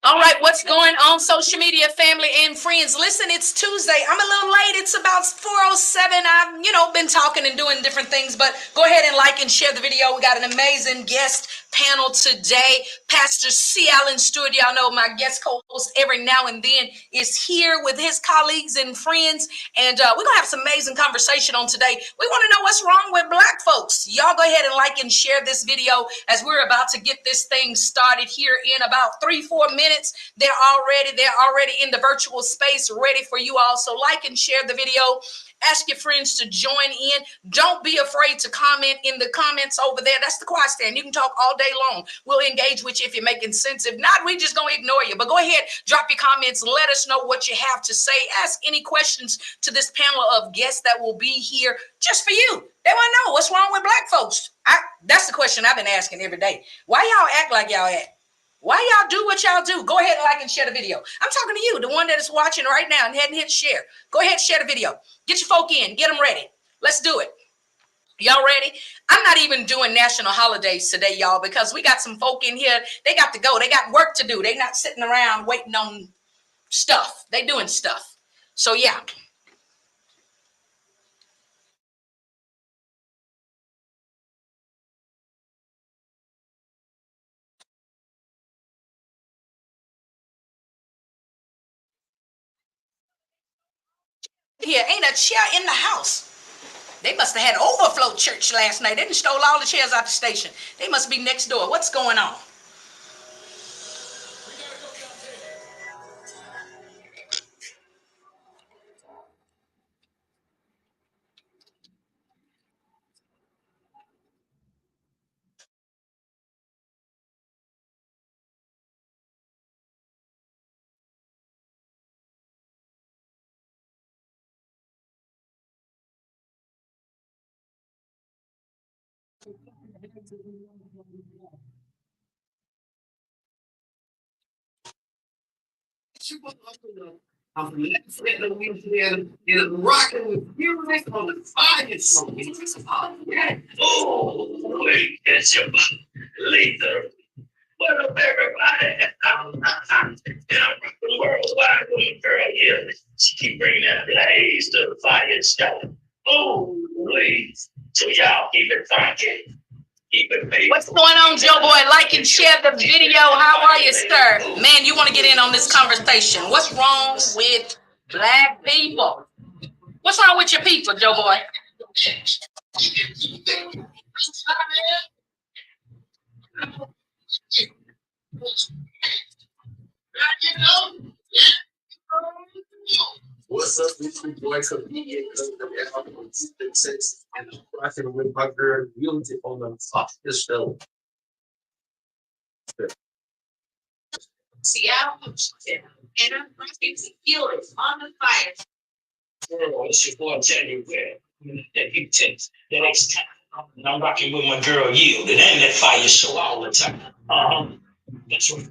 All right, what's going on, social media family and friends? Listen, it's Tuesday. I'm a little late. It's about 4:07. I've, been talking and doing different things, but go ahead and like and share the video. We got an amazing guest panel today. Pastor C. Allen Stewart, y'all know my guest co-host every now and then, is here with his colleagues and friends, and we're going to have some amazing conversation on today. We want to know what's wrong with Black folks. Y'all go ahead and like and share this video as we're about to get this thing started here in about 3-4 minutes. They're already in the virtual space ready for you all. So like and share the video. Ask your friends to join in. Don't be afraid to comment in the comments over there. That's the quiet stand. You can talk all day long. We'll engage with you if you're making sense. If not, we just gonna ignore you. But go ahead, drop your comments. Let us know what you have to say. Ask any questions to this panel of guests that will be here just for you. They want to know what's wrong with Black folks. That's the question I've been asking every day. Why y'all act like y'all act? Why y'all do what y'all do? Go ahead and like and share the video. I'm talking to you, the one that is watching right now and hadn't hit share. Go ahead and share the video. Get your folk in. Get them ready. Let's do it. Y'all ready? I'm not even doing national holidays today, y'all, because we got some folk in here. They got to go. They got work to do. They not sitting around waiting on stuff. They doing stuff. So, yeah. Here ain't a chair in the house. They must have had overflow church last night. They done stole all the chairs out the station. They must be next door. What's going on? I'm rocking with music on the FIYAH Show. Oh, wait, it's your leader. What up, everybody? I'm rocking worldwide with my girl here. She keep bringing that blaze to the FIYAH Show. Oh, please. So y'all keep it funky. What's going on, Joe Boy? Like and share the video. How are you, sir? Man, you want to get in on this conversation. What's wrong with Black people? What's wrong with your people, Joe Boy? What's up, YouTube boys? And rocking with my girl, Unity on the FIYAH Show. Seattle, Washington, and I'm rocking to feel it on the fire. Girl, it's your boy Teddy Ware. That big tips. The next time, and I'm rocking with my girl Yield. It ain't that FIYAH Show all the time. That's right.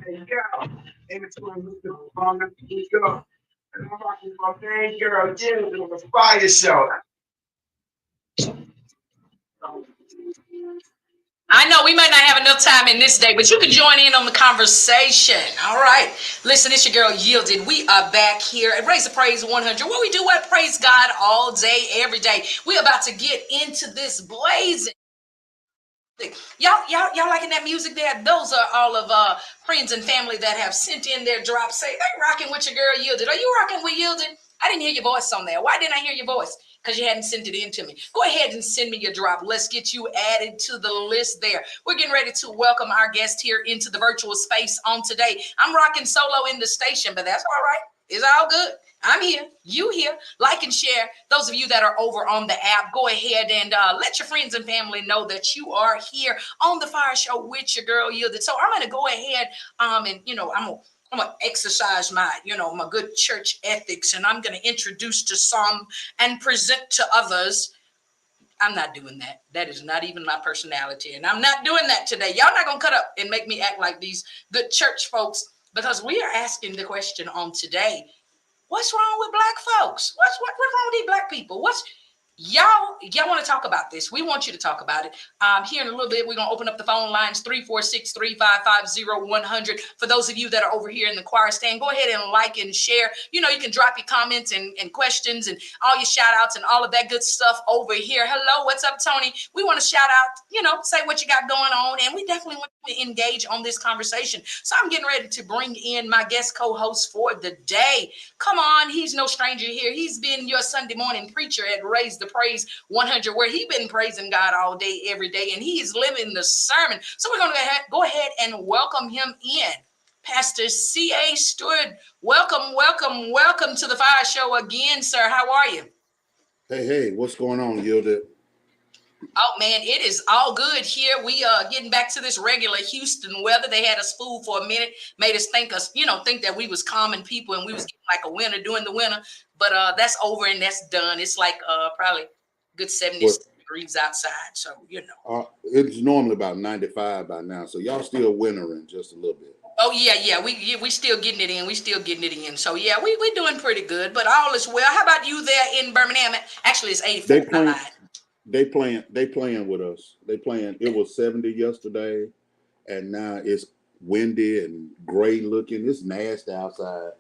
Hey, girl. In between Mr. Longer, you go. And I'm rocking with my main girl Jill on the FIYAH Show. I know we might not have enough time in this day, but you can join in on the conversation. All right. Listen, it's your girl Yielded. We are back here at Raise the Praise 100. What we do, what praise God all day, every day. We're about to get into this blazing. Y'all liking that music there? Those are all of friends and family that have sent in their drops. Say, they rocking with your girl Yielded. Are you rocking with Yielded? I didn't hear your voice on there. Why didn't I hear your voice? Because you hadn't sent it in to me. Go ahead and send me your drop. Let's get you added to the list there. We're getting ready to welcome our guest here into the virtual space on today. I'm rocking solo in the station, but that's all right. It's all good. I'm here. You here. Like and share. Those of you that are over on the app, go ahead and let your friends and family know that you are here on the FIYAH Show with your girl Yielded. So I'm going to go ahead and, I'm going to exercise my, my good church ethics, and I'm going to introduce to some and present to others. I'm not doing that. That is not even my personality, and I'm not doing that today. Y'all not going to cut up and make me act like these good church folks, because we are asking the question on today, What's wrong with black folks? What's wrong with these black people? Y'all want to talk about this? We want you to talk about it. Here in a little bit, we're going to open up the phone lines 346-355-0100. For those of you that are over here in the choir stand, go ahead and like and share. You know, you can drop your comments and questions and all your shout outs and all of that good stuff over here. Hello, what's up, Tony? We want to shout out, you know, say what you got going on. And we definitely want to engage on this conversation. So I'm getting ready to bring in my guest co-host for the day. Come on, he's no stranger here. He's been your Sunday morning preacher at Raise the Praise 100, where he been praising God all day, every day, and he's living the sermon. So we're going to go ahead and welcome him in. Pastor C.A. Stewart, welcome to the FIYAH Show again, sir. How are you? Hey, what's going on, Yilda? Oh, man, it is all good here. We are getting back to this regular Houston weather. They had us fooled for a minute, made us think that we was common people and we was getting like a winter during the winter. But that's over and that's done. It's like probably good 70 degrees outside. So, you know. It's normally about 95 by now. So y'all still wintering just a little bit. Oh, yeah. We still getting it in. We still getting it in. So, yeah, we doing pretty good. But all is well. How about you there in Birmingham? Actually, it's 84. They playing with us. They playing. It was 70 yesterday, and now it's windy and gray looking. It's nasty outside.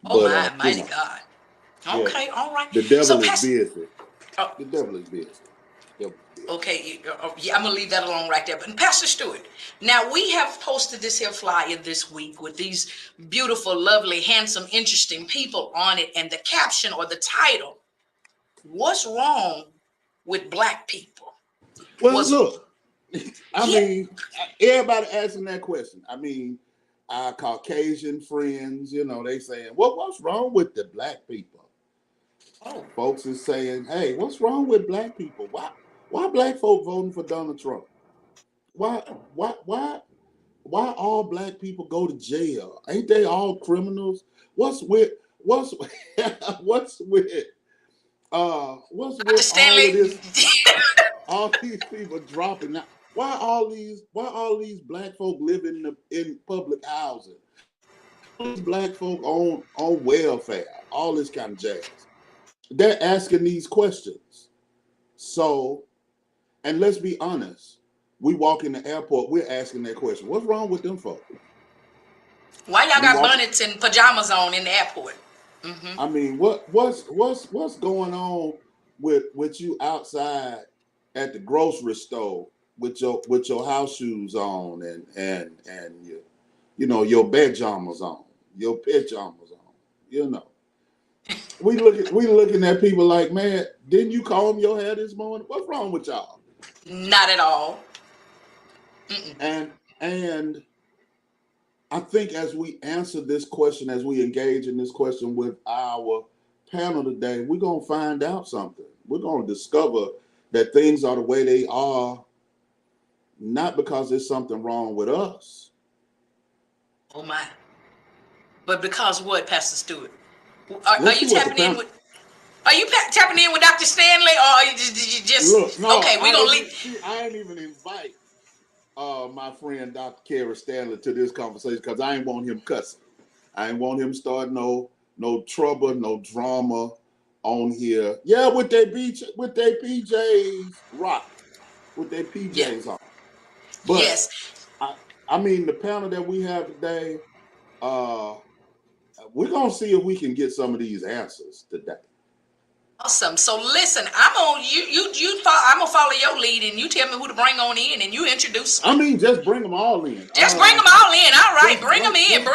Oh, but, mighty God. Okay, all right. The devil is busy. Oh. The devil is busy. Okay, yeah, I'm going to leave that alone right there. But Pastor Stewart, now we have posted this here flyer this week with these beautiful, lovely, handsome, interesting people on it. And the caption or the title, what's wrong with black people? Well, look, I mean, everybody asking that question. I mean, our Caucasian friends, you know, they saying, well, what's wrong with the black people? Oh. Folks is saying, hey, what's wrong with black people? Why black folk voting for Donald Trump? Why all black people go to jail? Ain't they all criminals? What's with all of this? All these people dropping now. Why all these black folk live in public housing? All these black folk on welfare, all this kind of jazz. They're asking these questions. So, and let's be honest, we walk in the airport, we're asking that question. What's wrong with them folks? Why y'all got bonnets and pajamas on in the airport? Mm-hmm. I mean, what's going on with you outside at the grocery store with your house shoes on and your pajamas on, your pajamas on, you know. We looking at people like, man, didn't you comb your hair this morning? What's wrong with y'all? Not at all. Mm-mm. And I think as we answer this question, as we engage in this question with our panel today, we're gonna find out something. We're gonna discover that things are the way they are, not because there's something wrong with us. Oh my! But because what, Pastor Stewart? Are you tapping in with? Are you tapping in with Dr. Stanley, or are you just look? No, okay, we're gonna leave. I ain't even invite my friend Dr. Kerry Stanley to this conversation because I ain't want him cussing. I ain't want him start no trouble, no drama on here. Yeah, with their PJs rock, with their PJs on. But yes, I mean the panel that we have today. We're gonna see if we can get some of these answers today. Awesome. So listen, I'm gonna follow your lead, and you tell me who to bring on in, and you introduce me. I mean, just bring them all in. Just bring them all in. All right, bring them in.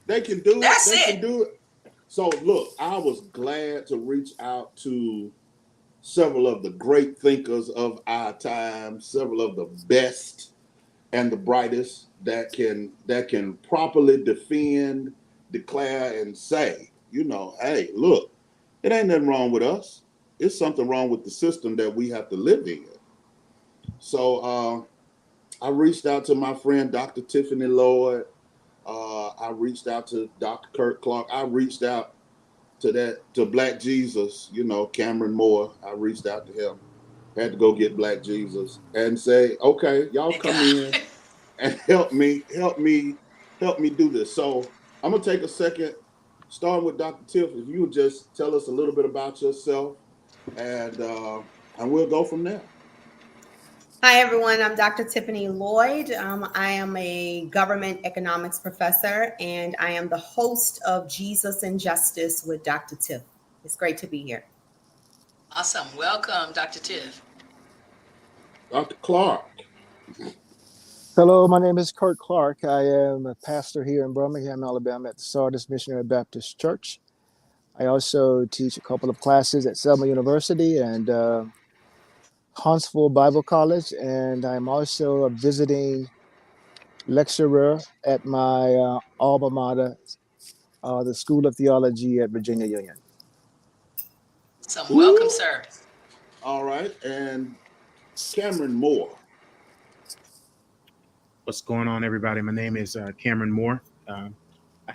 They can do it. That's it. Can do it. So look, I was glad to reach out to several of the great thinkers of our time, several of the best and the brightest that can properly defend, declare, and say, you know, hey, look, it ain't nothing wrong with us. It's something wrong with the system that we have to live in. So I reached out to my friend, Dr. Tiffany Lloyd. I reached out to Dr. Kurt Clark. I reached out to Black Jesus, you know, Cameron Moore. I reached out to him. Had to go get Black Jesus and say, okay, y'all come in and help me do this. So I'm gonna take a second starting with Dr. Tiff, if you would just tell us a little bit about yourself, and we'll go from there. Hi, everyone. I'm Dr. Tiffany Lloyd. I am a government economics professor, and I am the host of Jesus and Justice with Dr. Tiff. It's great to be here. Awesome. Welcome, Dr. Tiff. Dr. Clark. Hello, my name is Kurt Clark. I am a pastor here in Birmingham, Alabama at the Sardis Missionary Baptist Church. I also teach a couple of classes at Selma University and Huntsville Bible College, and I'm also a visiting lecturer at my alma mater, the School of Theology at Virginia Union. So welcome, sir. All right, and Cameron Moore. What's going on, everybody? My name is Cameron Moore. I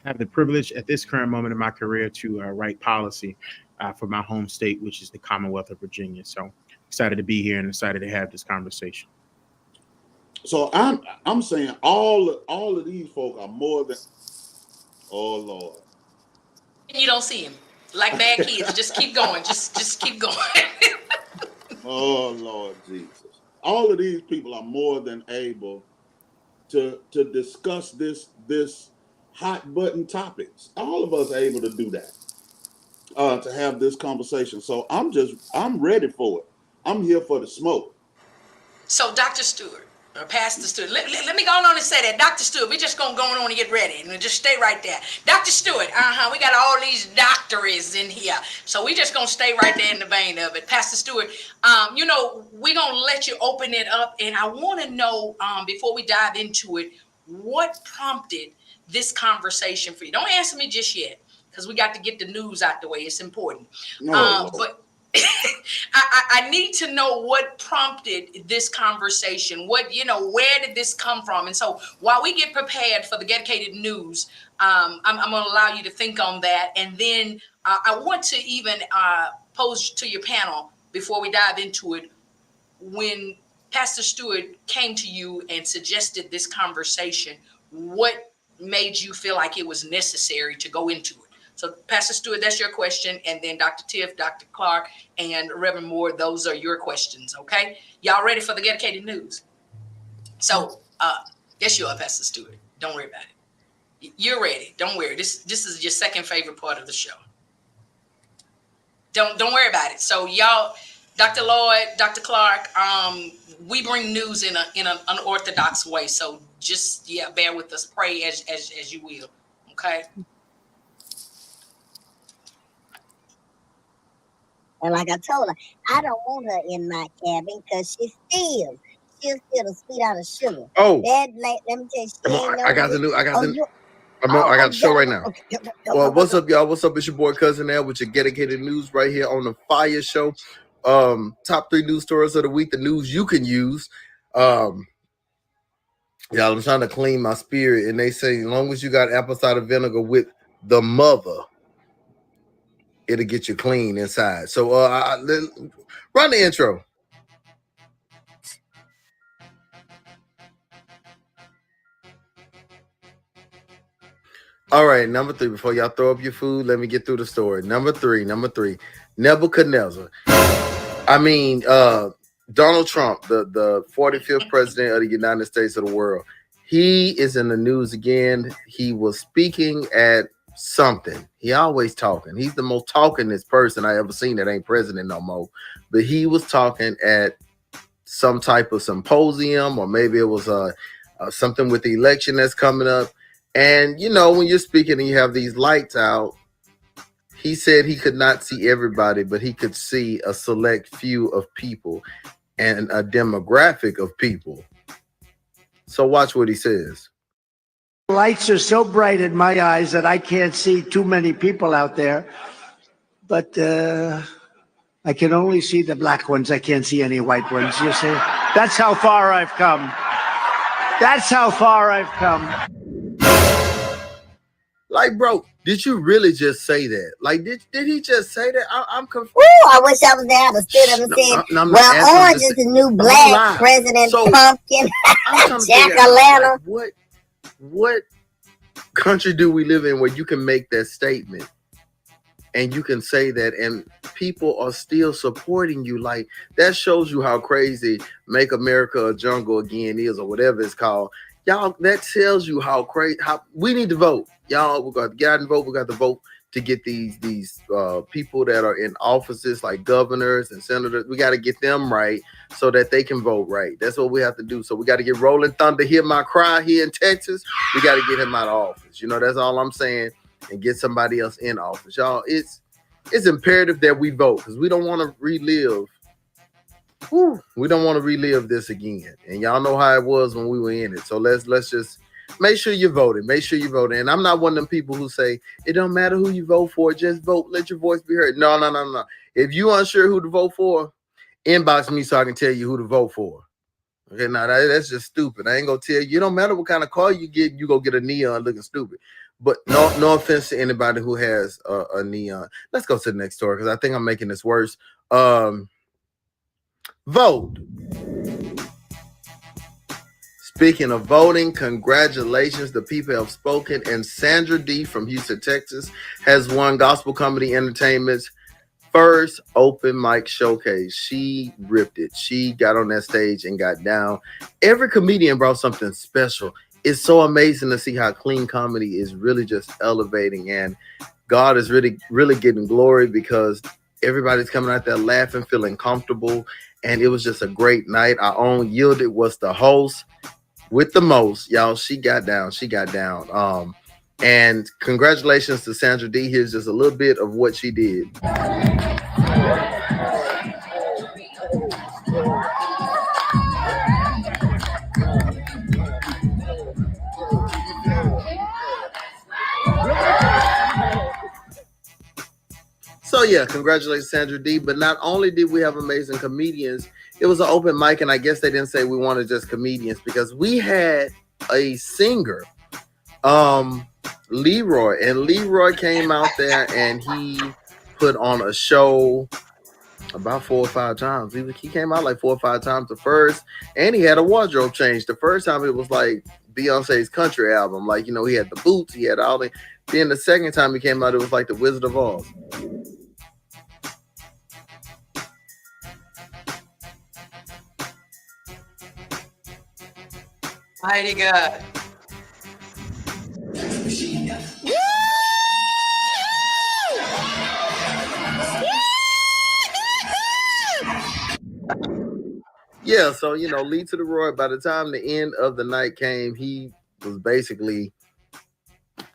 have the privilege at this current moment in my career to write policy for my home state, which is the Commonwealth of Virginia. So excited to be here and excited to have this conversation. So I'm saying all of these folk are more than, oh Lord. You don't see him like bad kids. Just keep going. Just keep going. Oh Lord Jesus. All of these people are more than able to discuss this hot button topics. All of us are able to do that, to have this conversation. So I'm ready for it. I'm here for the smoke. So Dr. Stewart, or Pastor Stewart, let me go on and say that. Dr. Stewart, we're just going to go on and get ready. And just stay right there. Dr. Stewart, we got all these doctorates in here. So we just going to stay right there in the vein of it. Pastor Stewart, we're going to let you open it up. And I want to know, before we dive into it, what prompted this conversation for you? Don't answer me just yet, because we got to get the news out the way. It's important. But I need to know what prompted this conversation. Where did this come from? And so while we get prepared for the dedicated news, I'm going to allow you to think on that. And then I want to even pose to your panel before we dive into it. When Pastor Stewart came to you and suggested this conversation, what made you feel like it was necessary to go into it? So, Pastor Stewart, that's your question. And then Dr. Tiff, Dr. Clark, and Reverend Moore, those are your questions, okay? Y'all ready for the dedicated news? So, yes, you are, Pastor Stewart. Don't worry about it. You're ready. Don't worry. This is your second favorite part of the show. Don't worry about it. So, y'all, Dr. Lloyd, Dr. Clark, we bring news in an unorthodox way. So, just, bear with us. Pray as you will, okay? And like I told her, I don't want her in my cabin because she'll steal the sweet out of sugar. Oh, let me tell you, I got the show right now. Well, what's up, y'all? What's up? It's your boy Cousin L with your dedicated news right here on the FIYAH Show. Top 3 news stories of the week, the news you can use. Y'all, I'm trying to clean my spirit, and they say as long as you got apple cider vinegar with the mother, it'll get you clean inside. So run the intro. All right, number 3. Before y'all throw up your food, let me get through the story. Number three, Nebuchadnezzar. Donald Trump, the 45th president of the United States of the world. He is in the news again. He was speaking at something. He always talking. He's the most talkingest person I ever seen that ain't president no more. But he was talking at some type of symposium, or maybe it was something with the election that's coming up. And when you're speaking and you have these lights out, he said he could not see everybody, but he could see a select few of people and a demographic of people. So watch what he says. Lights are so bright in my eyes that I can't see too many people out there. But I can only see the black ones. I can't see any white ones, you see. That's how far I've come. That's how far I've come. Like, bro, did you really just say that? Like, did he just say that? I'm confused. Ooh, I wish I was there. I would stood up and said, well, orange is the new black president, so, pumpkin, I'm trying to jack-o'-lantern. what? country do we live in where you can make that statement and you can say that and people are still supporting you? Like, that shows you how crazy Make America a Jungle Again is, or whatever it's called. Y'all, that tells you how crazy, how we need to vote. Y'all, we got to get out and vote. We got to vote to get these people that are in offices like governors and senators. We got to get them right so that they can vote right. That's what we have to do. So we got to get Rolling Thunder, Hear My Cry here in Texas. We got to get him out of office. You know, that's all I'm saying. And get somebody else in office. Y'all, it's imperative that we vote because we don't want to relive. We don't want to relive this again. And y'all know how it was when we were in it. So let's just make sure you voted. Make sure you voted. And I'm not one of them people who say it don't matter who you vote for, just vote. Let your voice be heard. No. If you unsure who to vote for, inbox me so I can tell you who to vote for. Okay, now that's just stupid. I ain't gonna tell you. It don't matter what kind of car you get, you go get a neon looking stupid. But no offense to anybody who has a neon. Let's go to the next story because I think I'm making this worse. Vote. Speaking of voting, congratulations. The people have spoken. And Sandra D from Houston, Texas, has won Gospel Comedy Entertainment's first open mic showcase. She ripped it. She got on that stage and got down. Every comedian brought something special. It's so amazing to see how clean comedy is really just elevating, and God is really, really getting glory because everybody's coming out there laughing, feeling comfortable, and it was just a great night. Our own Yielded was the host with the most. Y'all, she got down. And congratulations to Sandra D. Here's just a little bit of what she did. So yeah, congratulations, Sandra D. But not only did we have amazing comedians, it was an open mic, and I guess they didn't say we wanted just comedians because we had a singer, Leroy, and Leroy came out there and he put on a show about 4 or 5 times. He came out like 4 or 5 times the first, and he had a wardrobe change. The first time it was like Beyonce's country album, like, you know, he had the boots, he had all the. Then the second time he came out, it was like the Wizard of Oz. Mighty God. Yeah, so, you know, Lee to the Roy, by the time the end of the night came, he was basically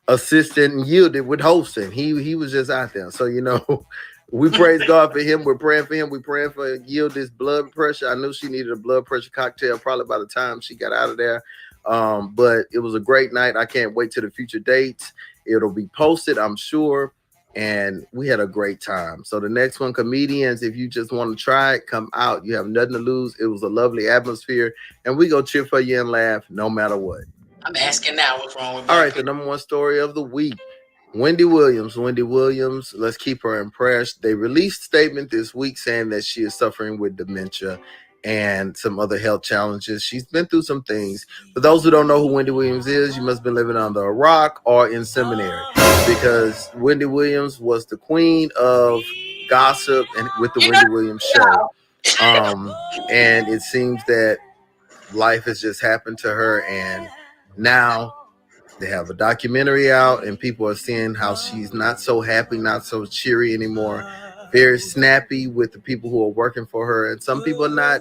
assistant and Yielded with hosting. He was just out there. So, you know, we praise God for him. We're praying for him. We're praying for Yielded's blood pressure. I knew she needed a blood pressure cocktail probably by the time she got out of there. But it was a great night. I can't wait to the future dates. It'll be posted, I'm sure. And we had a great time. So the next one, comedians, if you just want to try it, come out. You have nothing to lose. It was a lovely atmosphere. And we go cheer for you and laugh no matter what. I'm asking now what's wrong with All right, the number one story of the week. Wendy Williams, let's keep her in prayer. They released a statement this week saying that she is suffering with dementia and some other health challenges. She's been through some things. For those who don't know who Wendy Williams is, you must have been living under a rock or in seminary, because Wendy Williams was the queen of gossip and with the Wendy Williams show. And it seems that life has just happened to her, and now they have a documentary out and people are seeing how she's not so happy, not so cheery anymore, very snappy with the people who are working for her. And some people are not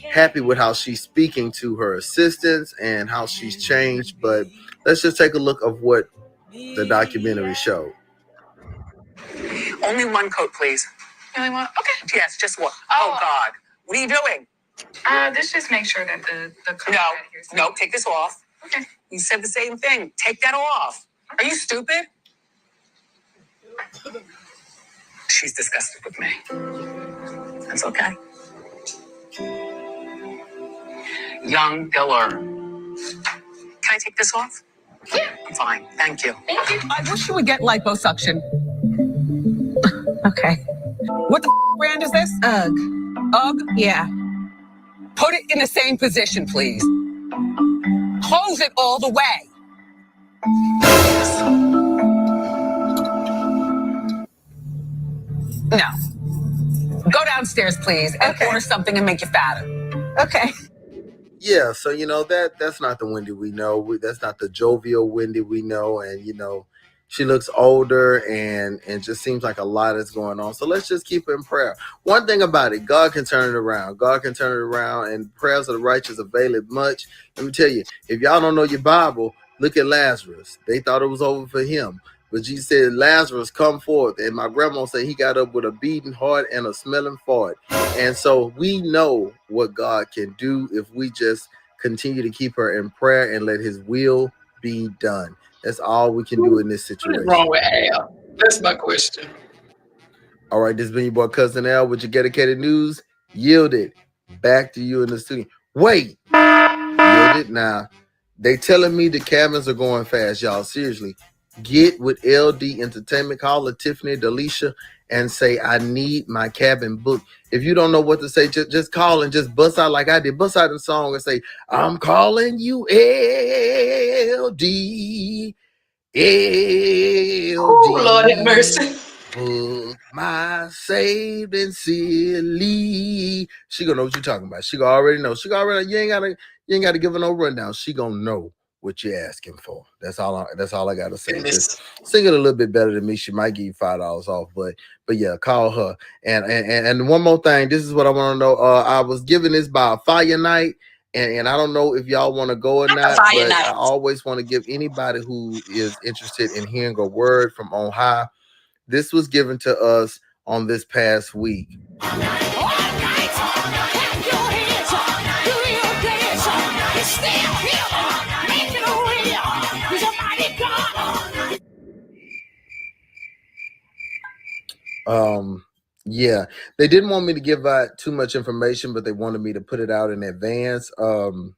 happy with how she's speaking to her assistants and how she's changed. But let's just take a look of what the documentary showed. Only one coat, please. Only one? Okay. Yes, just one. Oh God. What are you doing? This just makes sure that the coat No, take this off. Okay. You said the same thing. Take that off. Are you stupid? She's disgusted with me. That's okay. Young Diller. Can I take this off? Yeah. I'm fine. Thank you. Thank you. I wish you would get liposuction. Okay. What the brand is this? Ugh. UGG? Yeah. Put it in the same position, please. Close it all the way. No. Go downstairs, please, and order something and make you fatter. Okay. Yeah, so that's not the Wendy we know. That's not the jovial Wendy we know, and she looks older and just seems like a lot is going on. So let's just keep her in prayer. One thing about it, God can turn it around. God can turn it around, and prayers of the righteous availeth much. Let me tell you, if y'all don't know your Bible, look at Lazarus. They thought it was over for him. But Jesus said, Lazarus, come forth. And my grandma said he got up with a beating heart and a smelling fart. And so we know what God can do if we just continue to keep her in prayer and let his will be done. That's all we can do in this situation. What is wrong with Al? That's my question. All right, this has been your boy Cousin Al with your dedicated news. Yielded. Back to you in the studio. Wait. Yielded now. They telling me the cabins are going fast, y'all. Seriously. Get with LD Entertainment. Call Tiffany, Delisha, and say, I need my cabin booked. If you don't know what to say, just call and just bust out like I did. Bust out the song and say, I'm calling you LD. LD. Oh, Lord have mercy. Book my saved and silly. She gonna know what you're talking about. She gonna already know. She gonna already know. You ain't gotta give her no rundown. She gonna know what you're asking for. That's all I gotta say. Just sing it a little bit better than me. She might give you $5 off, but yeah, call her. And one more thing, this is what I want to know. I was given this by a fire night, and I don't know if y'all want to go or not, but I always want to give anybody who is interested in hearing a word from on high. This was given to us on this past week. Yeah, they didn't want me to give out too much information, but they wanted me to put it out in advance. So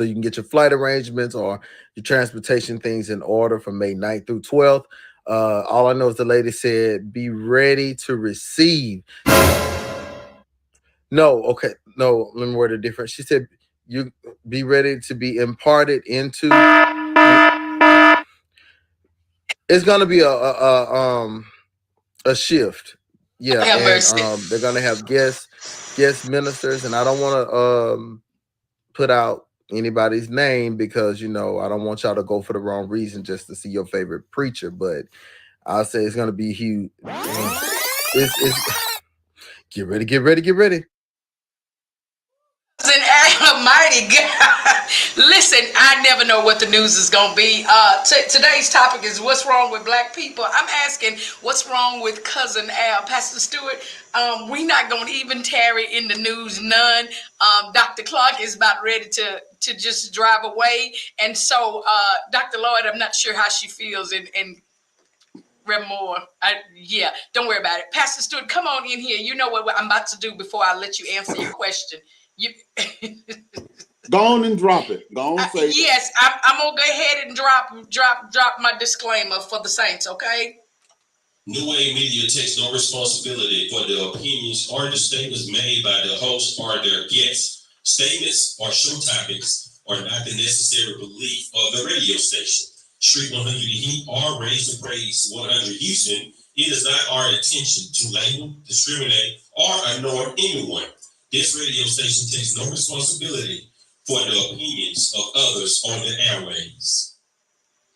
you can get your flight arrangements or your transportation things in order from May 9th through 12th. All I know is the lady said, be ready to receive. No, okay. No, let me word it different. She said, you be ready to be imparted into. It's going to be a shift. Yeah. And they're going to have guest ministers. And I don't want to put out anybody's name because, I don't want y'all to go for the wrong reason just to see your favorite preacher. But I'll say it's going to be huge. It's get ready. Almighty God. Listen, I never know what the news is going to be. Today's topic is what's wrong with black people. I'm asking what's wrong with Cousin Al. Pastor Stewart, we not going to even tarry in the news, none. Dr. Clark is about ready to just drive away. And so, Dr. Lloyd, I'm not sure how she feels in Rem Moore. Yeah, don't worry about it. Pastor Stewart, come on in here. You know what I'm about to do before I let you answer your question. Go on and drop it. Go on, say yes, I'm gonna go ahead and drop my disclaimer for the saints. Okay. New Wave Media takes no responsibility for the opinions or the statements made by the host or their guests. Statements or show topics are not the necessary belief of the radio station. Street 100 Heat or Raise the Praise 100 Houston. It is not our intention to label, discriminate, or ignore anyone. This radio station takes no responsibility for the opinions of others on the airwaves.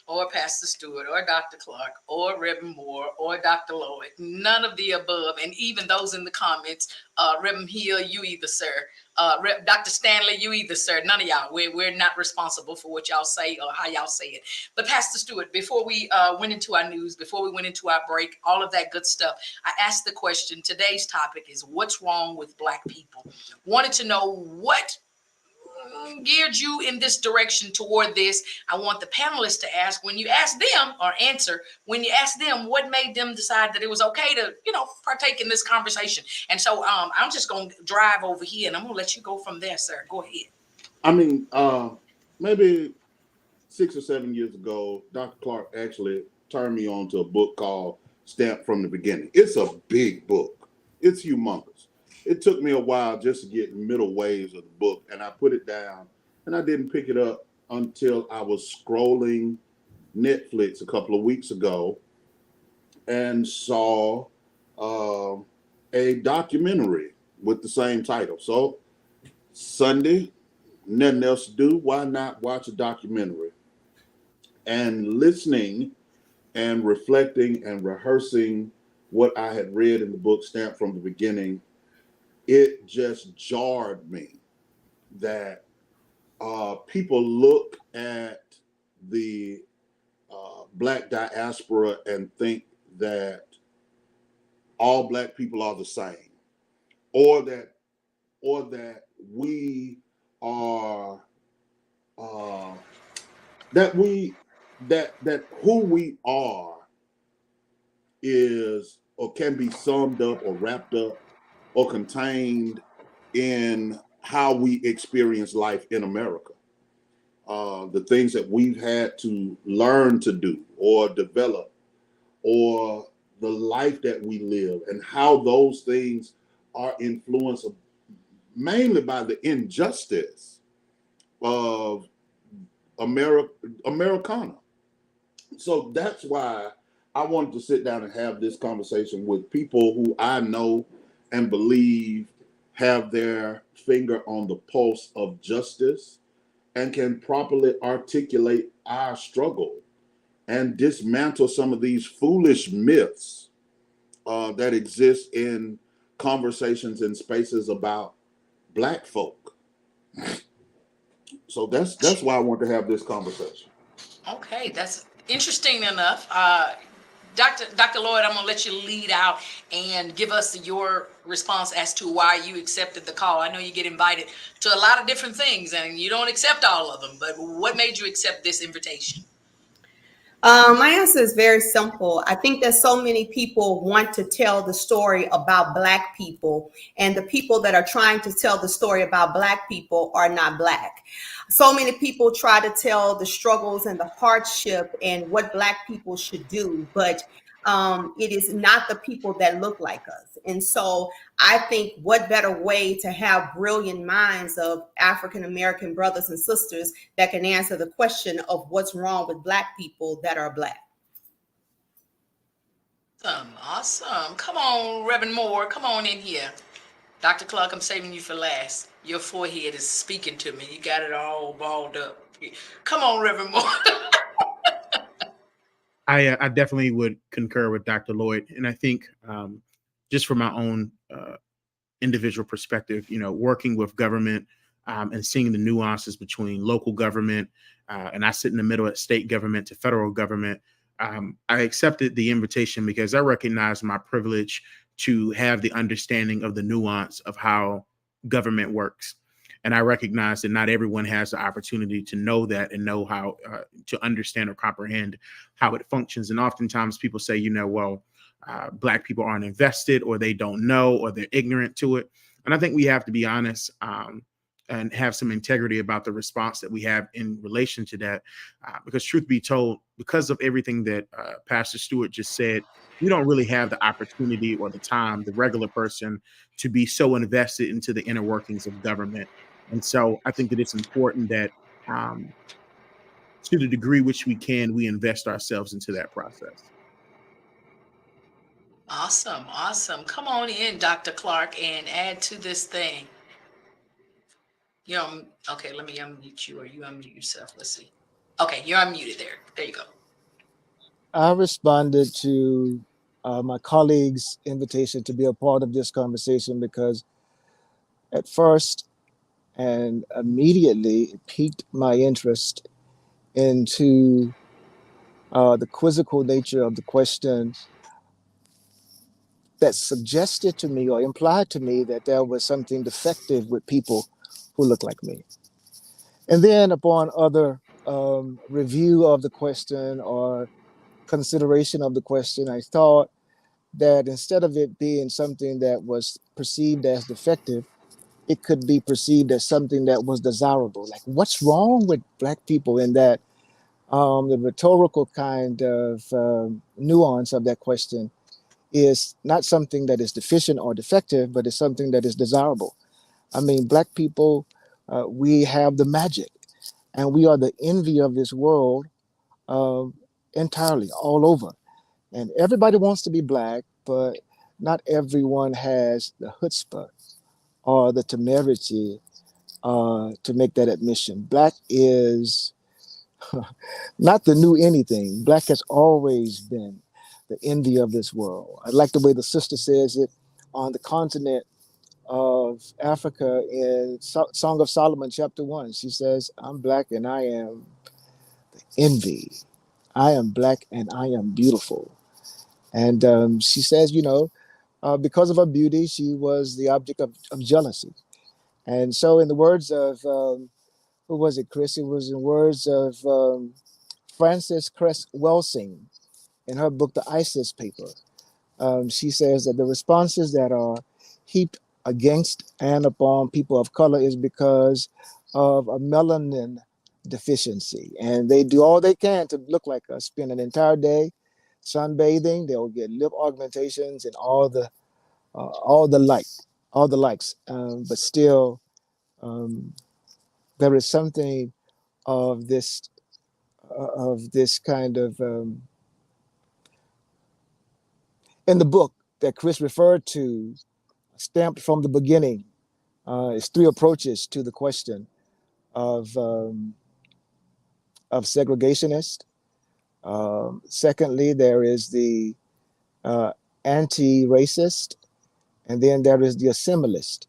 Or Pastor Stewart, or Dr. Clark, or Reverend Moore, or Dr. Lloyd. None of the above, and even those in the comments. Reverend Hill, you either, sir. Dr. Stanley, you either, sir. None of y'all. We're not responsible for what y'all say or how y'all say it. But Pastor Stewart, before we went into our news, before we went into our break, all of that good stuff, I asked the question. Today's topic is what's wrong with black people? Wanted to know what geared you in this direction toward this. I want the panelists to ask, when you ask them, or answer when you ask them, what made them decide that it was okay to partake in this conversation. And so I'm just going to drive over here and I'm going to let you go from there, sir. Go ahead. I mean, maybe 6 or 7 years ago, Dr. Clark actually turned me on to a book called Stamped from the Beginning. It's a big book. It's humongous. It took me a while just to get middle waves of the book, and I put it down, and I didn't pick it up until I was scrolling Netflix a couple of weeks ago and saw a documentary with the same title. So Sunday, nothing else to do. Why not watch a documentary? And listening and reflecting and rehearsing what I had read in the book Stamped from the Beginning, it just jarred me that people look at the Black diaspora and think that all Black people are the same, or that we are that who we are is or can be summed up or wrapped up or contained in how we experience life in America. The things that we've had to learn to do or develop, or the life that we live, and how those things are influenced mainly by the injustice of Americana. So that's why I wanted to sit down and have this conversation with people who I know and believe have their finger on the pulse of justice and can properly articulate our struggle and dismantle some of these foolish myths that exist in conversations and spaces about Black folk. So that's why I want to have this conversation. Okay, that's interesting enough. Dr. Lloyd, I'm gonna let you lead out and give us your response as to why you accepted the call. I know you get invited to a lot of different things and you don't accept all of them, but what made you accept this invitation? My answer is very simple. I think that so many people want to tell the story about Black people, and the people that are trying to tell the story about Black people are not Black. So many people try to tell the struggles and the hardship and what Black people should do, but it is not the people that look like us. And so I think what better way to have brilliant minds of African American brothers and sisters that can answer the question of what's wrong with Black people that are Black. Awesome. Come on, Reverend Moore. Come on in here. Dr. Clark, I'm saving you for last. Your forehead is speaking to me. You got it all balled up. Come on, Reverend Moore. I definitely would concur with Dr. Lloyd. And I think just from my own individual perspective, working with government and seeing the nuances between local government and I sit in the middle at state government to federal government, I accepted the invitation because I recognize my privilege to have the understanding of the nuance of how government works. And I recognize that not everyone has the opportunity to know that and know how to understand or comprehend how it functions. And oftentimes people say, Black people aren't invested, or they don't know, or they're ignorant to it. And I think we have to be honest and have some integrity about the response that we have in relation to that. Because truth be told, because of everything that Pastor Stewart just said, we don't really have the opportunity or the time, the regular person, to be so invested into the inner workings of government. And so I think that it's important that to the degree which we can, we invest ourselves into that process. Awesome. Come on in, Dr. Clark, and add to this thing. Okay, let me unmute you, or you unmute yourself. Let's see. Okay, you're unmuted there. There you go. I responded to my colleague's invitation to be a part of this conversation because at first and immediately it piqued my interest into the quizzical nature of the question that suggested to me or implied to me that there was something defective with people who look like me. And then upon other review of the question or consideration of the question, I thought that instead of it being something that was perceived as defective, it could be perceived as something that was desirable. Like, what's wrong with Black people? In that the rhetorical kind of nuance of that question is not something that is deficient or defective, but it's something that is desirable. I mean, Black people, we have the magic, and we are the envy of this world entirely all over. And everybody wants to be black, but not everyone has the chutzpah or the temerity to make that admission. Black is not the new anything. Black has always been the envy of this world. I like the way the sister says it on the continent of Africa in Song of Solomon, chapter 1. She says, I'm black and I am envy. I am black and I am beautiful. And she says, because of her beauty, she was the object of jealousy. And so, in the words of, who was it, Chris? It was in words of Frances Cress Welsing in her book, The ISIS Paper. She says that the responses that are heaped against and upon people of color is because of a melanin deficiency. And they do all they can to look like us, spend an entire day sunbathing. They'll get lip augmentations and all the likes. But still, there is something of this kind of in the book that Chris referred to, stamped from the beginning. It's 3 approaches to the question of segregationist. Secondly, there is the anti-racist, and then there is the assimilist.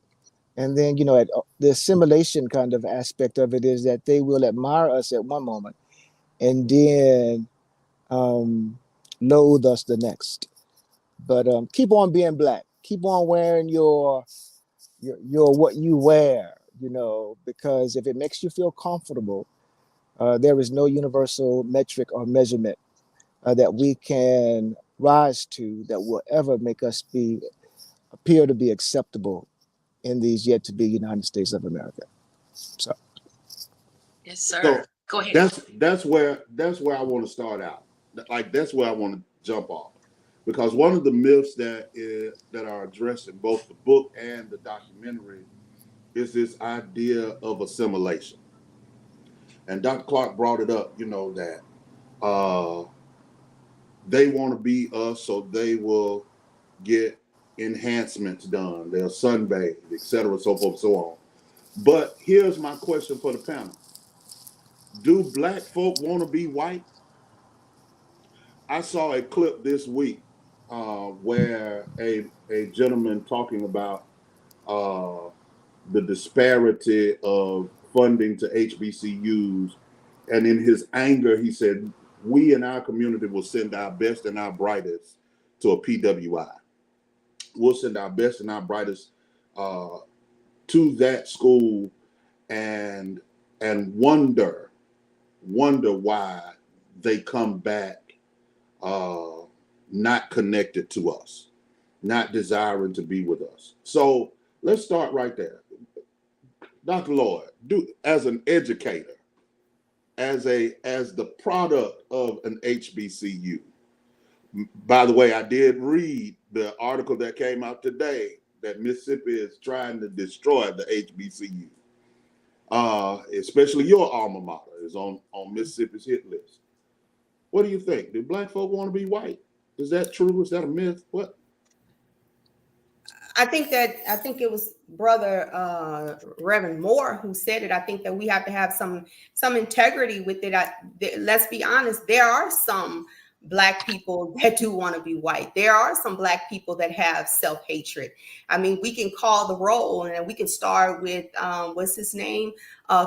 And then, the assimilation kind of aspect of it is that they will admire us at one moment and then loathe us the next. But keep on being black. Keep on wearing your what you wear, because if it makes you feel comfortable, there is no universal metric or measurement that we can rise to that will ever make us appear to be acceptable in these yet to be United States of America. So, yes, sir. So go ahead. that's where I want to start out. Like that's where I want to jump off, because one of the myths that are addressed in both the book and the documentary is this idea of assimilation. And Dr. Clark brought it up, that they want to be us, so they will get enhancements done. They'll sunbathe, et cetera, so forth, so on. But here's my question for the panel. Do black folk want to be white? I saw a clip this week where a gentleman talking about the disparity of funding to HBCUs. And in his anger, he said, we in our community will send our best and our brightest to a PWI. We'll send our best and our brightest to that school and wonder why they come back not connected to us, not desiring to be with us. So let's start right there. Dr. Lloyd, as an educator, as the product of an HBCU. By the way, I did read the article that came out today that Mississippi is trying to destroy the HBCU. Especially your alma mater is on Mississippi's hit list. What do you think? Do black folk want to be white? Is that true? Is that a myth? What? I think it was Brother Reverend Moore who said it. I think that we have to have some integrity with it. Let's be honest. There are some Black people that do want to be white. There are some Black people that have self-hatred. I mean, we can call the roll, and we can start with what's his name?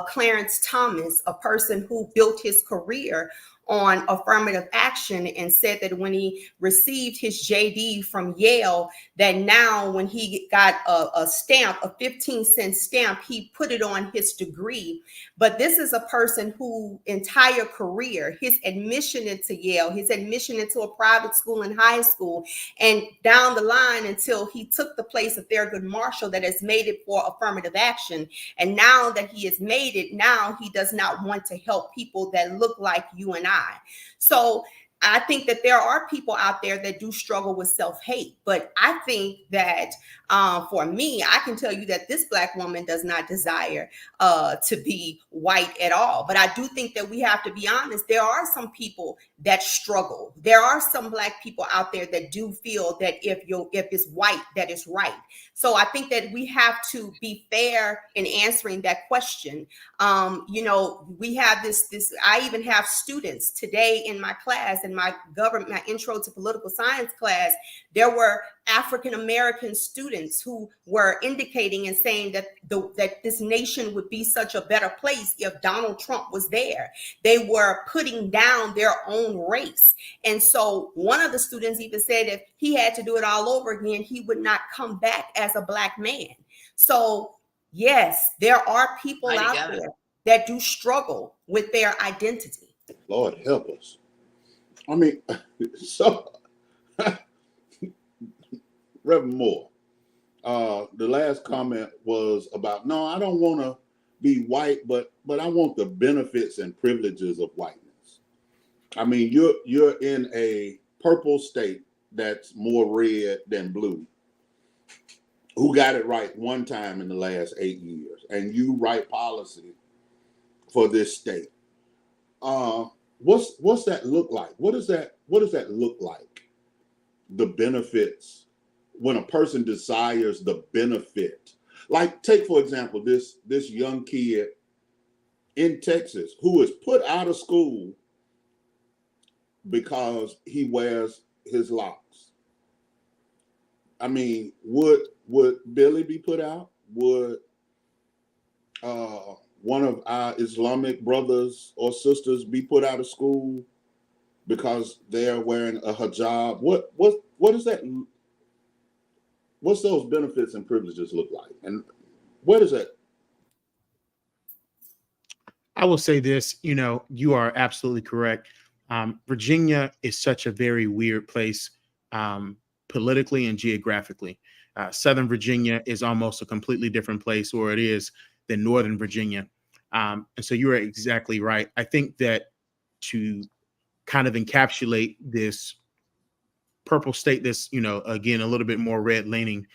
Clarence Thomas, a person who built his career on affirmative action and said that when he received his JD from Yale, that now when he got a stamp, a 15-cent stamp, he put it on his degree. But this is a person who entire career, his admission into Yale, his admission into a private school in high school, and down the line until he took the place of Thurgood Marshall that has made it for affirmative action. And now that he has made it, now he does not want to help people that look like you and I. So I think that there are people out there that do struggle with self-hate, but I think that for me, I can tell you that this Black woman does not desire to be white at all. But I do think that we have to be honest. There are some people that struggle. There are some Black people out there that do feel that if it's white, that is right. So I think that we have to be fair in answering that question. You know, we have this, I even have students today in my class, in my intro to political science class, there were African-American students who were indicating and saying that that this nation would be such a better place if Donald Trump was there. They were putting down their own race. And so one of the students even said if he had to do it all over again, he would not come back as a Black man. So yes, there are people out there that do struggle with their identity. Lord help us. I mean, so Reverend Moore, the last comment was about, no, I don't want to be white, but I want the benefits and privileges of whiteness. I mean, you're in a purple state that's more red than blue. Who got it right one time in the last 8 years, and you write policy for this state. What's that look like? What does that look like? The benefits, when a person desires the benefit. Like, take for example this young kid in Texas who is put out of school because he wears his locks. I mean, would Billy be put out? Would one of our Islamic brothers or sisters be put out of school because they're wearing a hijab? What is that? What's those benefits and privileges look like? And what is that? I will say this, you know, you are absolutely correct. Virginia is such a very weird place politically and geographically. Southern Virginia is almost a completely different place where it is than Northern Virginia. And so you are exactly right. I think that to kind of encapsulate this purple state, this, you know, again, a little bit more red leaning,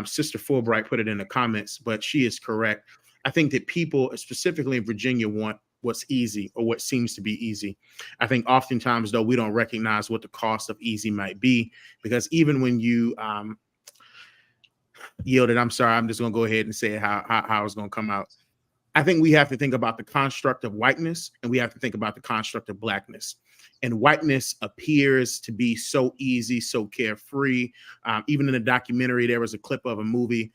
Sister Fulbright put it in the comments, but she is correct. I think that people, specifically in Virginia, want what's easy or what seems to be easy. I think oftentimes, though, we don't recognize what the cost of easy might be, because even when you yielded, I'm sorry, I'm just going to go ahead and say how it's going to come out. I think we have to think about the construct of whiteness, and we have to think about the construct of Blackness. And whiteness appears to be so easy, so carefree. Even in the documentary, there was a clip of a movie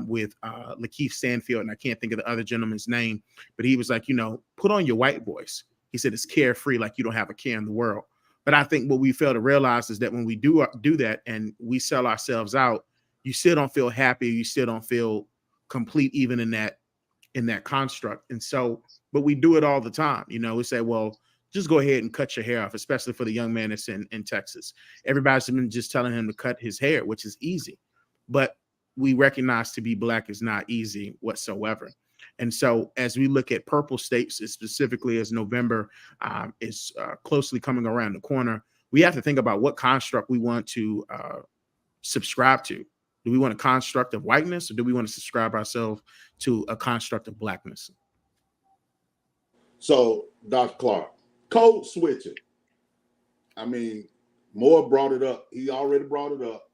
with Lakeith Stanfield, and I can't think of the other gentleman's name, but he was like, you know, put on your white voice. He said it's carefree, like you don't have a care in the world. But I think what we fail to realize is that when we do that and we sell ourselves out, you still don't feel happy. You still don't feel complete, even in that construct. And so, but we do it all the time. You know, we say, well, just go ahead and cut your hair off, especially for the young man that's in Texas. Everybody's been just telling him to cut his hair, which is easy. But we recognize to be Black is not easy whatsoever. And so as we look at purple states, specifically as November is closely coming around the corner, we have to think about what construct we want to subscribe to. Do we want a construct of whiteness, or do we want to subscribe ourselves to a construct of Blackness? So, Dr. Clark, code switching. I mean, Moore brought it up. He already brought it up.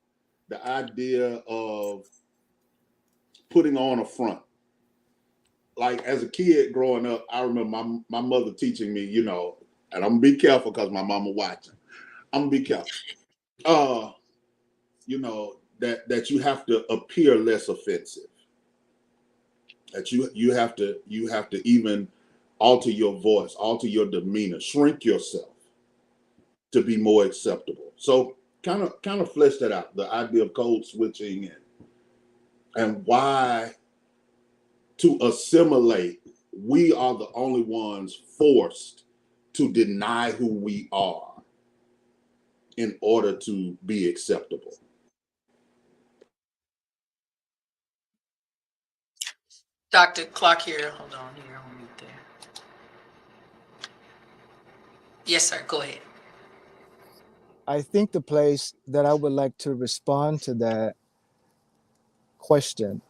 The idea of putting on a front. Like, as a kid growing up, I remember my mother teaching me, you know, and I'm gonna be careful because my mama watching. I'm gonna be careful. You know, that you have to appear less offensive. That you have to even alter your voice, alter your demeanor, shrink yourself to be more acceptable. So kind of flesh that out, the idea of code switching and why to assimilate, we are the only ones forced to deny who we are in order to be acceptable. Dr. Clark here. Hold on here. I'll mute there. Yes, sir. Go ahead. I think the place that I would like to respond to that question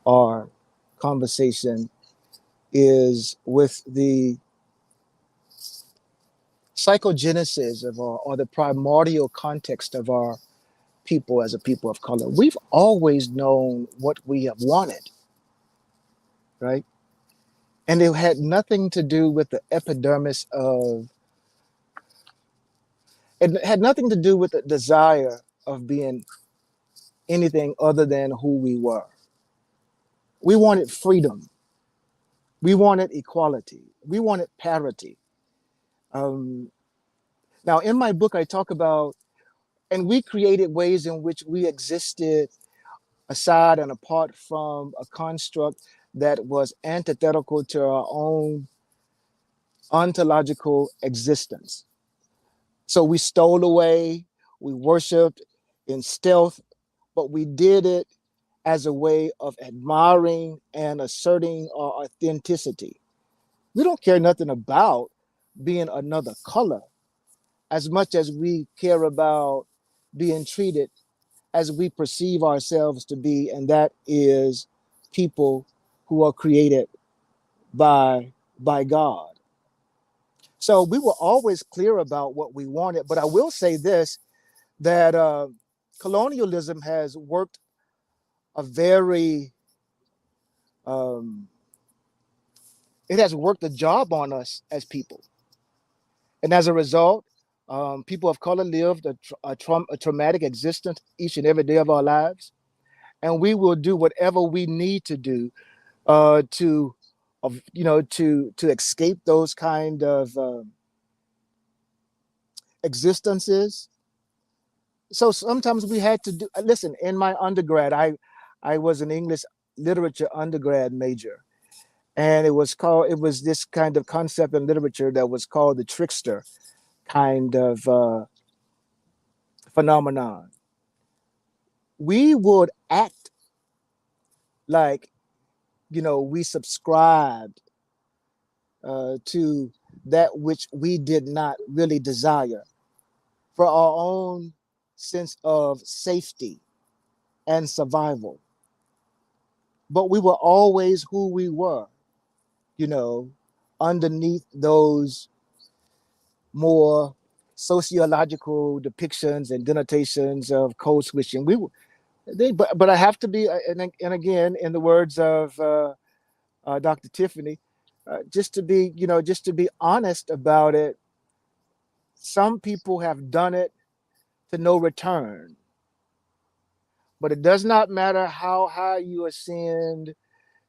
or conversation is with the psychogenesis of our, or the primordial context of our people as a people of color. We've always known what we have wanted, right? And it had nothing to do with the epidermis of, it had nothing to do with the desire of being anything other than who we were. We wanted freedom. We wanted equality. We wanted parity. Um, Now, in my book, I talk about, and we created ways in which we existed aside and apart from a construct that was antithetical to our own ontological existence. So we stole away, we worshiped in stealth, but we did it as a way of admiring and asserting our authenticity. We don't care nothing about being another color as much as we care about being treated as we perceive ourselves to be, and that is people who are created by God. So we were always clear about what we wanted, but I will say this, that colonialism has worked a very, um, it has worked a job on us as people. And as a result, people of color lived a traumatic existence each and every day of our lives. And we will do whatever we need to do to, to escape those kind of existences. So sometimes we had to do. Listen, in my undergrad, I was an English literature undergrad major, and it was this kind of concept in literature that was called the trickster kind of phenomenon. We would act like, we subscribed to that which we did not really desire for our own sense of safety and survival. But we were always who we were, you know, underneath those more sociological depictions and denotations of code switching. But I have to be, and again, in the words of Dr. Tiffany, just to be honest about it. Some people have done it to no return, but it does not matter how high you ascend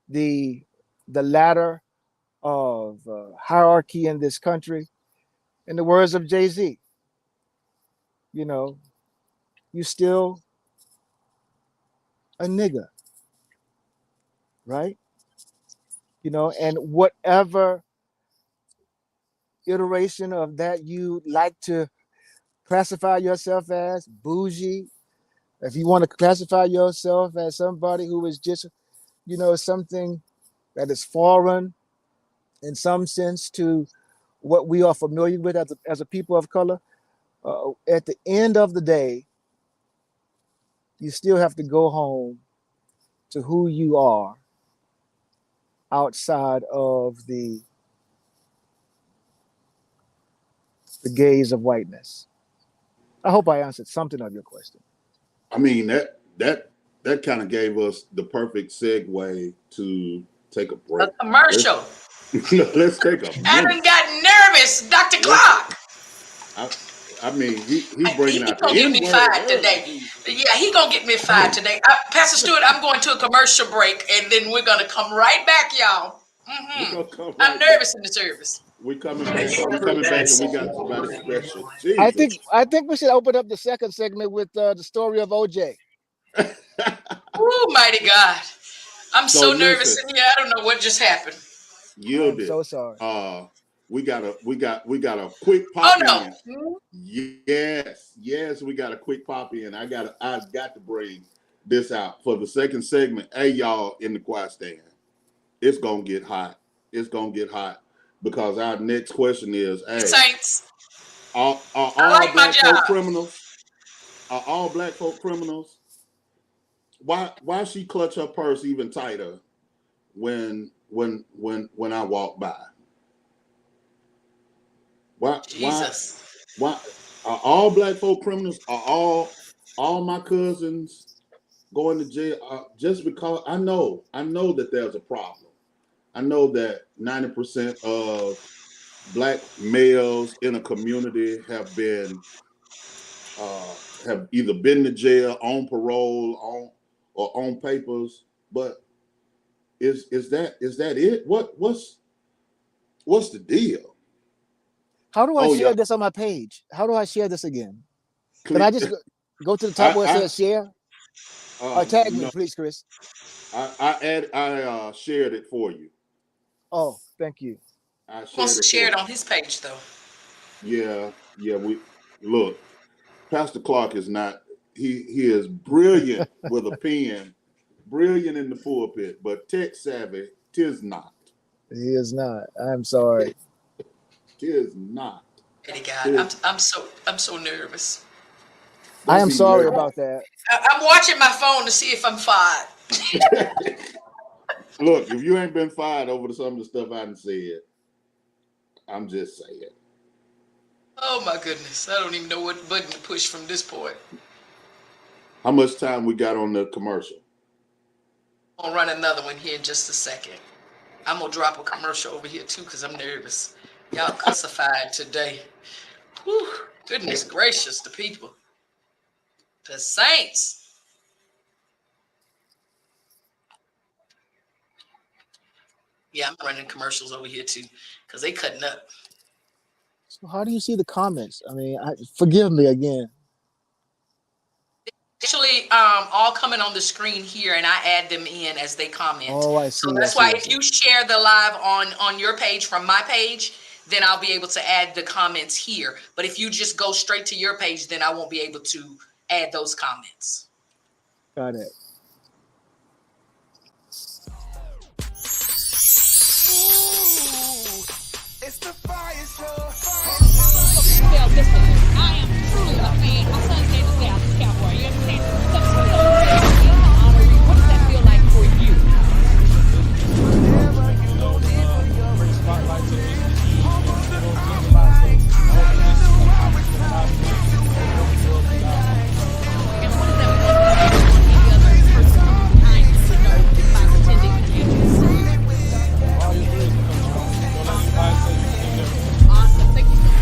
the ladder of hierarchy in this country. In the words of Jay-Z, you know, you still a nigga, right? And whatever iteration of that you like to classify yourself as, bougie, if you want to classify yourself as somebody who is just, something that is foreign in some sense to what we are familiar with as a people of color, at the end of the day, you still have to go home to who you are outside of the gaze of whiteness. I hope I answered something of your question. I mean, that kind of gave us the perfect segue to take a break. A commercial. Let's take a minute. I done got nervous, Dr. Clark. I mean, he bringing out the gonna get me N-word fired early. today. Yeah, he gonna get me fired today. Pastor Stewart, I'm going to a commercial break, and then we're gonna come right back, y'all. I'm nervous in the service. We're coming back. We're coming back, and we got somebody special. Jesus. I think we should open up the second segment with the story of OJ. Oh, mighty God! I'm so nervous in here. I don't know what just happened. I'm so sorry. We got a quick pop in. Yes, we got a quick pop in. I got to bring this out for the second segment. Hey, y'all in the quiet stand, it's gonna get hot. It's gonna get hot because our next question is, hey, Saints, Are I all like my black folk job. criminals? Are all black folk criminals? Why she clutch her purse even tighter when I walk by? Why Jesus. why are all black folk criminals? Are all my cousins going to jail? Just because I know that there's a problem. I know that 90% of black males in a community have either been to jail, on parole, or on papers. But is that it? What's the deal? How do I Oh share yeah, this on my page? How do I share this again? Can I just go to the top where it I says share? Or tag me, no, please, Chris. I shared it for you. Oh, thank you. I He wants shared to it for share it you. on his page though. Yeah. We look. Pastor Clark is not. He is brilliant with a pen, brilliant in the pulpit, but tech savvy. Tis not. He is not. I'm sorry. Tis not. Hey God, Tis. I'm so nervous. I Don't am be sorry nervous. about that. I'm watching my phone to see if I'm fired. Look, if you ain't been fired over some of the stuff I done said, I'm just saying. Oh my goodness, I don't even know what button to push from this point. How much time we got on the commercial? I'm gonna run another one here in just a second. I'm gonna drop a commercial over here too because I'm nervous. Y'all cussified today. Whew, goodness gracious, the people, the saints. Yeah, I'm running commercials over here too because they cutting up. So how do you see the comments? I mean, forgive me again. Actually, all coming on the screen here, and I add them in as they comment. Oh, I So see. I that's see. why I if see. you share the live on your page from my page, then I'll be able to add the comments here. But if you just go straight to your page, then I won't be able to add those comments. Got it. It's the FIYAH Show. Well, listen, I am truly a fan. My son's name is Dallas Cowboy. You understand? So sweet on the honoree. What does that feel like for you? Bring spotlight to this issue and get those things about things. I hope that this accomplishes the gospel of the world of God. And what does that feel like for any other person coming behind you to know by attending the future? All your dreams become strong. Don't let anybody say you can do it. Awesome. Thank you so much.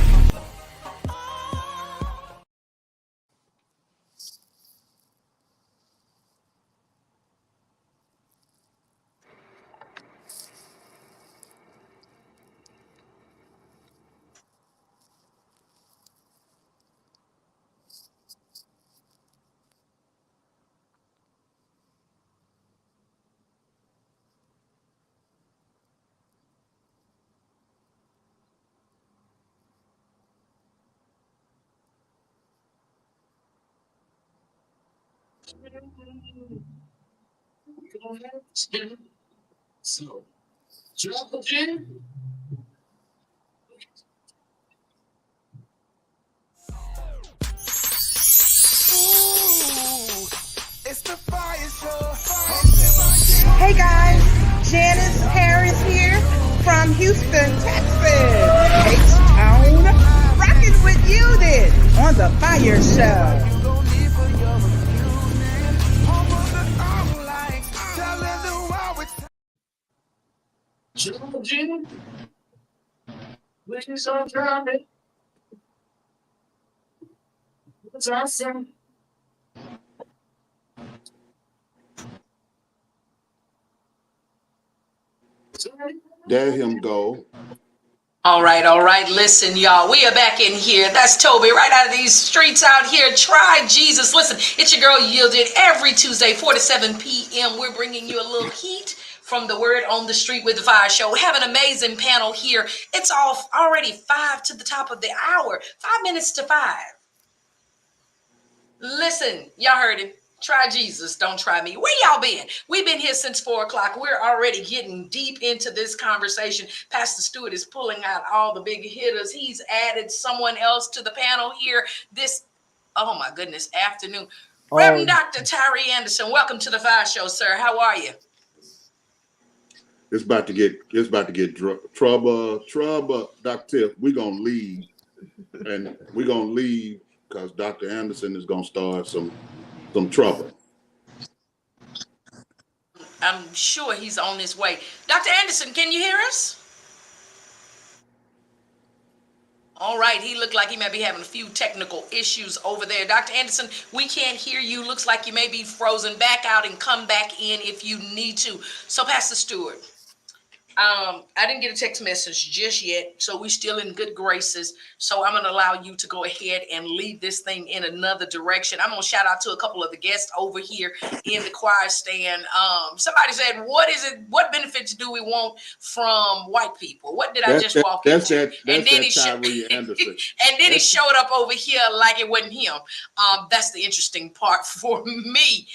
So, Georgia. It's the FIYAH Show. Hey guys, Janice Harris here from Houston, Texas. H-Town, rocking with you then on the FIYAH Show. Georgia. Which is on driving. It's awesome. There him go. All right. Listen, y'all, we are back in here. That's Toby, right out of these streets out here. Try Jesus. Listen, it's your girl Yielded every Tuesday, 4 to 7 p.m. We're bringing you a little heat from the Word on the Street with the FIYAH Show. We have an amazing panel here. It's already 5 to the top of the hour. 5 minutes to 5. Listen, y'all heard him. Try Jesus, don't try me. Where y'all been? We've been here since 4 o'clock. We're already getting deep into this conversation. Pastor Stewart is pulling out all the big hitters. He's added someone else to the panel here this, oh my goodness, afternoon. Reverend Dr. Tyree Anderson, welcome to the FIYAH Show, sir. How are you? It's about to get trouble. Dr. Tiff, we're gonna leave, and we're gonna leave because Dr. Anderson is gonna start some trouble. I'm sure he's on his way. Dr. Anderson, can you hear us? All right, he looked like he may be having a few technical issues over there. Dr. Anderson, we can't hear you. Looks like you may be frozen back out and come back in if you need to. So, Pastor Stewart, I didn't get a text message just yet, so we're still in good graces. So I'm going to allow you to go ahead and lead this thing in another direction. I'm going to shout out to a couple of the guests over here in the choir stand. Somebody said, what benefits do we want from white people? What did I just walk into? And then he showed up over here like it wasn't him. That's the interesting part for me.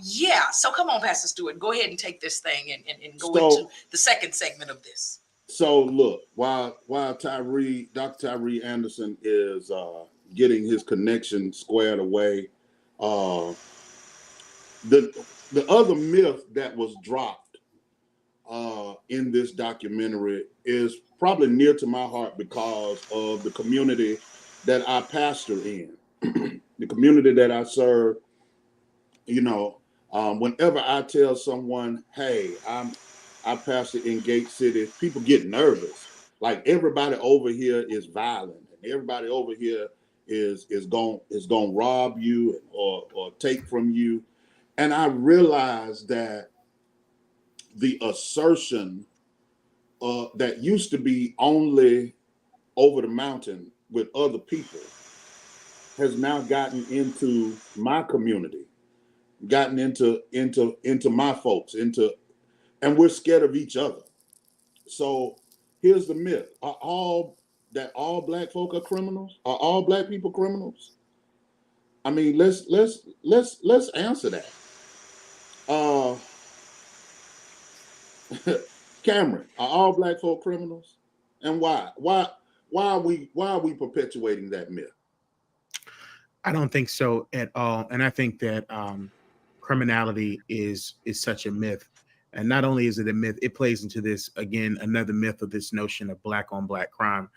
Yeah. So come on, Pastor Stewart, go ahead and take this thing and go into the second segment of this. So look, while Dr. Tyree Anderson is getting his connection squared away, the other myth that was dropped in this documentary is probably near to my heart because of the community that I pastor in, the community that I serve. You know, whenever I tell someone, hey, I pastor in Gate City, people get nervous. Like everybody over here is violent, and everybody over here is going to rob you or take from you. And I realized that the assertion that used to be only over the mountain with other people has now gotten into my community, gotten into my folks, and we're scared of each other. So here's the myth: Are all black folk are criminals? Are all black people criminals? I mean, let's answer that. Cameron, are all black folk criminals? And why? Why are we perpetuating that myth? I don't think so at all. And I think that criminality is such a myth. And not only is it a myth, it plays into this, again, another myth of this notion of black on black crime.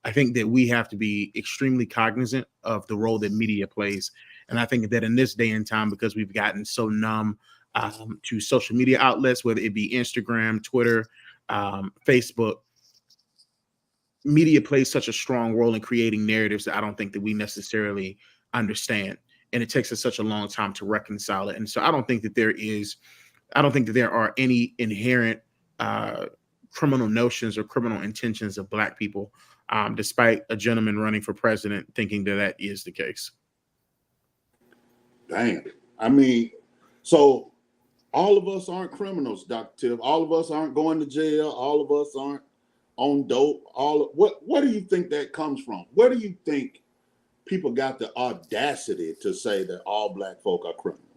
I think that we have to be extremely cognizant of the role that media plays. And I think that in this day and time, because we've gotten so numb to social media outlets, whether it be Instagram, Twitter, Facebook, media plays such a strong role in creating narratives that I don't think that we necessarily understand. And it takes us such a long time to reconcile it. And so I don't think that there are any inherent criminal notions or criminal intentions of black people, despite a gentleman running for president thinking that is the case. Damn. I mean, so all of us aren't criminals, Dr. Tiff. All of us aren't going to jail. All of us aren't on dope. What do you think that comes from? Where do you think people got the audacity to say that all black folk are criminals?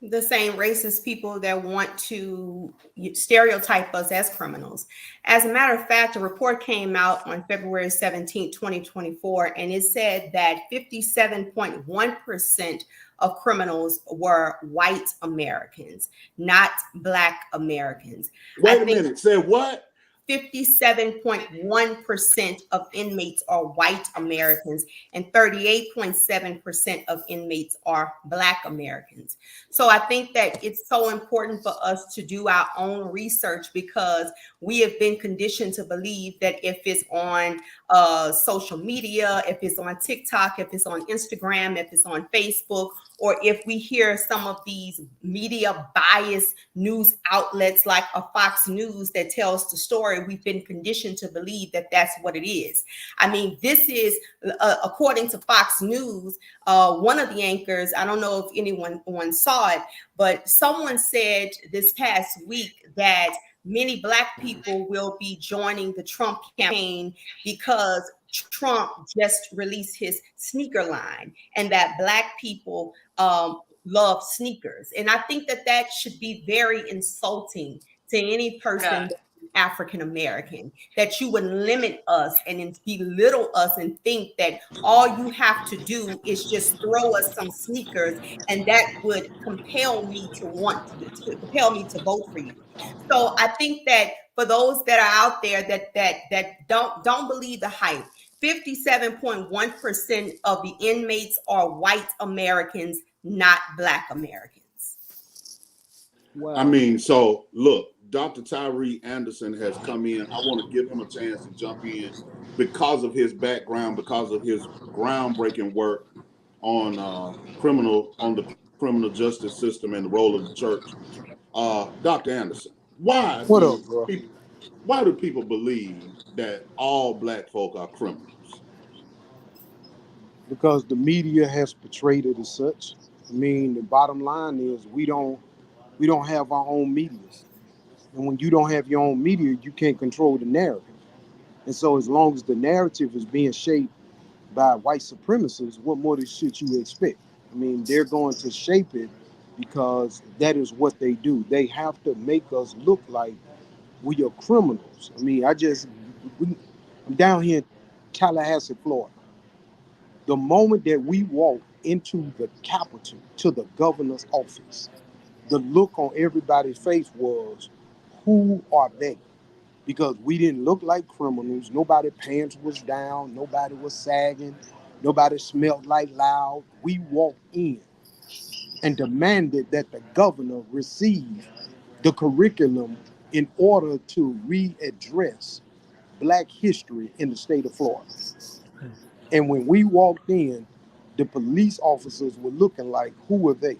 The same racist people that want to stereotype us as criminals. As a matter of fact, a report came out on February 17, 2024, and it said that 57.1% of criminals were white Americans, not black Americans. Wait a minute, say what? 57.1% of inmates are white Americans and 38.7% of inmates are black Americans. So I think that it's so important for us to do our own research, because we have been conditioned to believe that if it's on social media, if it's on TikTok, if it's on Instagram, if it's on Facebook, or if we hear some of these media biased news outlets like a Fox News that tells the story, we've been conditioned to believe that that's what it is. I mean, this is, according to Fox News, one of the anchors, I don't know if anyone saw it, but someone said this past week that many black people will be joining the Trump campaign because Trump just released his sneaker line, and that black people love sneakers. And I think that that should be very insulting to any person African American, that you would limit us and belittle us and think that all you have to do is just throw us some sneakers and that would compel me to compel me to vote for you. So I think that for those that are out there that don't believe the hype, 57.1% of the inmates are white Americans, not Black Americans. Wow. I mean, so look, Dr. Tyree Anderson has come in. I want to give him a chance to jump in because of his background, because of his groundbreaking work on the criminal justice system and the role of the church. Dr. Anderson, What up, bro? why do people believe that all Black folk are criminals? Because the media has portrayed it as such. I mean, the bottom line is we don't have our own medias. And when you don't have your own media, you can't control the narrative. And so as long as the narrative is being shaped by white supremacists, what more should you expect? I mean, they're going to shape it because that is what they do. They have to make us look like we are criminals. I mean, I'm down here in Tallahassee, Florida. The moment that we walk into the Capitol, to the governor's office, the look on everybody's face was, who are they? Because we didn't look like criminals. Nobody's pants was down. Nobody was sagging. Nobody smelled like loud. We walked in and demanded that the governor receive the curriculum in order to readdress Black history in the state of Florida. And when we walked in, the police officers were looking like, who are they?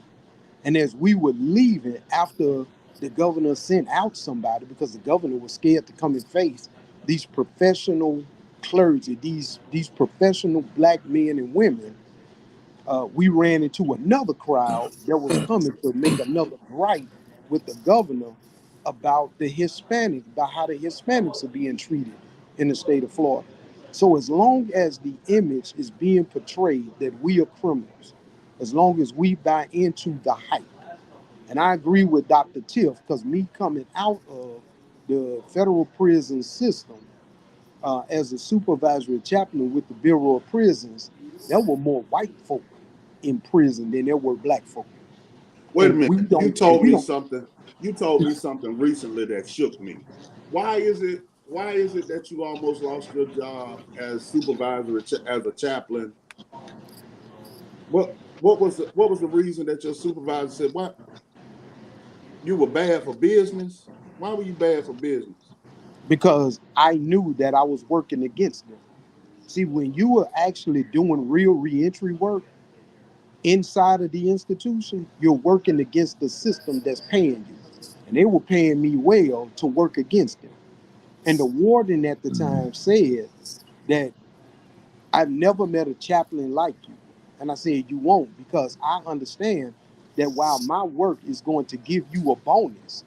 And as we were leaving, after the governor sent out somebody, because the governor was scared to come and face these professional clergy, these professional Black men and women, we ran into another crowd that was coming to make another gripe with the governor about the Hispanics, about how the Hispanics are being treated in the state of Florida. So as long as the image is being portrayed that we are criminals, as long as we buy into the hype, and I agree with Dr. Tiff, because me coming out of the federal prison system as a supervisory chaplain with the Bureau of Prisons, there were more white folk in prison than there were Black folk. Wait a And minute. we You don't, and told we me don't, something. You told me something recently that shook me. Why is it? Why is it that you almost lost your job as supervisor as a chaplain? What was the reason that your supervisor said what you were bad for business? Why were you bad for business? because I knew that I was working against them. See, when you are actually doing real reentry work inside of the institution, you're working against the system that's paying you. And they were paying me well to work against them. And the warden at the time said that I've never met a chaplain like you. And I said, you won't, because I understand that while my work is going to give you a bonus,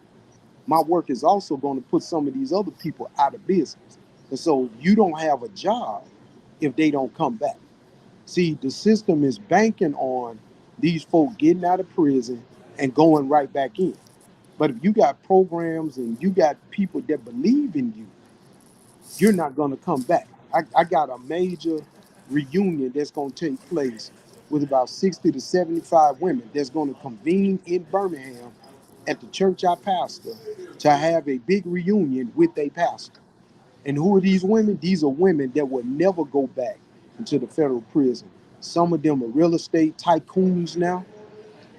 my work is also going to put some of these other people out of business. And so you don't have a job if they don't come back. See, the system is banking on these folk getting out of prison and going right back in. But if you got programs and you got people that believe in you, you're not going to come back. I got a major reunion that's going to take place with about 60 to 75 women that's going to convene in Birmingham at the church I pastor to have a big reunion with a pastor. And who are these women? These are women that will never go back into the federal prison. Some of them are real estate tycoons now.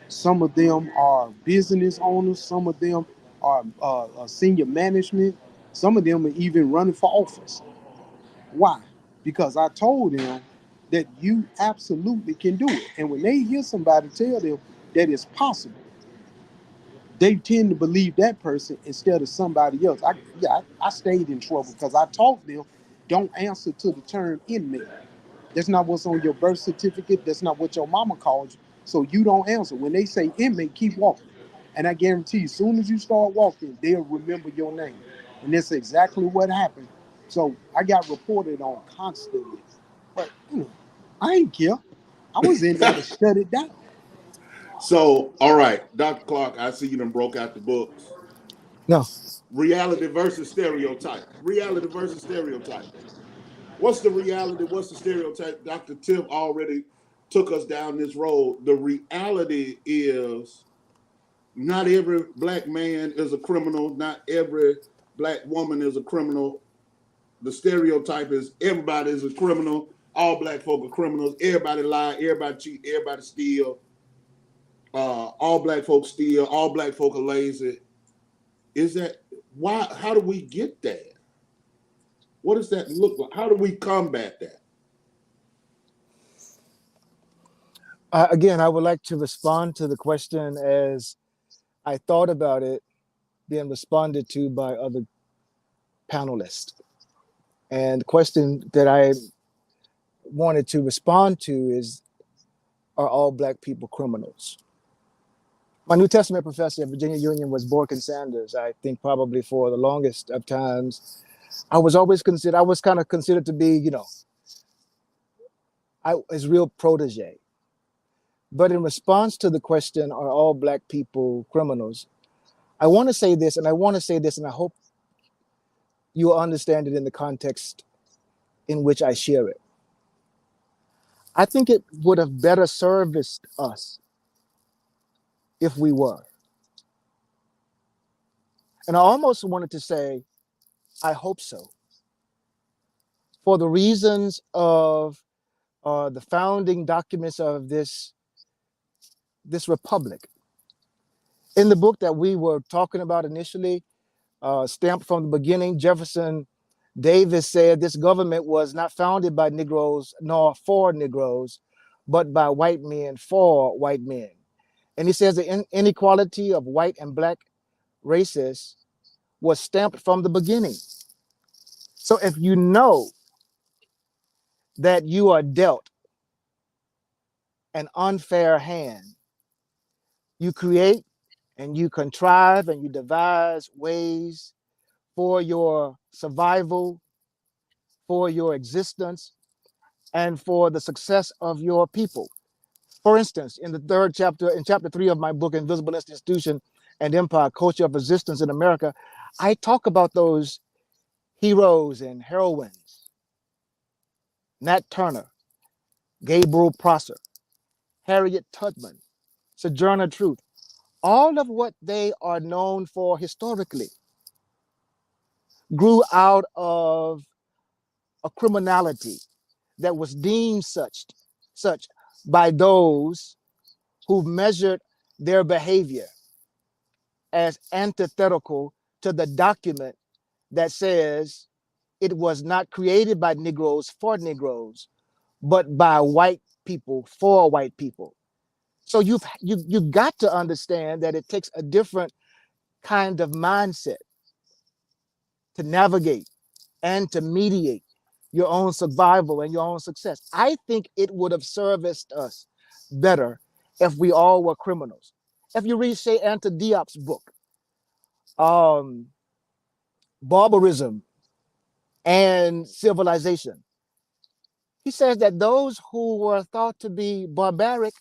Some of them are business owners. Some of them are senior management. Some of them are even running for office. Why? Because I told them that you absolutely can do it. And when they hear somebody tell them that it's possible, they tend to believe that person instead of somebody else. I stayed in trouble because I told them, don't answer to the term inmate. That's not what's on your birth certificate. That's not what your mama called you. So you don't answer. When they say inmate, keep walking. And I guarantee you, as soon as you start walking, they'll remember your name. And that's exactly what happened. So I got reported on constantly. But I ain't care. I was in there to shut it down. So, all right, Dr. Clark, I see you done broke out the books. No. Reality versus stereotype. Reality versus stereotype. What's the reality? What's the stereotype? Dr. Tiff already took us down this road. The reality is not every black man is a criminal. Not every black woman is a criminal. The stereotype is everybody is a criminal. All black folk are criminals. Everybody lie. Everybody cheat. Everybody steal. All black folk steal. All black folk are lazy. Is that why? How do we get that? What does that look like? How do we combat that? Again, I would like to respond to the question as I thought about it being responded to by other panelists. And the question that I wanted to respond to is, are all black people criminals? My New Testament professor at Virginia Union was Borkin Sanders. I think probably for the longest of times, I was kind of considered to be, his real protege. But in response to the question, are all black people criminals? I want to say this, and I hope you'll understand it in the context in which I share it. I think it would have better serviced us if we were. And I almost wanted to say, I hope so. For the reasons of the founding documents of this republic. In the book that we were talking about initially, stamped from the beginning, Jefferson Davis said this government was not founded by Negroes nor for Negroes, but by white men for white men. And he says the inequality of white and black races was stamped from the beginning. So if you know that you are dealt an unfair hand, you create and you contrive and you devise ways for your survival, for your existence, and for the success of your people. For instance, in chapter 3 of my book, Invisible Institution and Empire, Culture of Resistance in America, I talk about those heroes and heroines, Nat Turner, Gabriel Prosser, Harriet Tubman, Sojourner Truth, all of what they are known for historically grew out of a criminality that was deemed such by those who measured their behavior as antithetical to the document that says it was not created by Negroes for Negroes, but by white people for white people. So you've got to understand that it takes a different kind of mindset to navigate and to mediate your own survival and your own success. I think it would have serviced us better if we all were criminals. If you read Shea Anta Diop's book, Barbarism and Civilization, he says that those who were thought to be barbaric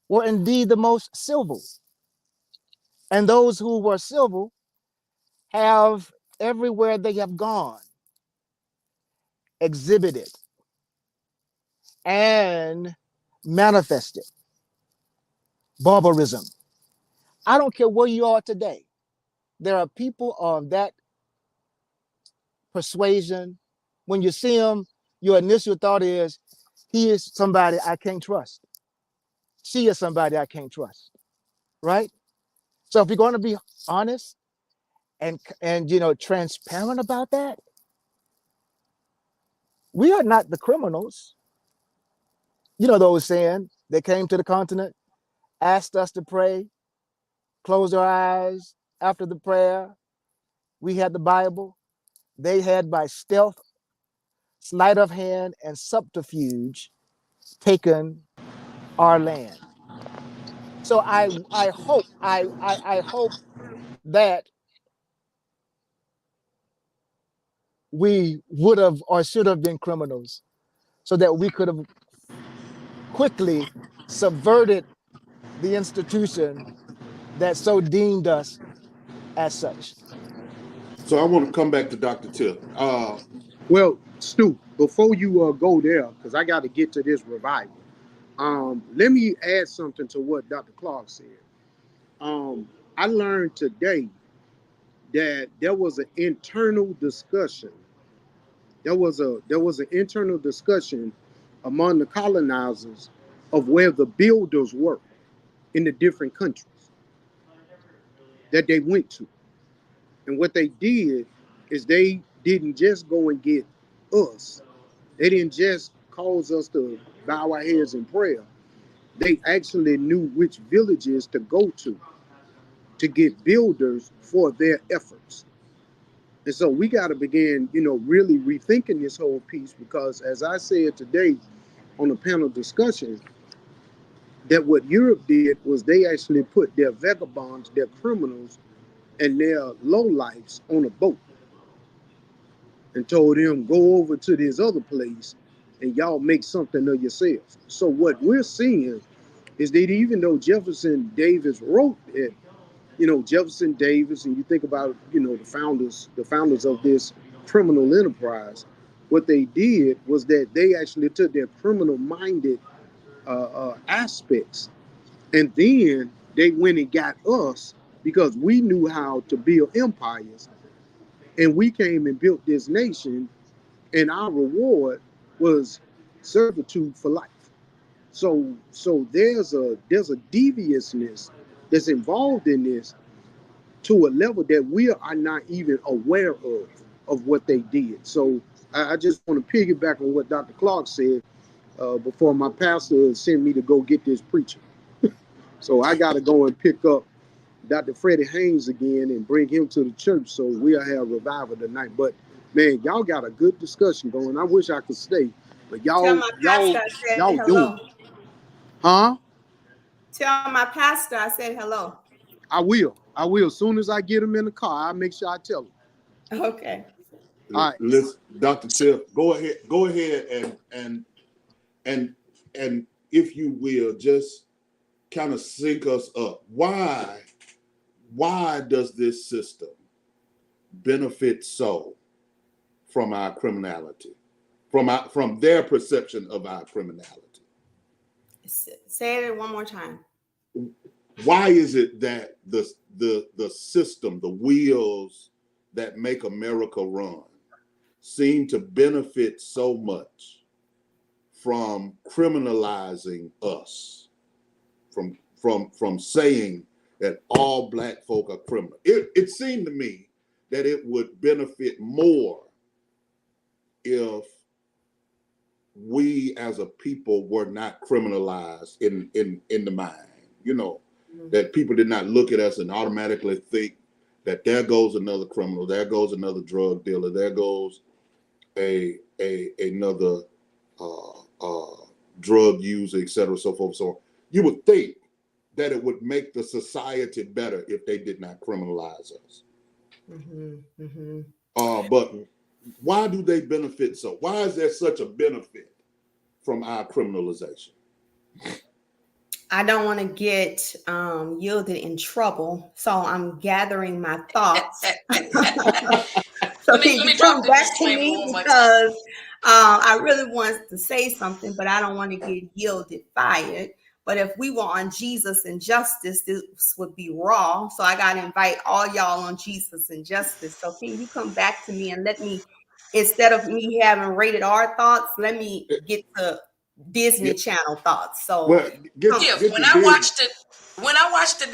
were indeed the most civil. And those who were civil have, everywhere they have gone, exhibited and manifested barbarism. I don't care where you are today. There are people of that persuasion. When you see them, your initial thought is, he is somebody I can't trust. She is somebody I can't trust, right? So if you're going to be honest and transparent about that, we are not the criminals. You know those saying, they came to the continent, asked us to pray, closed our eyes after the prayer. We had the Bible. They had by stealth, sleight of hand, and subterfuge taken our land. So I hope that we would have or should have been criminals, so that we could have quickly subverted the institution that so deemed us as such. So I want to come back to Dr. Tiff. Well, Stu, before you go there, because I got to get to this revival, let me add something to what Dr. Clark said. I learned today that there was an internal discussion. There was an internal discussion among the colonizers of where the builders were in the different countries that they went to. And what they did is they didn't just go and get us. They didn't just cause us to bow our heads in prayer. They actually knew which villages to go to get builders for their efforts. And so we got to begin, really rethinking this whole piece, because as I said today on a panel discussion, that what Europe did was they actually put their vagabonds, their criminals, and their lowlifes on a boat and told them, go over to this other place and y'all make something of yourselves. So what we're seeing is that even though Jefferson Davis wrote it, Jefferson Davis, and you think about, the founders of this criminal enterprise, what they did was that they actually took their criminal minded aspects, and then they went and got us because we knew how to build empires, and we came and built this nation, and our reward was servitude for life. So there's a deviousness that's involved in this to a level that we are not even aware of what they did. So I just want to piggyback on what Dr. Clark said before my pastor sent me to go get this preacher. So I got to go and pick up Dr. Freddie Haynes again and bring him to the church, so we'll have revival tonight. But man, y'all got a good discussion going. I wish I could stay, but Tell my pastor I said y'all hello. doing it. Huh? Tell my pastor I said hello. I will. As soon as I get him in the car, I'll make sure I tell him. Okay. All right. Listen, Dr. Tiff, go ahead and if you will, just kind of sync us up. Why does this system benefit so from our criminality, from their perception of our criminality? Say it one more time. Why is it that the system, the wheels that make America run, seem to benefit so much from criminalizing us, from saying that all Black folk are criminal? It seemed to me that it would benefit more if we as a people were not criminalized in the mind, that people did not look at us and automatically think that there goes another criminal, there goes another drug dealer, there goes another drug user, et cetera, so forth, so on. You would think that it would make the society better if they did not criminalize us. But why do they benefit so? Why is there such a benefit from our criminalization? I don't want to get yielded in trouble, so I'm gathering my thoughts. So can you come back to me, because I really want to say something, but I don't want to get yielded fired. But if we were on Jesus and Justice, this would be raw. So I got to invite all y'all on Jesus and Justice. So can you come back to me and let me, instead of me having rated R thoughts, let me get to Disney Channel thoughts. So when I watched the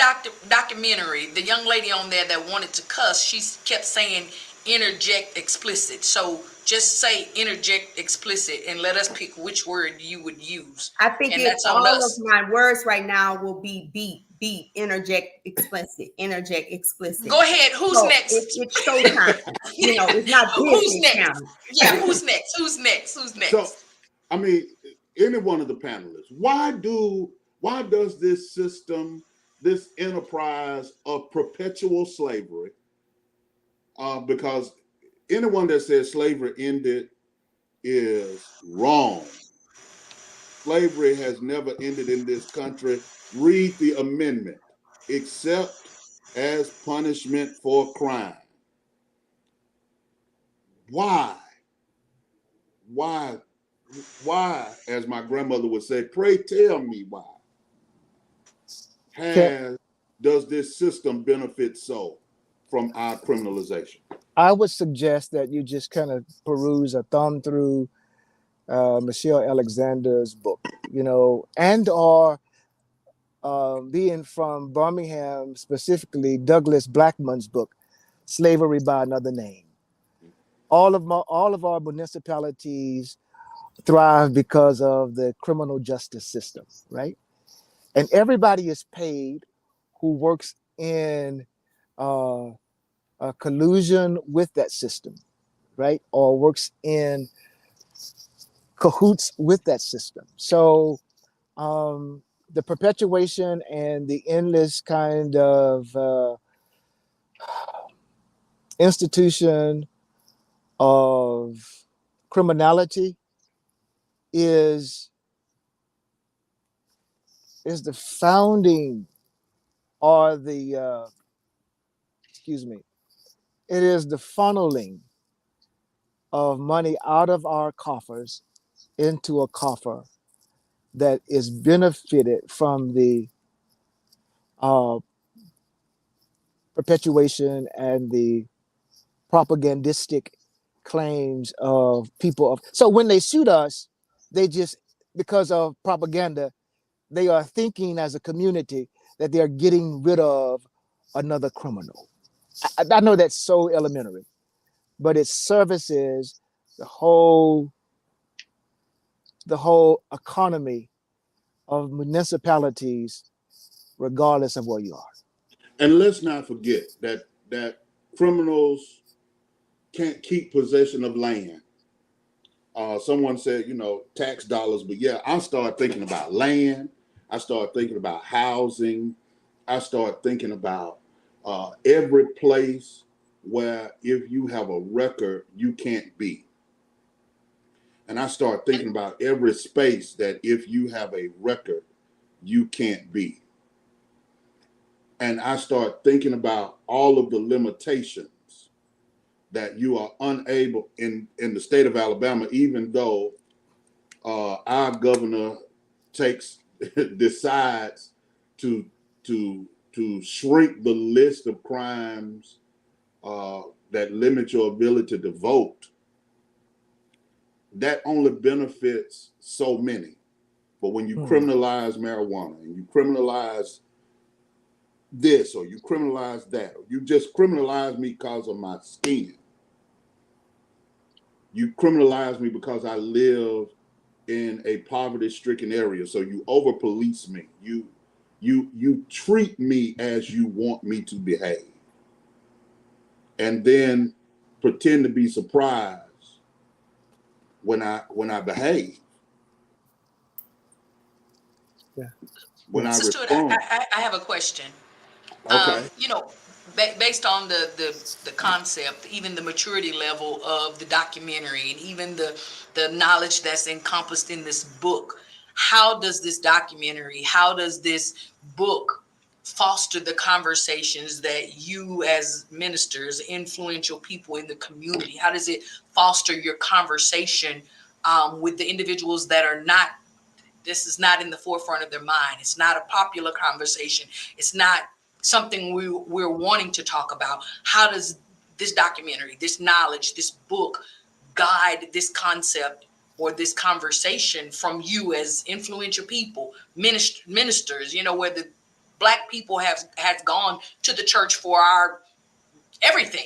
documentary, the young lady on there that wanted to cuss, she kept saying interject explicit. So just say interject explicit and let us pick which word you would use. I think that's all of my words right now will be beat, interject explicit, interject explicit. Go ahead. Who's next? It's showtime. It's not who's next? Channel. Yeah, who's next? Who's next? So, I mean, any one of the panelists, why does this system, this enterprise of perpetual slavery, because anyone that says slavery ended is wrong. Slavery has never ended in this country Read the amendment. Except as punishment for crime. Why? Why? Why, as my grandmother would say, pray tell me why. Does this system benefit so from our criminalization? I would suggest that you just kind of peruse or thumb through Michelle Alexander's book, and or being from Birmingham, specifically Douglas Blackmon's book, Slavery by Another Name. All of our municipalities thrive because of the criminal justice system, right? And everybody is paid who works in a collusion with that system, right? Or works in cahoots with that system. So the perpetuation and the endless kind of institution of criminality is the founding or the it is the funneling of money out of our coffers into a coffer that is benefited from the perpetuation and the propagandistic claims of people of. So when they shoot us, they just, because of propaganda, they are thinking as a community that they are getting rid of another criminal. I know that's so elementary, but it services the whole economy of municipalities, regardless of where you are. And let's not forget that criminals can't keep possession of land. Someone said, tax dollars, but yeah, I start thinking about land. I start thinking about housing. I start thinking about every place where if you have a record, you can't be. And I start thinking about every space that if you have a record, you can't be. And I start thinking about all of the limitations that you are unable in the state of Alabama, even though our governor decides to shrink the list of crimes that limit your ability to vote. That only benefits so many. But when you criminalize marijuana and you criminalize this or you criminalize that, or you just criminalize me because of my skin, you criminalize me because I live in a poverty-stricken area, so you over-police me. You treat me as you want me to behave, and then pretend to be surprised when I behave. Yeah. When I Sister, respond. I have a question. Okay. Based on the concept, even the maturity level of the documentary, and even the knowledge that's encompassed in this book, how does this documentary, how does this book foster the conversations that you as ministers, influential people in the community, how does it foster your conversation with the individuals that are not, this is not in the forefront of their mind. It's not a popular conversation. It's not something we're wanting to talk about. How does this documentary, this knowledge, this book guide this concept or this conversation from you as influential people, ministers, where the Black people has gone to the church for our everything,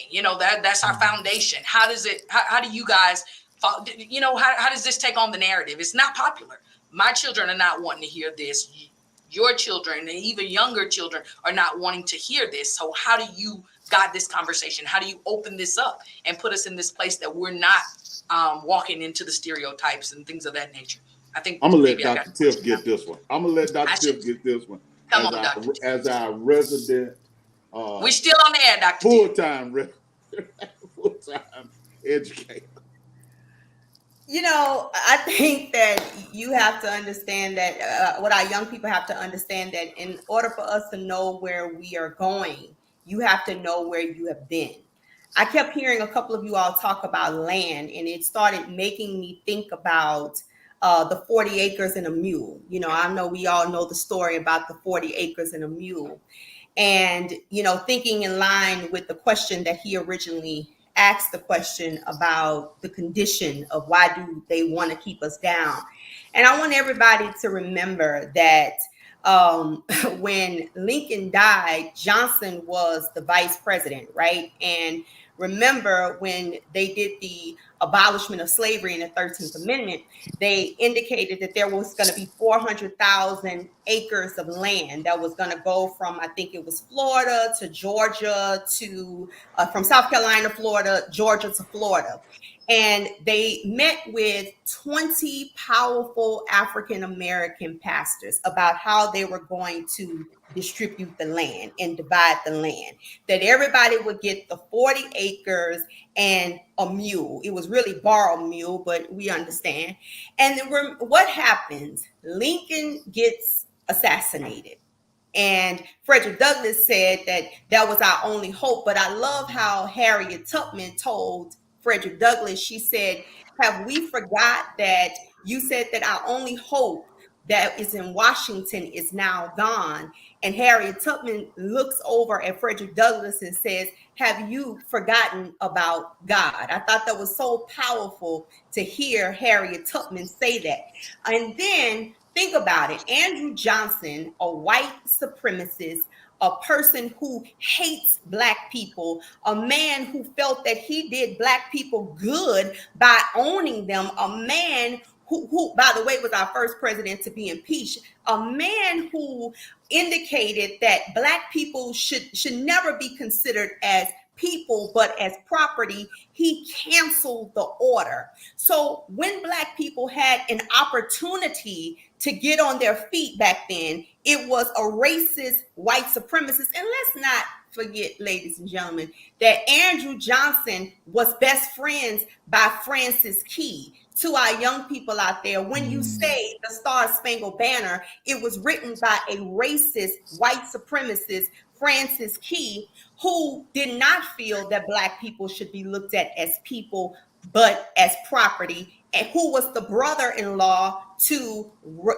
that's our foundation. How does it, how do you guys, how does this take on the narrative? It's not popular. My children are not wanting to hear this. Your children and even younger children are not wanting to hear this. So how do you guide this conversation? How do you open this up and put us in this place that we're not walking into the stereotypes and things of that nature? I think I'm gonna let Dr. Tiff get this one. Come on, Dr. As our resident. We're still on the air, Dr. Full-time educator. I think that you have to understand that what our young people have to understand that in order for us to know where we are going, you have to know where you have been. I kept hearing a couple of you all talk about land, and it started making me think about the 40 acres and a mule. I know we all know the story about the 40 acres and a mule. And, thinking in line with the question that he originally asked, the question about the condition of why do they want to keep us down. And I want everybody to remember that when Lincoln died, Johnson was the vice president, right? And remember when they did the abolishment of slavery in the 13th Amendment, they indicated that there was going to be 400,000 acres of land that was going to go from, I think it was Florida to Georgia to, from South Carolina, Florida, Georgia to Florida. And they met with 20 powerful African-American pastors about how they were going to distribute the land and divide the land, that everybody would get the 40 acres and a mule. It was really borrowed mule, but we understand. And then what happens? Lincoln gets assassinated. And Frederick Douglass said that that was our only hope. But I love how Harriet Tubman told Frederick Douglass, she said, have we forgot that you said that our only hope that is in Washington is now gone? And Harriet Tubman looks over at Frederick Douglass and says, have you forgotten about God? I thought that was so powerful to hear Harriet Tubman say that. And then think about it. Andrew Johnson, a white supremacist, a person who hates Black people, a man who felt that he did Black people good by owning them, a man who, by the way, was our first president to be impeached, a man who indicated that Black people should never be considered as people, but as property. He canceled the order. So when Black people had an opportunity to get on their feet back then, it was a racist white supremacist. And let's not forget, ladies and gentlemen, that Andrew Johnson was best friends by Francis Key. To our young people out there, when you say the Star Spangled Banner, it was written by a racist white supremacist, Francis Key, who did not feel that Black people should be looked at as people, but as property, and who was the brother-in-law to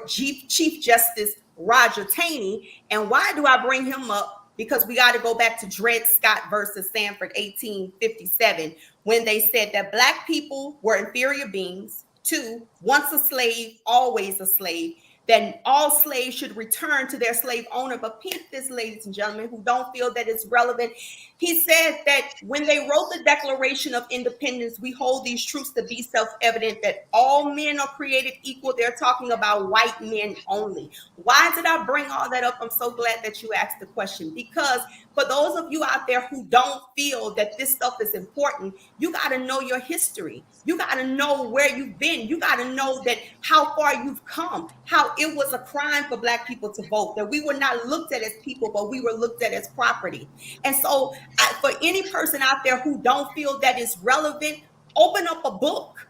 Chief Justice Roger Taney. And why do I bring him up? Because we got to go back to Dred Scott versus Sanford, 1857, when they said that Black people were inferior beings. 2, once a slave, always a slave. Then all slaves should return to their slave owner. But peep this, ladies and gentlemen, who don't feel that it's relevant. He said that when they wrote the Declaration of Independence, we hold these truths to be self-evident, that all men are created equal. They're talking about white men only. Why did I bring all that up? I'm so glad that you asked the question, because for those of you out there who don't feel that this stuff is important, you got to know your history. You got to know where you've been. You got to know that how far you've come, how it was a crime for Black people to vote, that we were not looked at as people, but we were looked at as property. And so for any person out there who don't feel that it's relevant, open up a book.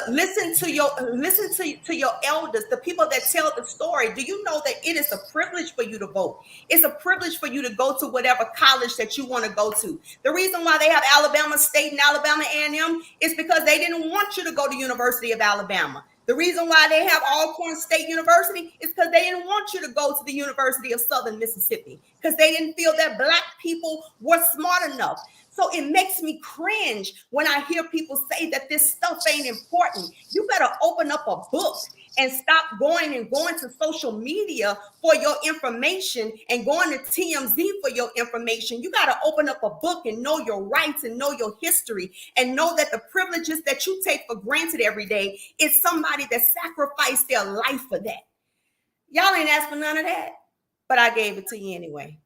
Listen to your elders, the people that tell the story. Do you know that it is a privilege for you to vote? It's a privilege for you to go to whatever college that you want to go to. The reason why they have Alabama State and Alabama A&M is because they didn't want you to go to University of Alabama. The reason why they have Alcorn State University is because they didn't want you to go to the University of Southern Mississippi, because they didn't feel that Black people were smart enough. So it makes me cringe when I hear people say that this stuff ain't important. You better open up a book and stop going to social media for your information and going to TMZ for your information. You got to open up a book and know your rights and know your history and know that the privileges that you take for granted every day is somebody that sacrificed their life for that. Y'all ain't asked for none of that, but I gave it to you anyway.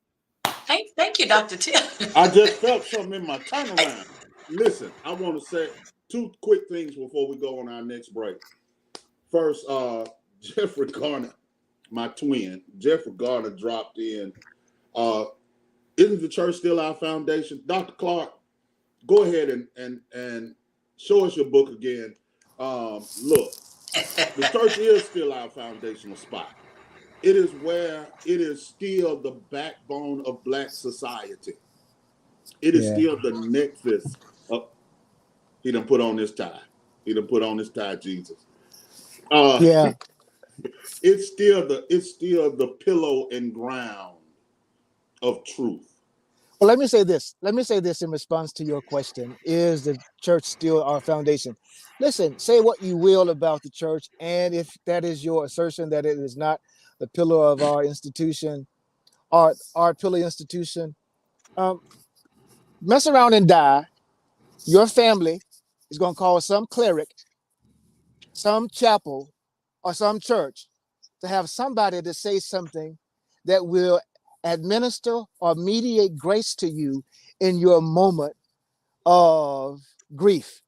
Thank you, Dr. Tim. I just felt something in my turnaround. Listen, I want to say 2 quick things before we go on our next break. First, Jeffrey Garner, my twin, Jeffrey Garner dropped in. Isn't the church still our foundation? Dr. Clark, go ahead and show us your book again. Look, the church is still our foundational spot. It is where it is still the backbone of Black society. It is still the nexus of. He done put on this tie. He done put on this tie, Jesus. Yeah. It's still the pillow and ground of truth. Well, let me say this. Let me say this in response to your question. Is the church still our foundation? Listen, say what you will about the church, and if that is your assertion that it is not the pillar of our institution, our pillar institution, mess around and die. Your family is going to call some cleric, some chapel, or some church to have somebody to say something that will administer or mediate grace to you in your moment of grief.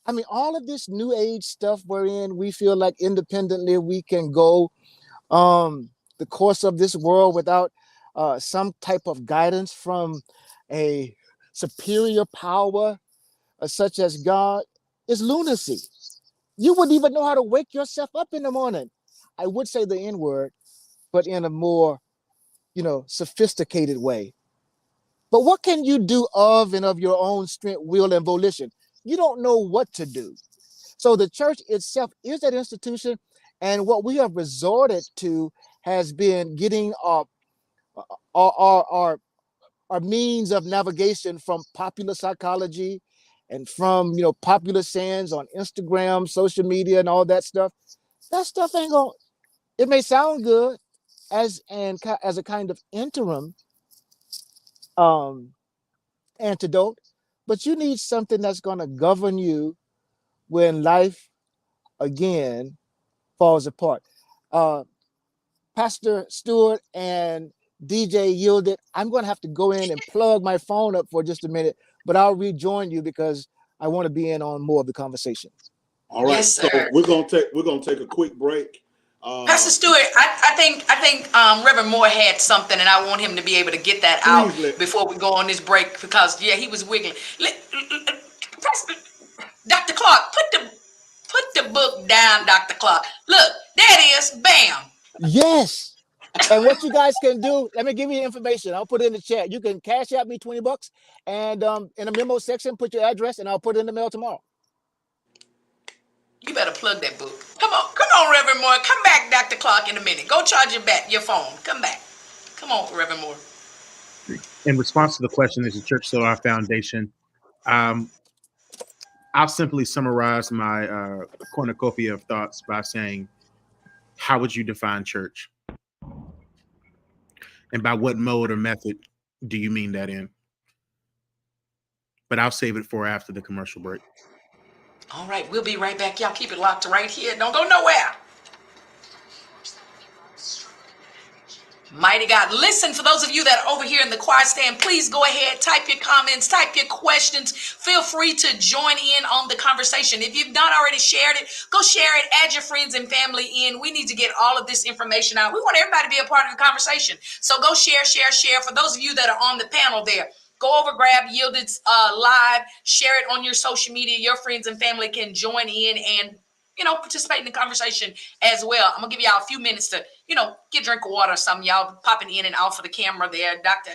I mean, all of this new age stuff wherein we feel like independently we can go the course of this world without some type of guidance from a superior power such as God is lunacy. You wouldn't even know how to wake yourself up in the morning. I would say the N word, but in a more, sophisticated way. But what can you do of your own strength, will, and volition? You don't know what to do. So the church itself is that institution, and what we have resorted to has been getting our means of navigation from popular psychology and from popular sayings on Instagram, social media, and all that stuff. That stuff ain't gonna. It may sound good as a kind of interim antidote, but you need something that's going to govern you when life again falls apart. Pastor Stewart and DJ Yielded, I'm going to have to go in and plug my phone up for just a minute, but I'll rejoin you because I want to be in on more of the conversation. All right, Yes, so sir. we're gonna take a quick break. Pastor Stewart, I think Reverend Moore had something, and I want him to be able to get that out before we go on this break because he was wiggling. Dr. Clark, put the book down, Dr. Clark. Look, there it is. Bam. Yes. And what you guys can do, let me give you information. I'll put it in the chat. You can cash out me $20 and in the memo section, put your address and I'll put it in the mail tomorrow. You better plug that book. Come on, Reverend Moore. Come back, Dr. Clark, in a minute. Go charge your phone. Come back. Come on, Reverend Moore. In response to the question, is the church still our foundation? I'll simply summarize my cornucopia of thoughts by saying, how would you define church? And by what mode or method do you mean that in? But I'll save it for after the commercial break. All right, we'll be right back. Y'all keep it locked right here. Don't go nowhere. Mighty God. Listen, for those of you that are over here in the choir stand, please go ahead, type your comments, type your questions. Feel free to join in on the conversation. If you've not already shared it, go share it, add your friends and family in. We need to get all of this information out. We want everybody to be a part of the conversation. So go share. For those of you that are on the panel there, go over, grab Yielded's live, share it on your social media. Your friends and family can join in and participate in the conversation as well. I'm gonna give y'all a few minutes to, get a drink of water or something. Y'all popping in and out for the camera there. Dr.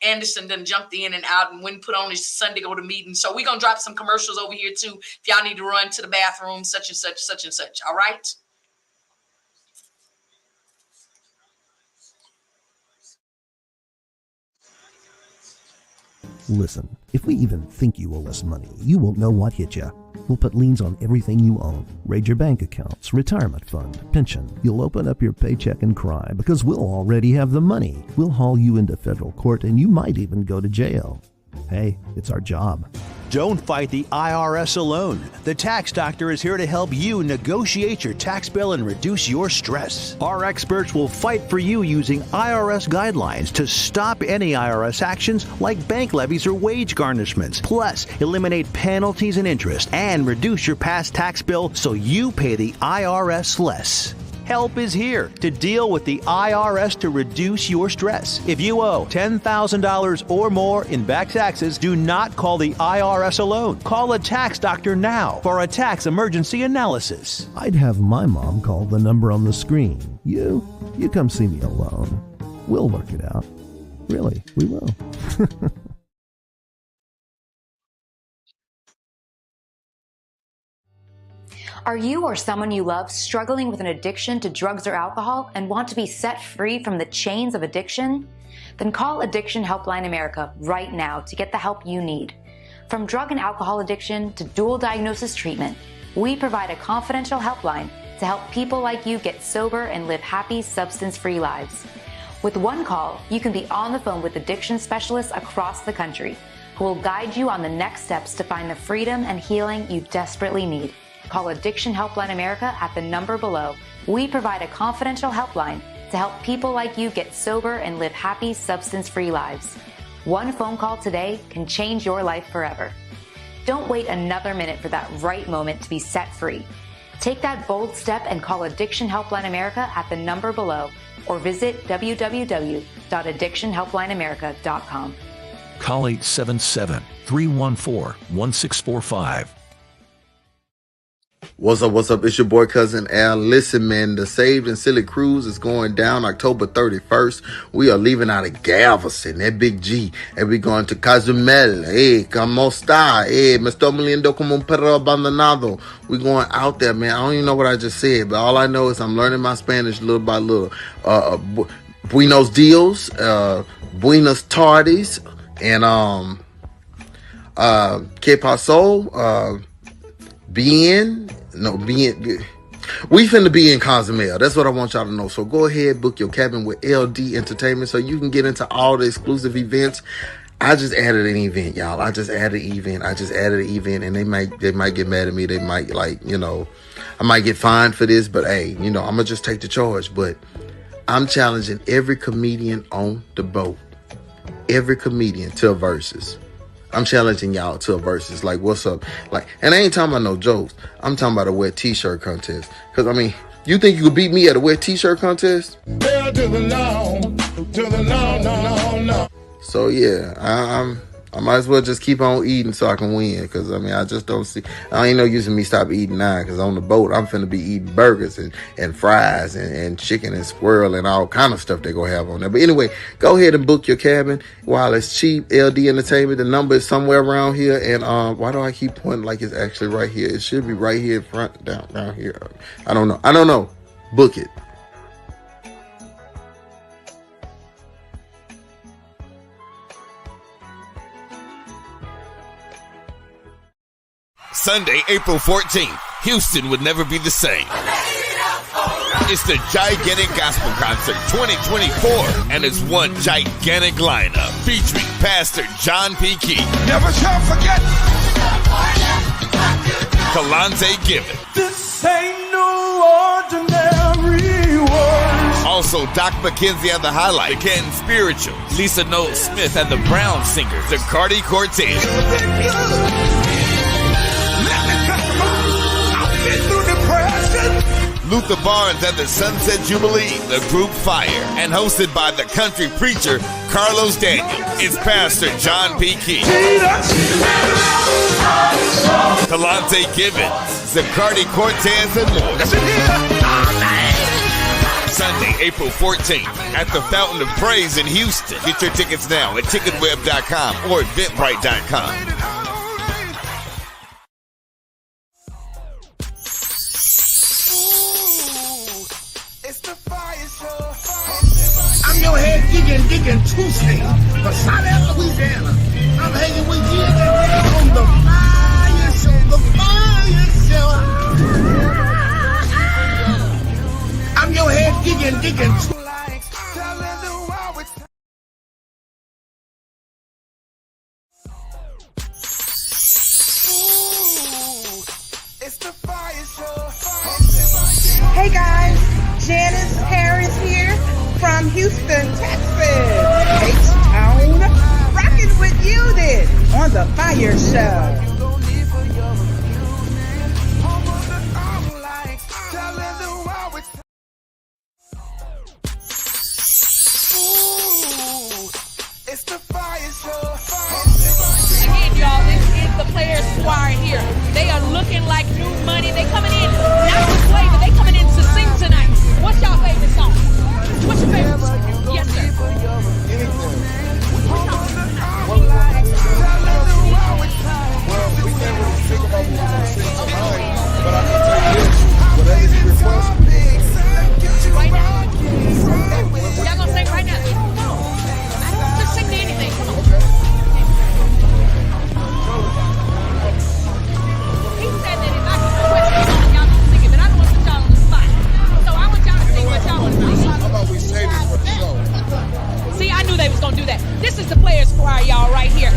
Anderson done jumped in and out and went and put on his Sunday go to meeting. So we're gonna drop some commercials over here too. If y'all need to run to the bathroom, such and such, such and such. All right. Listen, if we even think you owe us money, you won't know what hit you. We'll put liens on everything you own. Raid your bank accounts, retirement fund, pension. You'll open up your paycheck and cry because we'll already have the money. We'll haul you into federal court and you might even go to jail. Hey, it's our job. Don't fight the IRS alone. The Tax Doctor is here to help you negotiate your tax bill and reduce your stress. Our experts will fight for you using IRS guidelines to stop any IRS actions like bank levies or wage garnishments. Plus, eliminate penalties and interest and reduce your past tax bill so you pay the IRS less. Help is here to deal with the IRS to reduce your stress. If you owe $10,000 or more in back taxes, do not call the IRS alone. Call a tax doctor now for a tax emergency analysis. I'd have my mom call the number on the screen. You come see me alone. We'll work it out. Really, we will. Are you or someone you love struggling with an addiction to drugs or alcohol and want to be set free from the chains of addiction? Then call Addiction Helpline America right now to get the help you need. From drug and alcohol addiction to dual diagnosis treatment, we provide a confidential helpline to help people like you get sober and live happy, substance-free lives. With one call, you can be on the phone with addiction specialists across the country who will guide you on the next steps to find the freedom and healing you desperately need. Call Addiction Helpline America at the number below. We provide a confidential helpline to help people like you get sober and live happy, substance-free lives. One phone call today can change your life forever. Don't wait another minute for that right moment to be set free. Take that bold step and call Addiction Helpline America at the number below or visit www.addictionhelplineamerica.com. Call 877-314-1645. What's up? It's your boy Cousin Al. Listen, man, the Saved and Silly Cruise is going down October 31st. We are leaving out of Galveston, that big G, and we're going to Cozumel. Hey, como está? Hey, me estoy muriendo como un perro abandonado. We're going out there, man. I don't even know what I just said, but all I know is I'm learning my Spanish little by little. Buenos dias, buenas tardes, and que pasó, bien. We finna be in Cozumel. That's what I want y'all to know. So go ahead, book your cabin with LD Entertainment so you can get into all the exclusive events. I just added an event, y'all. I just added an event, and they might get mad at me. They might, I might get fined for this, but hey, I'm gonna just take the charge. But I'm challenging every comedian on the boat, every comedian to a versus. I'm challenging y'all to a versus. Like, what's up? And I ain't talking about no jokes. I'm talking about a wet t-shirt contest. Because, you think you could beat me at a wet t-shirt contest? Hell to the no. So, yeah, I might as well just keep on eating so I can win. Because, I just don't see. I ain't no use in me stop eating now. Because on the boat, I'm finna be eating burgers and fries and chicken and squirrel and all kind of stuff they gonna have on there. But anyway, go ahead and book your cabin while it's cheap. LD Entertainment. The number is somewhere around here. And why do I keep pointing like it's actually right here? It should be right here in front, down here. I don't know. Book it. Sunday, April 14th, Houston would never be the same. It's the Gigantic Gospel Concert 2024, and it's one gigantic lineup featuring Pastor John P. Key. Never shall forget. Kalante Gibbon. This ain't no ordinary words. Also, Doc McKenzie and the Highlight, the Canton Spiritual, Lisa Noel Smith and the Brown Singers, the Cardi Cortez. Luther Barnes and the Sunset Jubilee, the group Fire, and hosted by the country preacher Carlos Daniel. It's Pastor John P. Key, Kalante Gibbons, Zacardi Cortez, and more. Sunday, April 14th at the Fountain of Praise in Houston. Get your tickets now at ticketweb.com or eventbrite.com. I'm your head digging Tuesday for South Louisiana. I'm hanging with you on the FIYAH Show, the FIYAH Show. I'm your head digging Tuesday. Hey guys, Janice Harris here from Houston, Texas. H-Town, rocking with you then on the FIYAH Show. looking like new money. They coming in not to play, but they coming in to sing tonight. What's y'all favorite song? What's your favorite song? Yes, sir. Well, we can't really think about what we're gonna sing tonight, but I can tell you this: whatever you request. Right now. Y'all gonna sing right now? No. Just sing to anything. Come on. He said that if I can request a song, y'all gonna sing it, but I don't want to put y'all on the spot. So I want y'all to sing what y'all want to sing. How about we say this for the show? See, I knew they was gonna do that. This is the Players Choir, y'all, right here.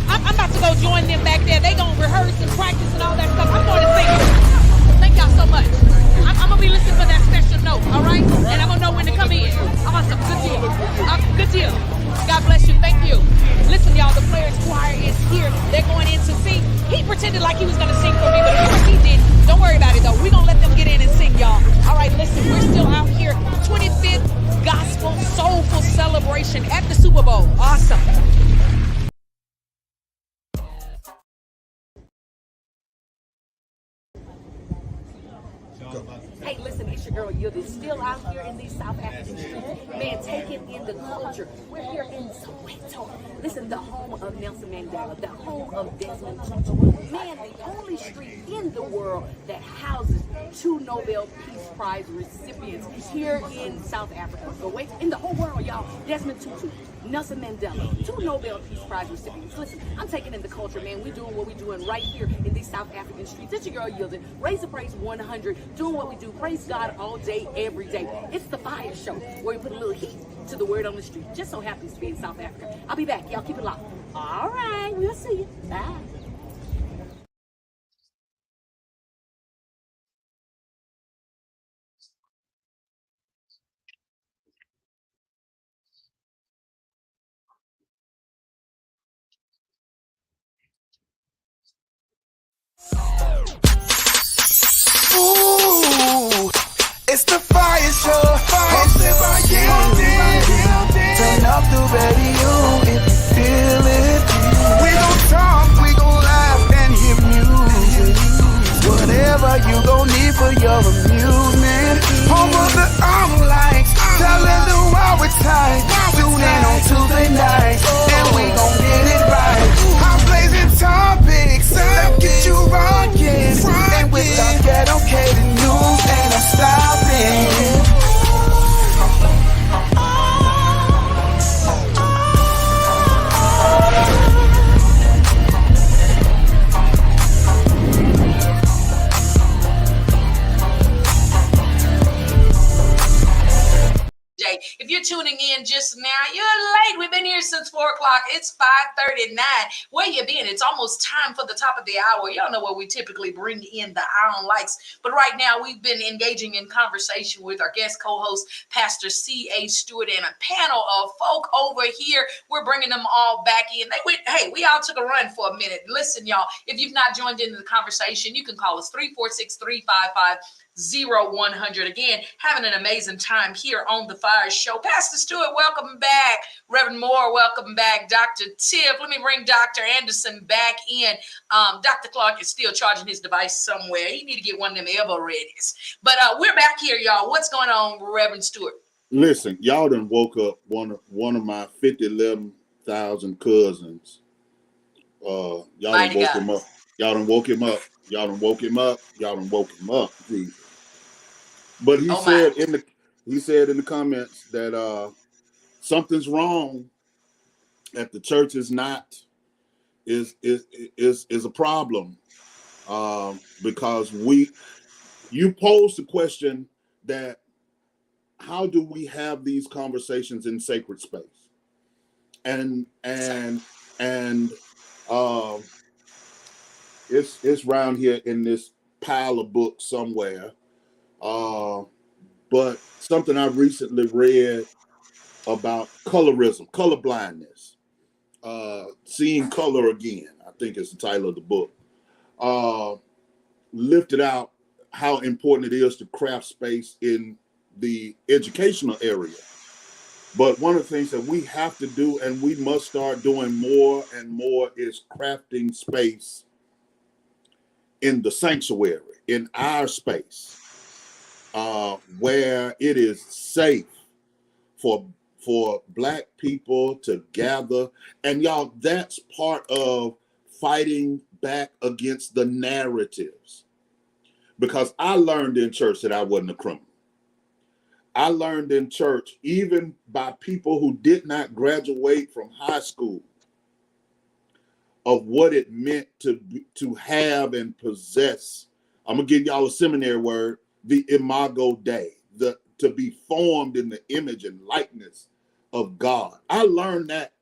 I'm about to go join them back there. They gonna rehearse and practice and all that stuff. I'm going to sing. Thank y'all so much. I'm gonna be listening for that special note, all right? And I'm gonna know when to come in. Awesome, good deal. Good deal. God bless you. Thank you. Listen, y'all, the Players Choir is here. They're going in to sing. He pretended like he was gonna sing for me, but of course he didn't. Don't worry about it though. We're gonna let them get in and sing, y'all. All right, listen, we're still out here. 25th Gospel Soulful Celebration at the Super Bowl. Awesome. Hey, listen, it's your girl Yildiz, still out here in these South African streets. Man, taking in the culture. We're here in Soweto. Listen, the home of Nelson Mandela, the home of Desmond Tutu. Man, the only street in the world that houses 2 Nobel Peace Prize recipients here in South Africa. So wait, in the whole world, y'all, Desmond Tutu, Nelson Mandela, 2 Nobel Peace Prize recipients. Listen, I'm taking in the culture, man. We're doing what we're doing right here in these South African streets. It's your girl Yildiz, Raise the Praise 100, doing what we do. Praise God all day, every day. It's the FIYAH Show, where we put a little heat to the word on the street. Just so happens to be in South Africa. I'll be back. Y'all keep it locked. All right, we'll see you. Bye. Ooh, it's the FIYAH Show. Hosted by you. Turn up the radio if you feel it. We gon' talk, we gon' laugh and hear music. Whatever you gon' need for your amusement. Home of the lights, telling the world it's tight. Tune in on Tuesday nights, and we gon' get it right. I'm blazing topics that get you rockin'. And with our ghetto catered news, ain't no stopping. If you're tuning in just now, you're late. We've been here since 4 o'clock. It's 5:39. Where you been? It's almost time for the top of the hour. Y'all know where we typically bring in the Iron Lights. But right now, we've been engaging in conversation with our guest co-host, Pastor C.A. Stewart, and a panel of folk over here. We're bringing them all back in. Hey, we all took a run for a minute. Listen, y'all, if you've not joined into the conversation, you can call us 346-355-0100. Again, having an amazing time here on the FIYAH Show. Pastor Stewart, welcome back. Reverend Moore, welcome back. Dr. Tiff, let me bring Dr. Anderson back in. Dr. Clark is still charging his device somewhere. You need to get one of them ever-readies. But we're back here, y'all. What's going on, Reverend Stewart? Listen, y'all done woke up one of my 11,000 cousins. Y'all done woke him up. Y'all done woke him up. Y'all done woke him up. Y'all done woke him up. Jesus. But he said in the comments that something's wrong, that the church is a problem, because you posed the question that how do we have these conversations in sacred space, and it's around here in this pile of books somewhere. But something I recently read about colorism, color blindness, seeing color again, I think is the title of the book, lifted out how important it is to craft space in the educational area. But one of the things that we have to do, and we must start doing more and more, is crafting space in the sanctuary, in our space, where it is safe for Black people to gather. And y'all, that's part of fighting back against the narratives. Because I learned in church that I wasn't a criminal. I learned in church, even by people who did not graduate from high school, of what it meant to have and possess. I'm gonna give y'all a seminary word, the imago Dei, to be formed in the image and likeness of God. I learned that.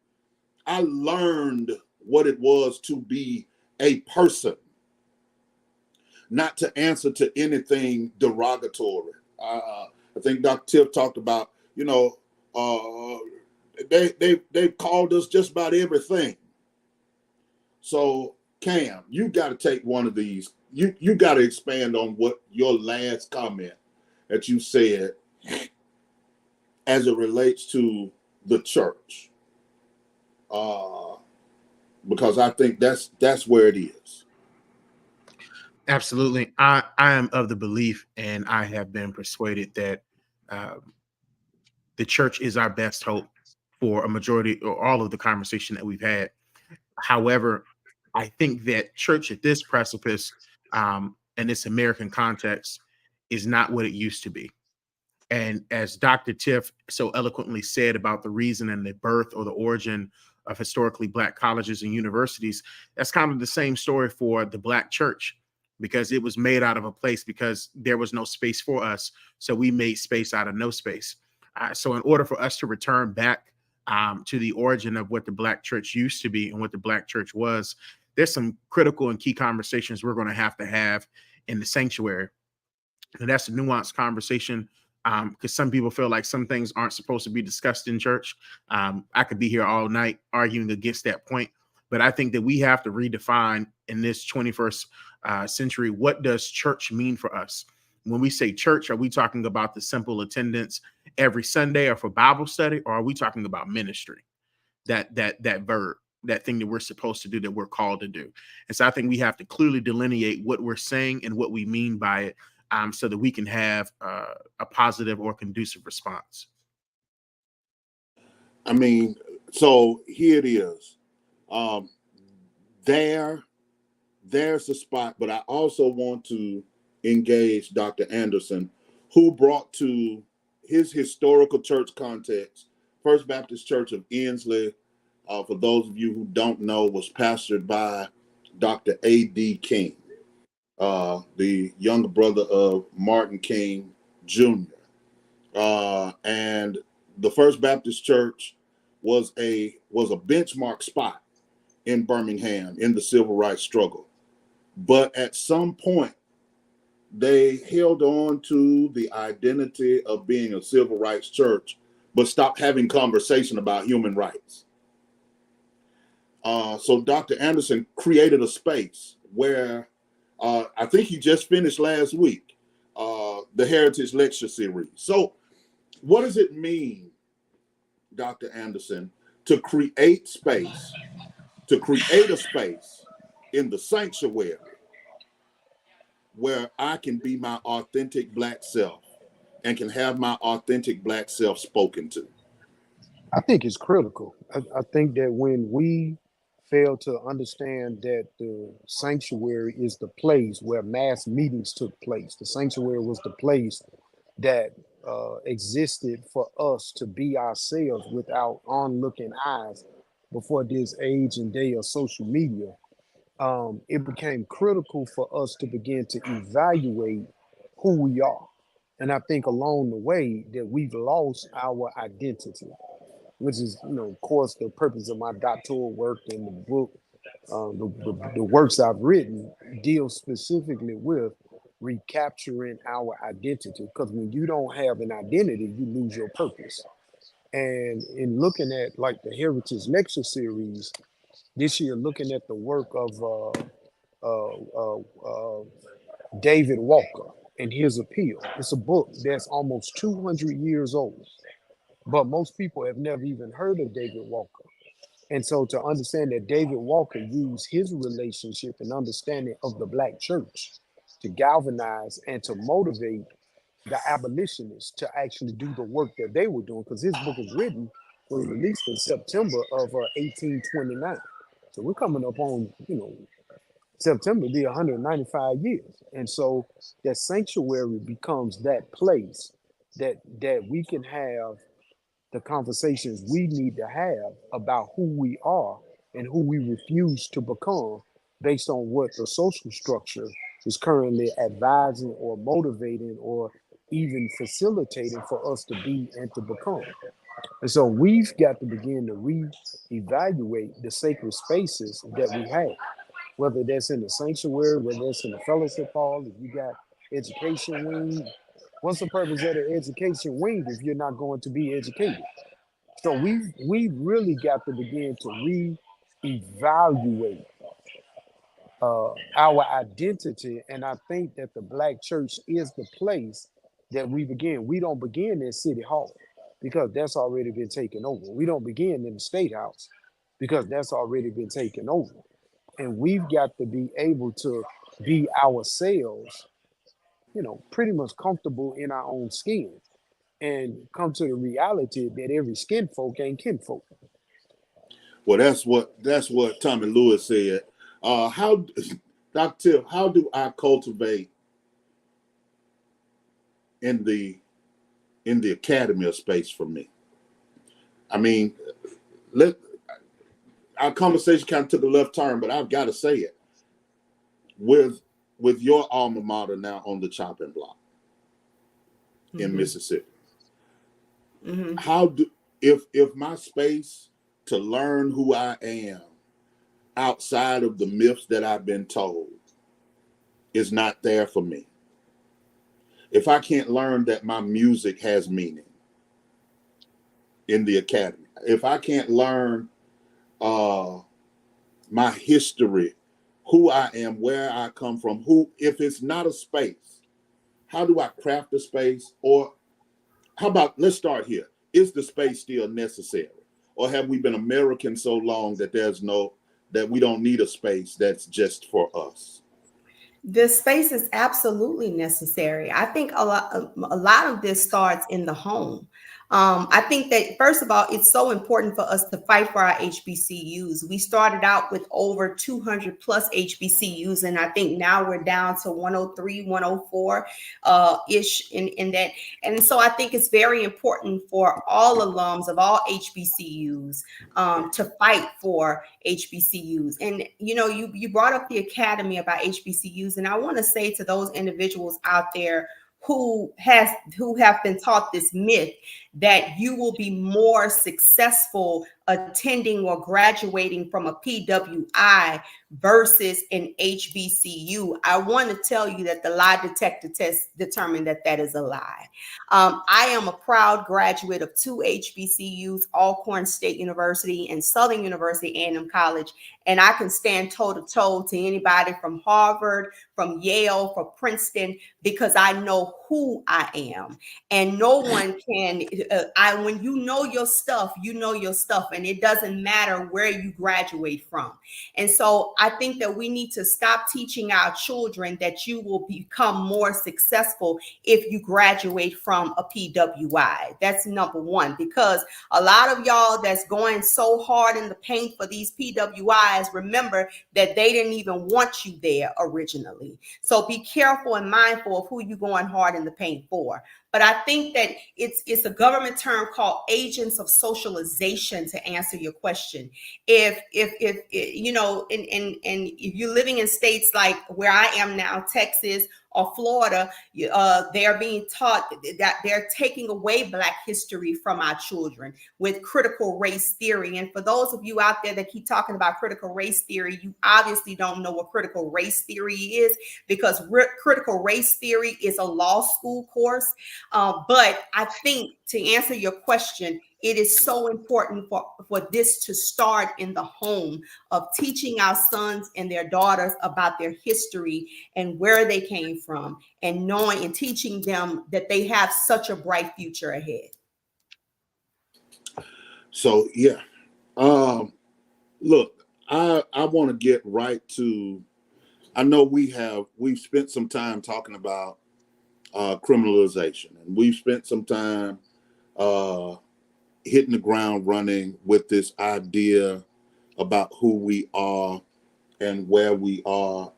I learned what it was to be a person, not to answer to anything derogatory. I think Dr. Tiff talked about, they called us just about everything. So Cam, you got to take one of these. You got to expand on what your last comment that you said as it relates to the church, because I think that's where it is. Absolutely. I am of the belief, and I have been persuaded that the church is our best hope for a majority or all of the conversation that we've had. However, I think that church at this precipice, in this American context, is not what it used to be. And as Dr. Tiff so eloquently said about the reason and the birth or the origin of historically Black colleges and universities, that's kind of the same story for the Black church, because it was made out of a place because there was no space for us. So we made space out of no space. So in order for us to return back to the origin of what the Black church used to be and what the Black church was, there's some critical and key conversations we're going to have in the sanctuary. And that's a nuanced conversation, because some people feel like some things aren't supposed to be discussed in church. I could be here all night arguing against that point, but I think that we have to redefine in this 21st century, what does church mean for us? When we say church, are we talking about the simple attendance every Sunday or for Bible study, or are we talking about ministry? That verb, that thing that we're supposed to do, that we're called to do. And so I think we have to clearly delineate what we're saying and what we mean by it, so that we can have a positive or conducive response. I mean, so here it is. There's the spot, but I also want to engage Dr. Anderson, who brought to his historical church context, First Baptist Church of Ensley, for those of you who don't know, was pastored by Dr. A.D. King, the younger brother of Martin King Jr. And the First Baptist Church was a benchmark spot in Birmingham in the civil rights struggle. But at some point, they held on to the identity of being a civil rights church, but stopped having conversation about human rights. So Dr. Anderson created a space where I think he just finished last week, the Heritage Lecture Series. So what does it mean, Dr. Anderson, to create space, to create a space in the sanctuary where I can be my authentic Black self and can have my authentic Black self spoken to? I think it's critical. I think that when we fail to understand that the sanctuary is the place where mass meetings took place, the sanctuary was the place that existed for us to be ourselves without onlooking eyes before this age and day of social media. It became critical for us to begin to evaluate who we are. And I think along the way that we've lost our identity, which is, of course, the purpose of my doctoral work and the book, the works I've written deal specifically with recapturing our identity. Because when you don't have an identity, you lose your purpose. And in looking at like the Heritage Lecture Series this year, looking at the work of David Walker and his appeal, it's a book that's almost 200 years old. But most people have never even heard of David Walker. And so to understand that David Walker used his relationship and understanding of the black church to galvanize and to motivate the abolitionists to actually do the work that they were doing, because his book was released in September of 1829. So we're coming up on, September be 195 years. And so that sanctuary becomes that place that we can have the conversations we need to have about who we are and who we refuse to become based on what the social structure is currently advising or motivating or even facilitating for us to be and to become. And so we've got to begin to reevaluate the sacred spaces that we have, whether that's in the sanctuary, whether that's in the fellowship hall, if you got education wing. What's the purpose of the education wing if you're not going to be educated? So we've really got to begin to reevaluate our identity, and I think that the black church is the place that we begin. We don't begin in City Hall because that's already been taken over. We don't begin in the State House because that's already been taken over. And we've got to be able to be ourselves, pretty much comfortable in our own skin and come to the reality that every skin folk ain't kinfolk. Well, that's what Tommy Lewis said. How, Dr. Tiff, how do I cultivate in the academy a space for me? I mean, our conversation kind of took a left turn, but I've got to say it. With your alma mater now on the chopping block in Mississippi, how do if my space to learn who I am outside of the myths that I've been told is not there for me, if I can't learn that my music has meaning in the academy, if I can't learn my history, who I am, where I come from, if it's not a space, how do I craft a space? Or how about, let's start here. Is the space still necessary? Or have we been American so long that that we don't need a space that's just for us? The space is absolutely necessary. I think a lot of this starts in the home. I think that, first of all, it's so important for us to fight for our HBCUs. We started out with over 200 plus HBCUs, and I think now we're down to 103, 104 ish in that. And so I think it's very important for all alums of all HBCUs to fight for HBCUs. And you brought up the academy about HBCUs, and I want to say to those individuals out there who have been taught this myth that you will be more successful attending or graduating from a PWI versus an HBCU. I want to tell you that the lie detector test determined that is a lie. I am a proud graduate of 2 HBCUs, Alcorn State University and Southern University A&M College, and I can stand toe-to-toe to anybody from Harvard, from Yale, from Princeton, because I know who I am. And no one can, when you know your stuff, you know your stuff, and it doesn't matter where you graduate from. And so I think that we need to stop teaching our children that you will become more successful if you graduate from a PWI. That's number one, because a lot of y'all that's going so hard in the paint for these PWIs, remember that they didn't even want you there originally. So be careful and mindful of who you're going hard in the paint for. But I think that it's a government term called agents of socialization, to answer your question. If you know, and if you're living in states like where I am now, Texas or Florida, they're being taught that they're taking away Black history from our children with critical race theory. And for those of you out there that keep talking about critical race theory, you obviously don't know what critical race theory is, because critical race theory is a law school course. But I think, to answer your question, it is so important for this to start in the home, of teaching our sons and their daughters about their history and where they came from, and knowing and teaching them that they have such a bright future ahead. So, yeah. Look, I want to get right to. I know we've spent some time talking about criminalization, and we've spent some time hitting the ground running with this idea about who we are and where we are.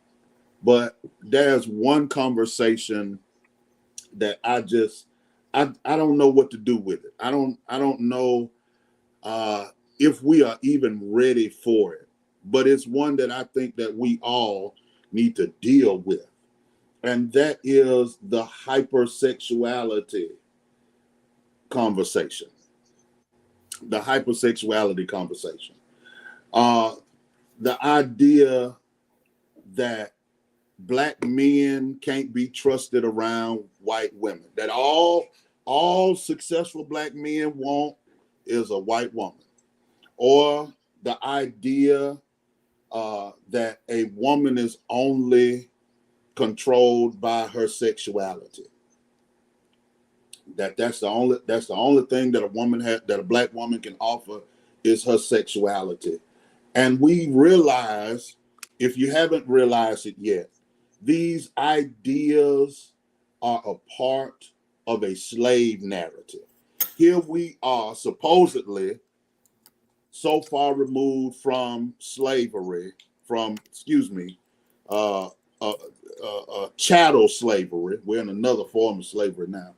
But there's one conversation that I don't know what to do with it. I don't know if we are even ready for it. But it's one that I think that we all need to deal with. And that is the hypersexuality conversation. The hypersexuality conversation. The idea that Black men can't be trusted around white women. That all successful Black men want is a white woman. Or the idea that a woman is only controlled by her sexuality. That's the only thing that a Black woman can offer is her sexuality. And we realize, if you haven't realized it yet, these ideas are a part of a slave narrative. Here we are, supposedly so far removed from slavery, chattel slavery. We're in another form of slavery now,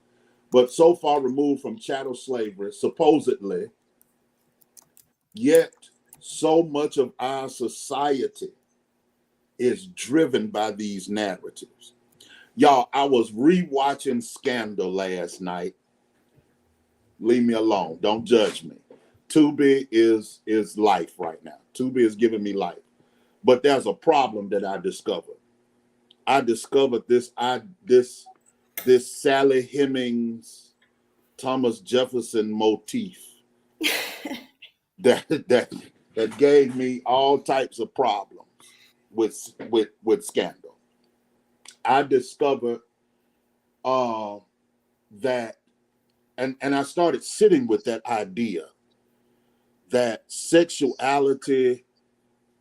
but so far removed from chattel slavery, supposedly, yet so much of our society is driven by these narratives. Y'all, I was rewatching Scandal last night. Leave me alone. Don't judge me. Tubi is life right now. Tubi is giving me life. But there's a problem that I discovered. I discovered this Sally Hemings, Thomas Jefferson motif that gave me all types of problems with Scandal. I discovered that, and I started sitting with that idea that sexuality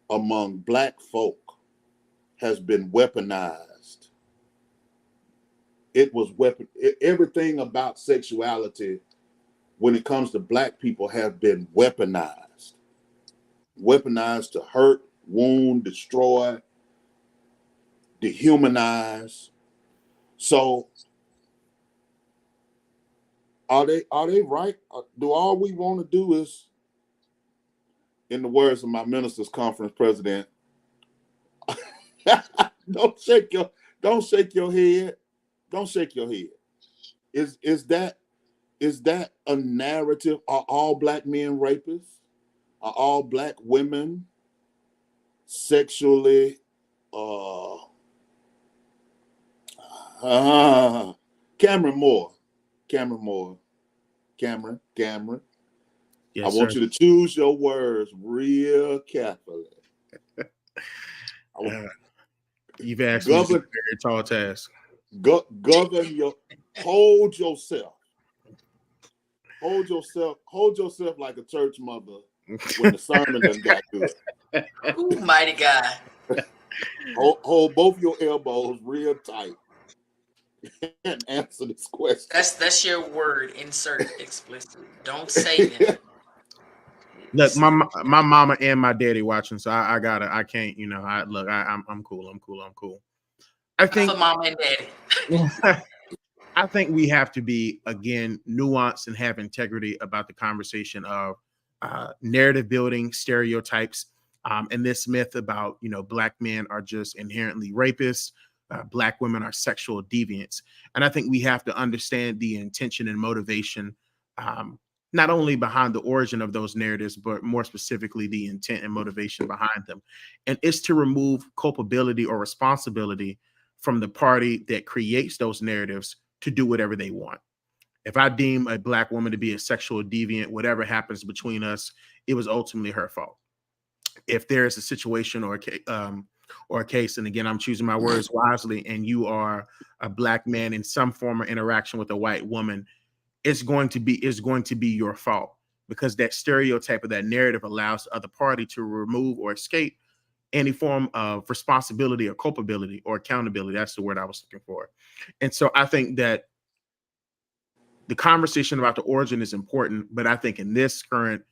among Black folk has been weaponized. Everything about sexuality when it comes to Black people have been weaponized. Weaponized to hurt, wound, destroy, dehumanize. So are they right? Do all we want to do is, in the words of my ministers' conference president, don't shake your head. Don't shake your head. Is that a narrative? Are all Black men rapists? Are all Black women sexually Cameron Moore. Cameron. Yes, I want sir. you to choose your words real carefully. You've asked me a very tall task. Govern hold yourself. Hold yourself like a church mother when the sermon done got good. Ooh, mighty God. Hold both your elbows real tight and answer this question. That's your word. Insert explicit. Don't say them. Look, my mama and my daddy watching, so I can't, I'm cool. I think For mama and daddy. I think we have to be, again, nuanced and have integrity about the conversation of narrative building, stereotypes, and this myth about, Black men are just inherently rapists, Black women are sexual deviants. And I think we have to understand the intention and motivation, not only behind the origin of those narratives, but more specifically the intent and motivation behind them. And it's to remove culpability or responsibility from the party that creates those narratives to do whatever they want. If I deem a Black woman to be a sexual deviant, whatever happens between us, it was ultimately her fault. If there is a situation or a case, and again, I'm choosing my words wisely, and you are a Black man in some form of interaction with a white woman, it's going to be your fault. because that stereotype or that narrative allows the other party to remove or escape any form of responsibility or culpability or accountability. That's the word I was looking for. And so I think that the conversation about the origin is important, but I think in this current,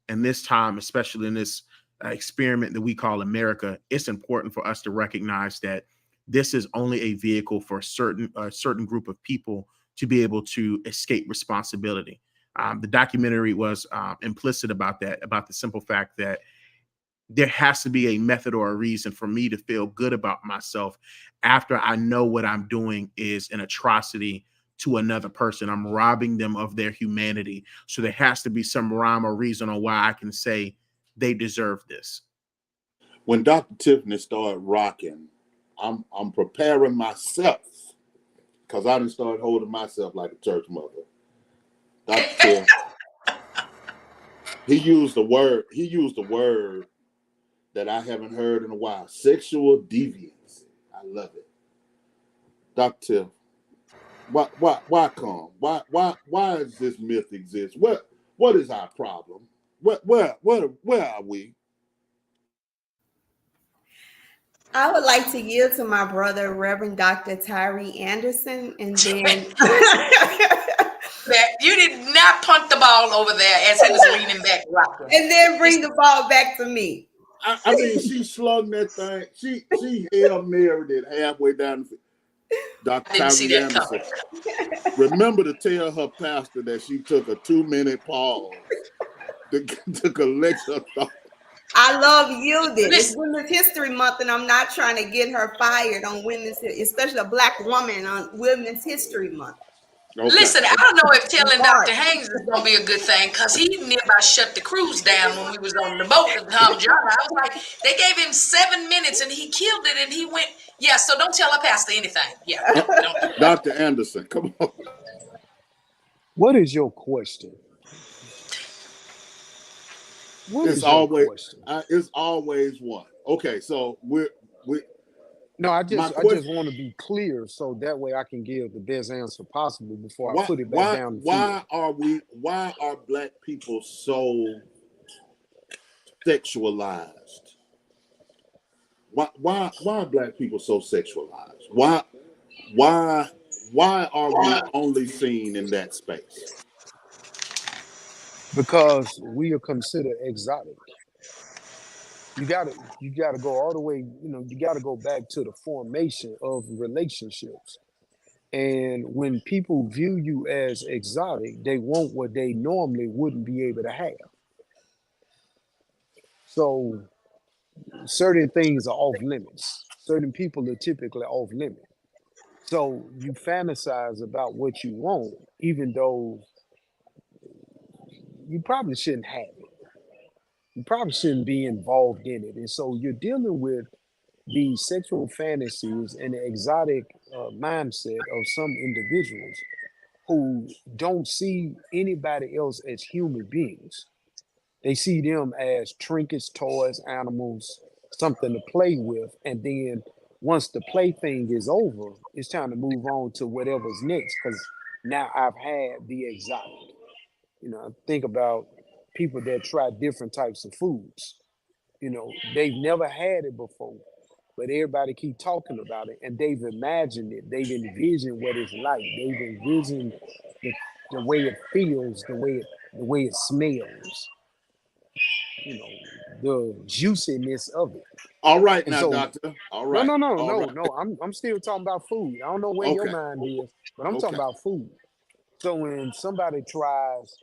in this time, especially in this experiment that we call America, it's important for us to recognize that this is only a vehicle for a certain group of people to be able to escape responsibility. The documentary was implicit about that, about the simple fact that there has to be a method or a reason for me to feel good about myself after I know what I'm doing is an atrocity to another person. I'm robbing them of their humanity. So there has to be some rhyme or reason on why I can say they deserve this. When Dr. Tiffany started rocking, I'm preparing myself because I didn't start holding myself like a church mother. Dr. Tiff, he used the word that I haven't heard in a while. Sexual deviance. I love it. Dr. Tiff, why come? Why does this myth exist? What is our problem? Where are we? I would like to yield to my brother, Reverend Dr. Tyree Anderson, and then That you did not punt the ball over there as he was leaning back rocking. and then bring the ball back to me. I mean, she slung that thing. She Hail Married it halfway down the field. Dr. Tyree Anderson. Remember to tell her pastor that she took a 2-minute pause to collect her thoughts. I love yielding. It's Women's History Month, and I'm not trying to get her fired on Women's, especially a Black woman on Women's History Month. Okay. Listen, I don't know if telling Dr. Haynes is gonna be a good thing because he nearby shut the cruise down when we was on the boat with Tom John. I was like, they gave him 7 minutes and he killed it and he went, yeah, so don't tell a pastor anything. Yeah. Don't. Dr. Anderson, come on. What is your question? It's always one. Okay, so we. No, I just want to be clear so that way I can give the best answer possible before I put it back down. Why are Black people so sexualized? Why are Black people so sexualized? Why are we only seen in that space? Because we are considered exotic. You gotta go all the way, you gotta go back to the formation of relationships. And when people view you as exotic, they want what they normally wouldn't be able to have. So certain things are off limits. Certain people are typically off limit. So you fantasize about what you want, even though you probably shouldn't have it. You probably shouldn't be involved in it. And so you're dealing with the sexual fantasies and the exotic mindset of some individuals who don't see anybody else as human beings. They see them as trinkets, toys, animals, something to play with. And then once the plaything is over, it's time to move on to whatever's next because now I've had the exotic. Think about people that try different types of foods. They've never had it before, but everybody keep talking about it and they've imagined it. They've envisioned what it's like. They've envisioned the way it feels, the way it smells, the juiciness of it. All right, And now, so, doctor. All right. No. I'm still talking about food. I don't know where your mind is, but I'm talking about food. So when somebody tries,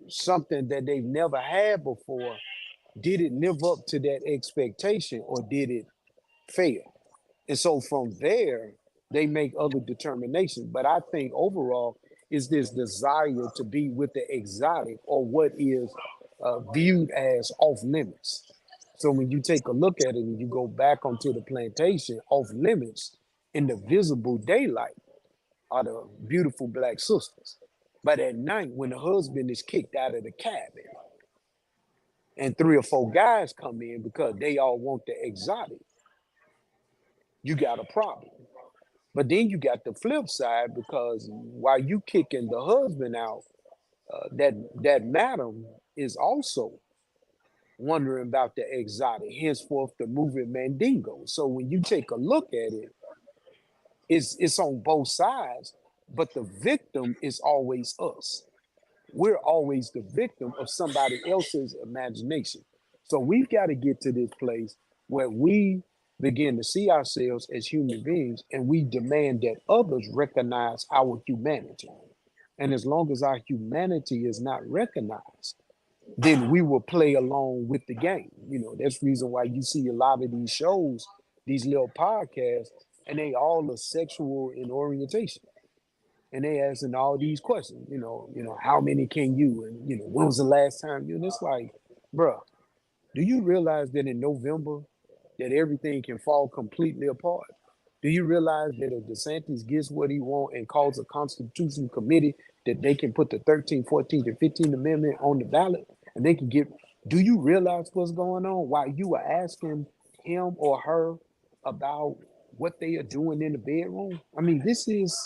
something that they've never had before, did it live up to that expectation or did it fail? And so from there, they make other determinations. But I think overall is this desire to be with the exotic or what is viewed as off limits. So when you take a look at it and you go back onto the plantation, off limits in the visible daylight are the beautiful Black sisters. But at night, when the husband is kicked out of the cabin and 3 or 4 guys come in because they all want the exotic, you got a problem. But then you got the flip side because while you kicking the husband out, that madam is also wondering about the exotic, henceforth the movie Mandingo. So when you take a look at it, it's on both sides, but the victim is always us. We're always the victim of somebody else's imagination. So we've got to get to this place where we begin to see ourselves as human beings and we demand that others recognize our humanity. And as long as our humanity is not recognized, then we will play along with the game. You know, that's the reason why you see a lot of these shows, these little podcasts, and they all are sexual in orientation. And they asking all these questions, how many can you? And, when was the last time you? And it's like, bruh, do you realize that in November that everything can fall completely apart? Do you realize that if DeSantis gets what he wants and calls a constitutional committee, that they can put the 13th, 14th, and 15th Amendment on the ballot and they can get, do you realize what's going on while you are asking him or her about what they are doing in the bedroom? I mean, this is,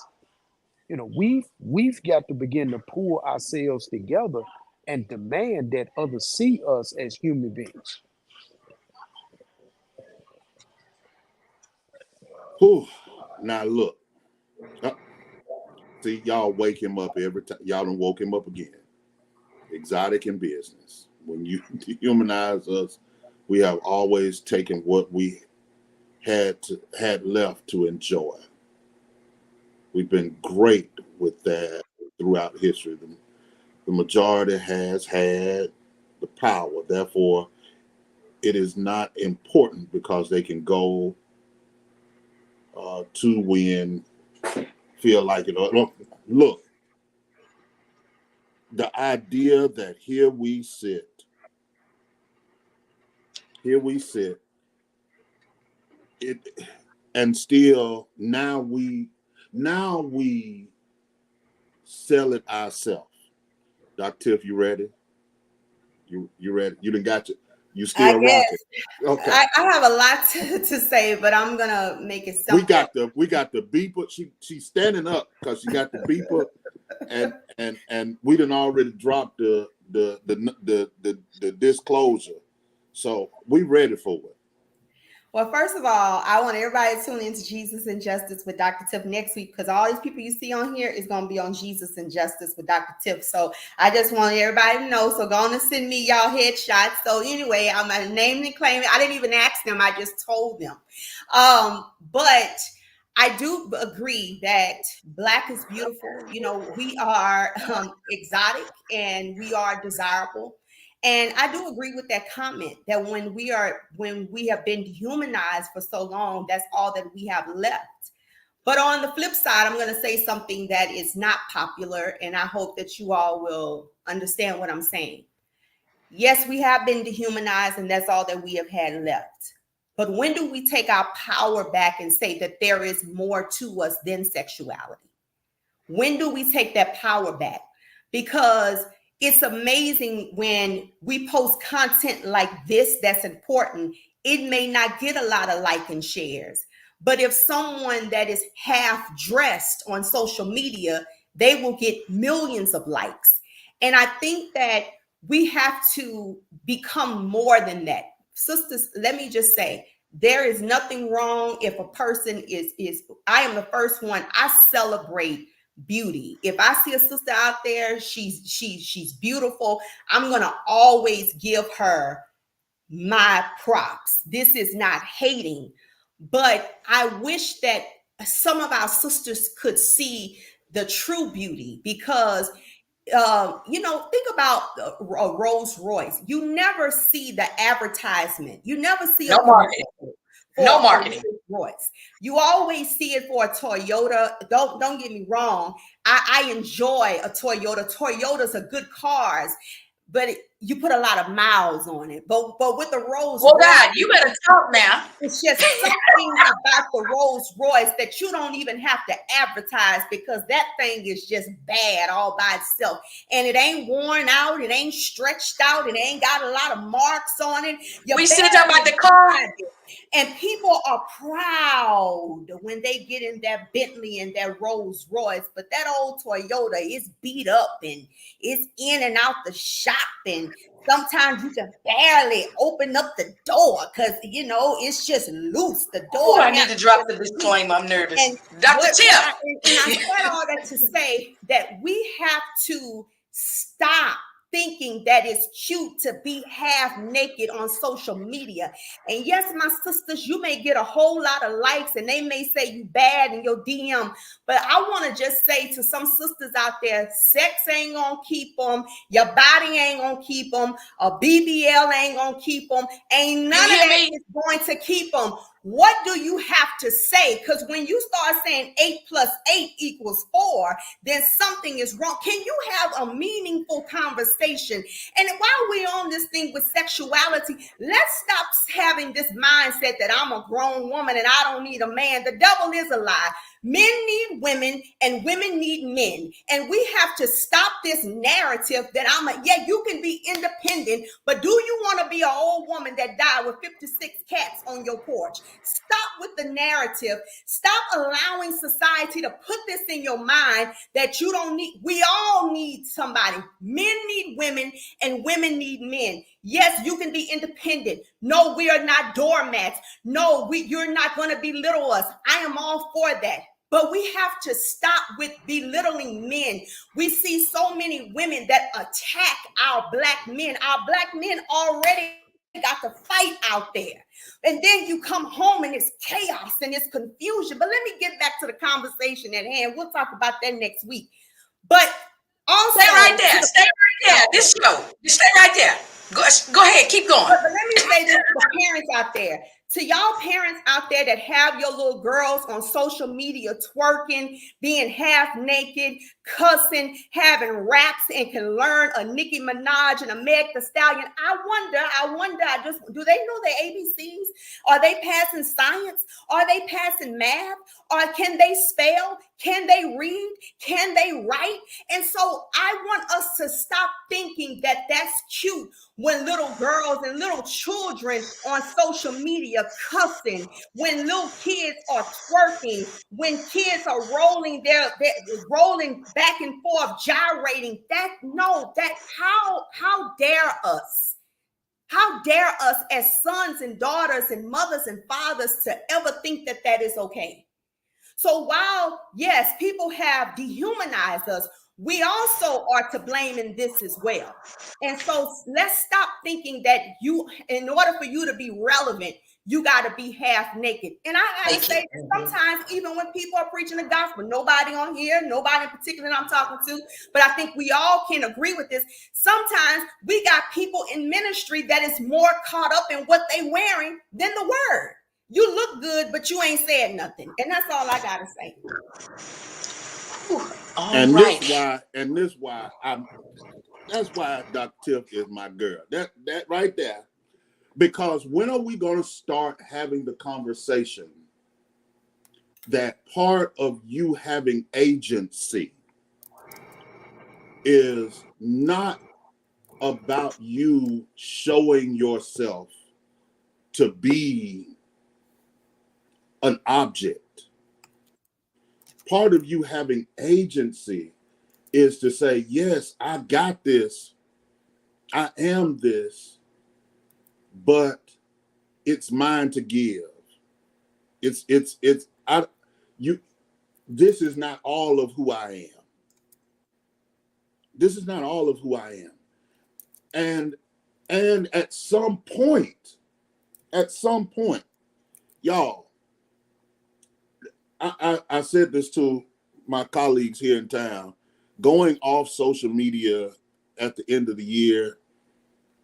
we've got to begin to pull ourselves together and demand that others see us as human beings. Whew. Now look, see, y'all wake him up every time. Y'all done woke him up again. Exotic in business. When you dehumanize us, we have always taken what we had left to enjoy. We've been great with that throughout history. The majority has had the power. Therefore, it is not important because they can go to win, feel like it. Look, the idea that here we sit, and still now we sell it ourselves. Dr. Tiff, you ready? You ready? You done got you still rocking. Okay. I have a lot to say, but I'm gonna make it simple. We got the beeper. She's standing up because she got the beeper, and we done already dropped the disclosure, so we ready for it. Well, first of all, I want everybody to tune into Jesus and Justice with Dr. Tiff next week because all these people you see on here is going to be on Jesus and Justice with Dr. Tiff. So I just want everybody to know. So go on and send me y'all headshots. So anyway, I'm going to name and claim it. I didn't even ask them. I just told them. But I do agree that Black is beautiful. We are exotic and we are desirable. And I do agree with that comment that when we have been dehumanized for so long, that's all that we have left. But on the flip side, I'm going to say something that is not popular, and I hope that you all will understand what I'm saying. Yes, we have been dehumanized, and that's all that we have had left. But when do we take our power back and say that there is more to us than sexuality? When do we take that power back? Because it's amazing when we post content like this that's important. It may not get a lot of like and shares, but if someone that is half dressed on social media, they will get millions of likes. And I think that we have to become more than that. Sisters, let me just say, there is nothing wrong if a person is I am the first one. I celebrate beauty. If I see a sister out there, she's beautiful, I'm gonna always give her my props. This is not hating, but I wish that some of our sisters could see the true beauty because think about a Rolls Royce. You never see the advertisement. You never see no marketing. No marketing. Royce. You always see it for a Toyota. Don't get me wrong. I enjoy a Toyota. Toyotas are good cars, but you put a lot of miles on it. But with the Rolls Royce, God, you better talk now. It's just something about the Rolls Royce that you don't even have to advertise because that thing is just bad all by itself. And it ain't worn out. It ain't stretched out. It ain't got a lot of marks on it. We still talking about the car. And people are proud when they get in that Bentley and that Rolls Royce, but that old Toyota is beat up and it's in and out the shop, and sometimes you can barely open up the door because it's just loose. The Oh, door I need to drop the loose. disclaimer. I'm nervous. And Dr. Tip. I said all that to say that we have to stop thinking that it's cute to be half naked on social media. And yes, my sisters, you may get a whole lot of likes and they may say you bad in your DM, but I want to just say to some sisters out there, sex ain't gonna keep them, your body ain't gonna keep them, a BBL ain't gonna keep them, ain't none of that is going to keep them. What do you have to say? Because when you start saying 8 + 8 = 4, then something is wrong. Can you have a meaningful conversation? And while we're on this thing with sexuality, let's stop having this mindset that I'm a grown woman and I don't need a man. The devil is a lie. Men need women and women need men. And we have to stop this narrative that you can be independent, but do you want to be an old woman that died with 56 cats on your porch? Stop with the narrative. Stop allowing society to put this in your mind that you don't need. We all need somebody. Men need women and women need men. Yes, you can be independent. No, we are not doormats. No, you're not going to belittle us. I am all for that. But we have to stop with belittling men. We see so many women that attack our black men. Our black men already got to fight out there. And then you come home and it's chaos and it's confusion. But let me get back to the conversation at hand. We'll talk about that next week. But also, stay right there. Stay right there. This show. You stay right there. Go ahead. Keep going. But let me say this to the parents out there. To y'all parents out there that have your little girls on social media twerking, being half naked, cussing, having raps, and can learn a Nicki Minaj and a Meg Thee Stallion. I wonder, do they know their ABCs? Are they passing science? Are they passing math? Or can they spell? Can they read? Can they write? And so I want us to stop thinking that that's cute when little girls and little children on social media cussing, when little kids are twerking, when kids are rolling rolling back and forth, gyrating. How dare us? How dare us as sons and daughters and mothers and fathers to ever think that that is okay? So while, yes, people have dehumanized us, we also are to blame in this as well. And so let's stop thinking that in order for you to be relevant, you got to be half naked. And I got to say that sometimes even when people are preaching the gospel, nobody on here, nobody in particular that I'm talking to, but I think we all can agree with this. Sometimes we got people in ministry that is more caught up in what they wearing than the word. You look good, but you ain't said nothing. And that's all I got to say. That's why Dr. Tiff is my girl. That right there. Because when are we going to start having the conversation that part of you having agency is not about you showing yourself to be an object? Part of you having agency is to say, yes, I got this. I am this, but it's mine to give. This is not all of who I am. This is not all of who I am. And at some point, y'all, I said this to my colleagues here in town, going off social media at the end of the year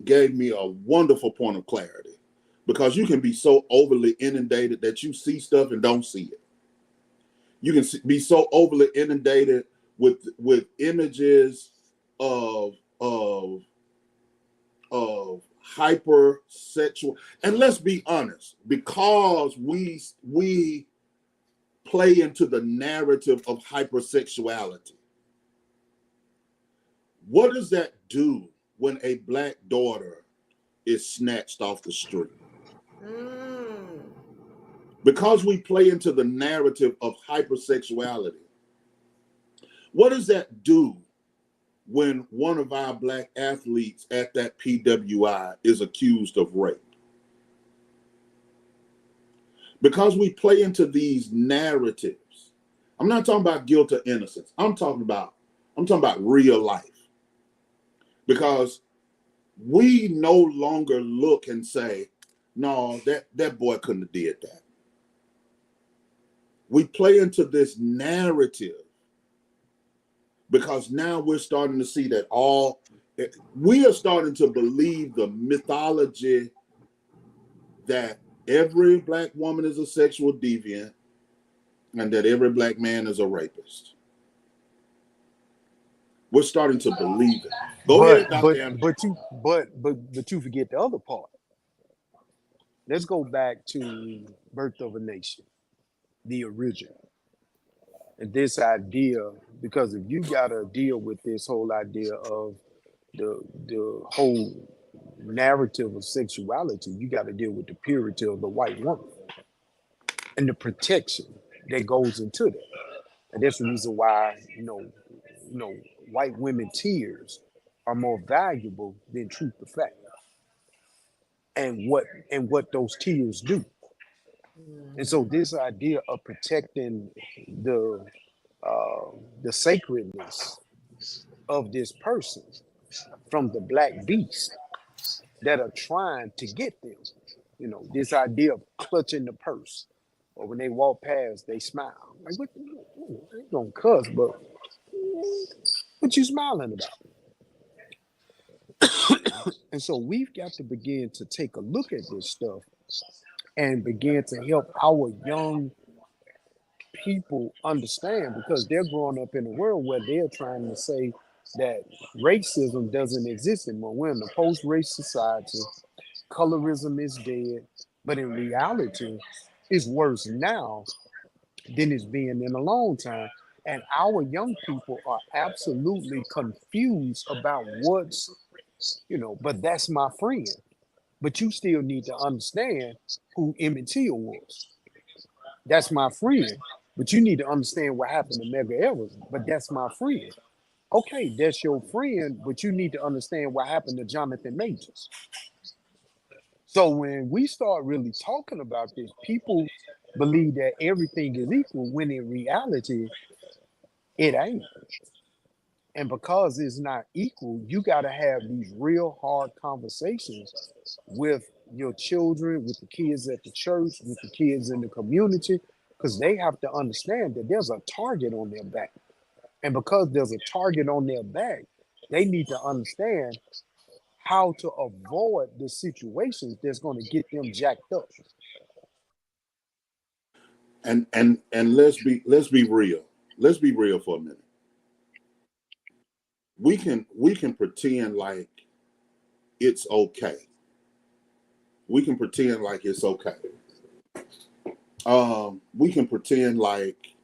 gave me a wonderful point of clarity, because you can be so overly inundated that you see stuff and don't see it. You can be so overly inundated with images of hypersexual, and let's be honest, because we play into the narrative of hypersexuality. What does that do when a Black daughter is snatched off the street? Because we play into the narrative of hypersexuality, what does that do when one of our black athletes at that PWI is accused of rape? Because we play into these narratives. I'm not talking about guilt or innocence. I'm talking about real life. Because we no longer look and say, no, that boy couldn't have did that. We play into this narrative because now we're starting to see that we are starting to believe the mythology that every black woman is a sexual deviant and that every black man is a rapist. We're starting to believe it. Go ahead, Dr. Anderson. But you forget the other part. Let's go back to Birth of a Nation, the original. And this idea, because if you gotta deal with this whole idea of the whole narrative of sexuality, you gotta deal with the purity of the white woman and the protection that goes into that. And that's the reason why, white women tears are more valuable than truth or fact. And what those tears do. And so this idea of protecting the sacredness of this person from the black beast that are trying to get them, this idea of clutching the purse, or when they walk past, they smile. Like, what? I ain't gonna cuss, but what you smiling about? And so we've got to begin to take a look at this stuff and begin to help our young people understand, because they're growing up in a world where they're trying to say that racism doesn't exist anymore. We're in a post-race society. Colorism is dead. But in reality, it's worse now than it's been in a long time. And our young people are absolutely confused about what's, but that's my friend. But you still need to understand who Emmett Till was. That's my friend. But you need to understand what happened to Medgar Evers. But that's my friend. Okay, that's your friend, but you need to understand what happened to Jonathan Majors. So when we start really talking about this, people believe that everything is equal, when in reality, it ain't. And because it's not equal, you got to have these real hard conversations with your children, with the kids at the church, with the kids in the community, because they have to understand that there's a target on their back. And because there's a target on their back, they need to understand how to avoid the situations that's going to get them jacked up. And let's be real. Let's be real for a minute. We can pretend like it's okay. We can pretend like it's okay. We can pretend like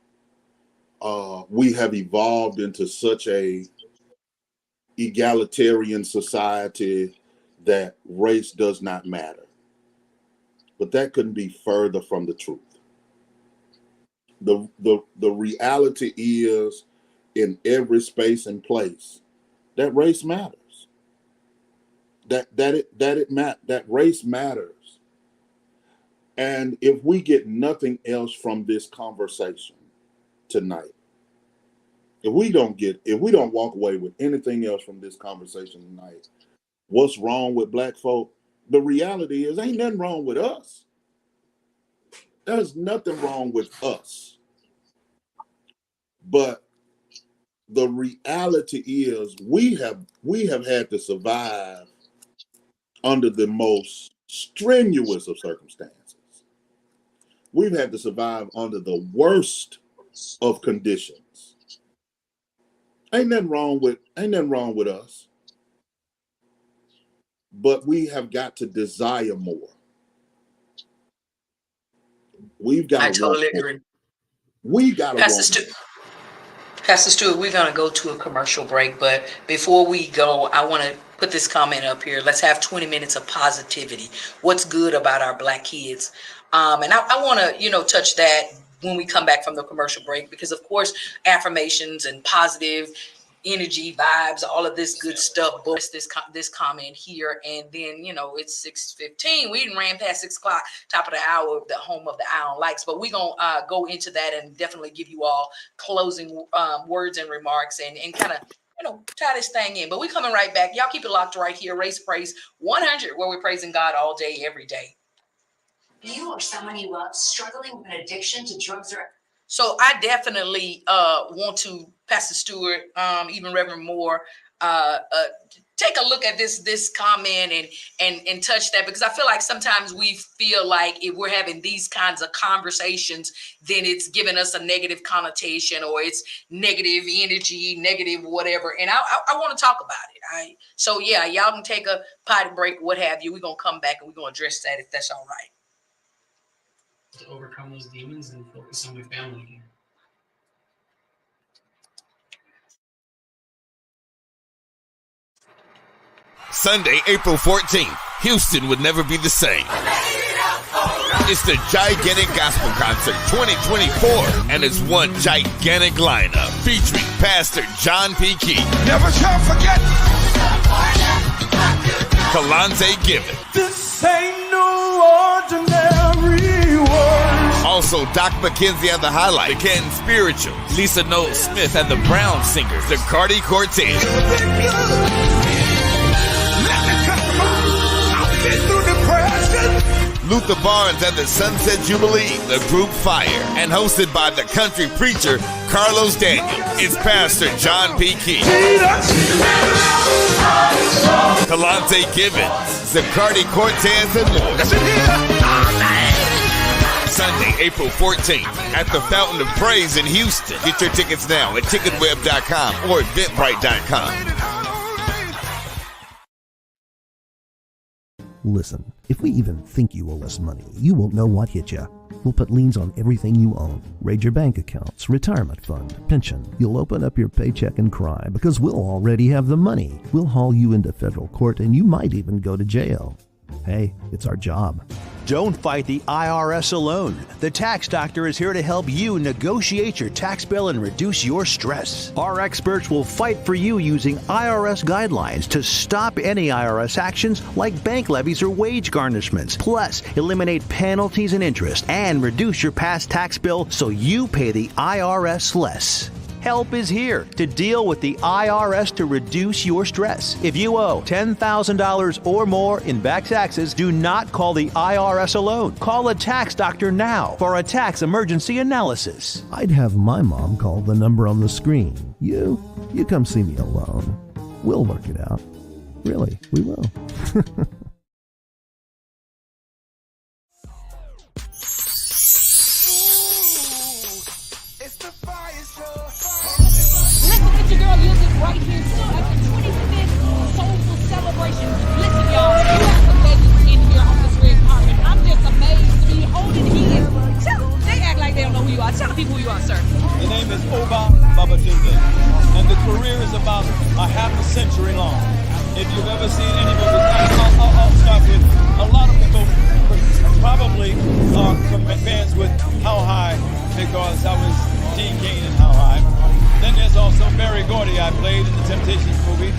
we have evolved into such a egalitarian society that race does not matter. But that couldn't be further from the truth. The reality is, in every space and place, that race matters. That race matters. And if we get nothing else from this conversation tonight, if we don't walk away with anything else from this conversation tonight, what's wrong with black folk? The reality is, ain't nothing wrong with us. There's nothing wrong with us. But the reality is, we have had to survive under the most strenuous of circumstances. We've had to survive under the worst of conditions. Ain't nothing wrong with us. But we have got to desire more. We've got to. I totally agree. We got to. Pastor Stewart, we're going to go to a commercial break, but before we go, I want to put this comment up here. Let's have 20 minutes of positivity. What's good about our black kids? And I want to, touch that when we come back from the commercial break, because of course, affirmations and positive energy vibes, all of this good stuff, but this comment here. And then, it's 6:15. We didn't ran past 6 o'clock, top of the hour, the home of the Eye on Likes, but we're going to go into that and definitely give you all closing words and remarks and kind of, tie this thing in. But we coming right back. Y'all keep it locked right here. Raise Praise 100, where we're praising God all day, every day. You or someone you love struggling with an addiction to drugs or... So I definitely want to, Pastor Stewart, even Reverend Moore, take a look at this comment and touch that, because I feel like sometimes we feel like if we're having these kinds of conversations, then it's giving us a negative connotation or it's negative energy, negative whatever. And I want to talk about it. So yeah, y'all can take a potty break, what have you. We're going to come back and we're going to address that if that's all right. To overcome those demons and focus on my family again. Sunday, April 14th, Houston would never be the same. It's the Gigantic Gospel Concert 2024, and it's one gigantic lineup featuring Pastor John P. Key. Never shall forget. Kalonzo Gibbon. This ain't no ordinary world. Also, Doc McKenzie and the Highlight, the Canton Spiritual, Lisa Noel Smith and the Brown Singers, the Cardi Cortez. Luther Barnes and the Sunset Jubilee, the group Fire, and hosted by the country preacher Carlos Daniel. It's Pastor John P. Key, Kalonzo Gibbons, Zacardi Cortez, and more. Sunday, April 14th at the Fountain of Praise in Houston. Get your tickets now at ticketweb.com or eventbrite.com. Listen, if we even think you owe us money, you won't know what hit you. We'll put liens on everything you own. Raid your bank accounts, retirement fund, pension. You'll open up your paycheck and cry because we'll already have the money. We'll haul you into federal court and you might even go to jail. Hey, it's our job. Don't fight the IRS alone. The Tax Doctor is here to help you negotiate your tax bill and reduce your stress. Our experts will fight for you using IRS guidelines to stop any IRS actions like bank levies or wage garnishments. Plus, eliminate penalties and interest and reduce your past tax bill so you pay the IRS less. Help is here to deal with the IRS to reduce your stress. If you owe $10,000 or more in back taxes, do not call the IRS alone. Call a tax doctor now for a tax emergency analysis. I'd have my mom call the number on the screen. You come see me alone. We'll work it out. Really, we will. Girl, music right here too at the 25th Soulful Celebration. Listen, y'all, you have some legends in here on this red carpet. I'm just amazed to be holding hands. They act like they don't know who you are. Tell the people who you are, sir. The name is Oba Babatunde, and the career is about a half a century long. If you've ever seen any movie, I'll start with a lot of people probably are fans with How High because I was Dean Cain in How High. Then there's also Barry Gordy I played in the Temptations movie.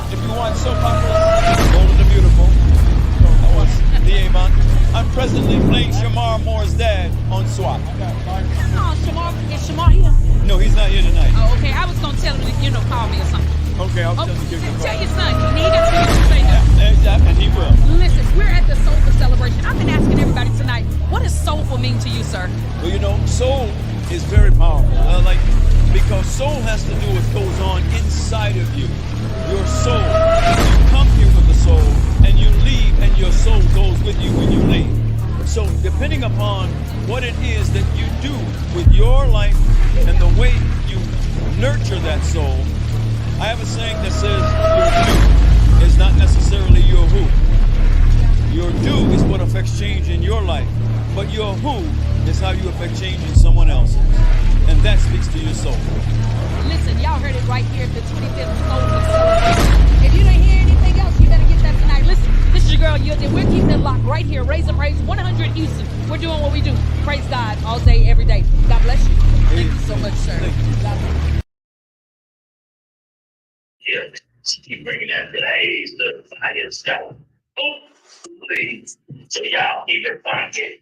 If you want soap operas, Bold and the Beautiful, that was the Avon. I'm presently playing Shamar Moore's dad on SWAT. Oh, is Shamar here? No, he's not here tonight. Oh, okay. I was going to tell him to, call me or something. Okay, I'll tell him to give you a call. Tell your son. He got to say no. And he will. Listen, we're at the Soulful Celebration. I've been asking everybody tonight, what does soulful mean to you, sir? Well, soul is very powerful. Because soul has to do with what goes on inside of you. Your soul. You come here with the soul, and you leave, and your soul goes with you when you leave. So depending upon what it is that you do with your life and the way you nurture that soul, I have a saying that says your do is not necessarily your who. Your do is what affects change in your life, but your who is how you affect change in someone else's. And that speaks to your soul. Listen, y'all heard it right here at the 25th Soulful Celebration. If you didn't hear anything else, you better get that tonight. Listen, this is your girl Yielded. We're keeping it locked right here. Raise and Praise 100 Houston. We're doing what we do. Praise God all day, every day. God bless you. Thank you so much, sir. God bless you. Yeah, she keep bringing that blaze, the fire stuff. Oh, please. So y'all keep it funky,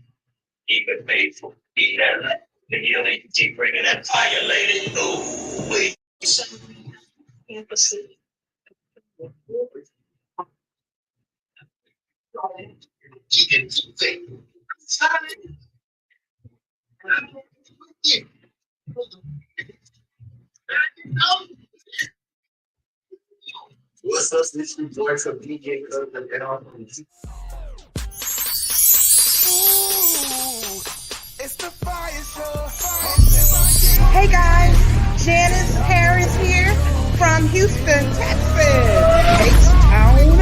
keep it faithful, keep that light. The healing, keep bringing that fire, lady. Oh, wait. Keep it faithful. What's up, this is voice of DJ and all. It's the Fire Show. Hey guys, Janice Harris here from Houston, Texas. H-Town,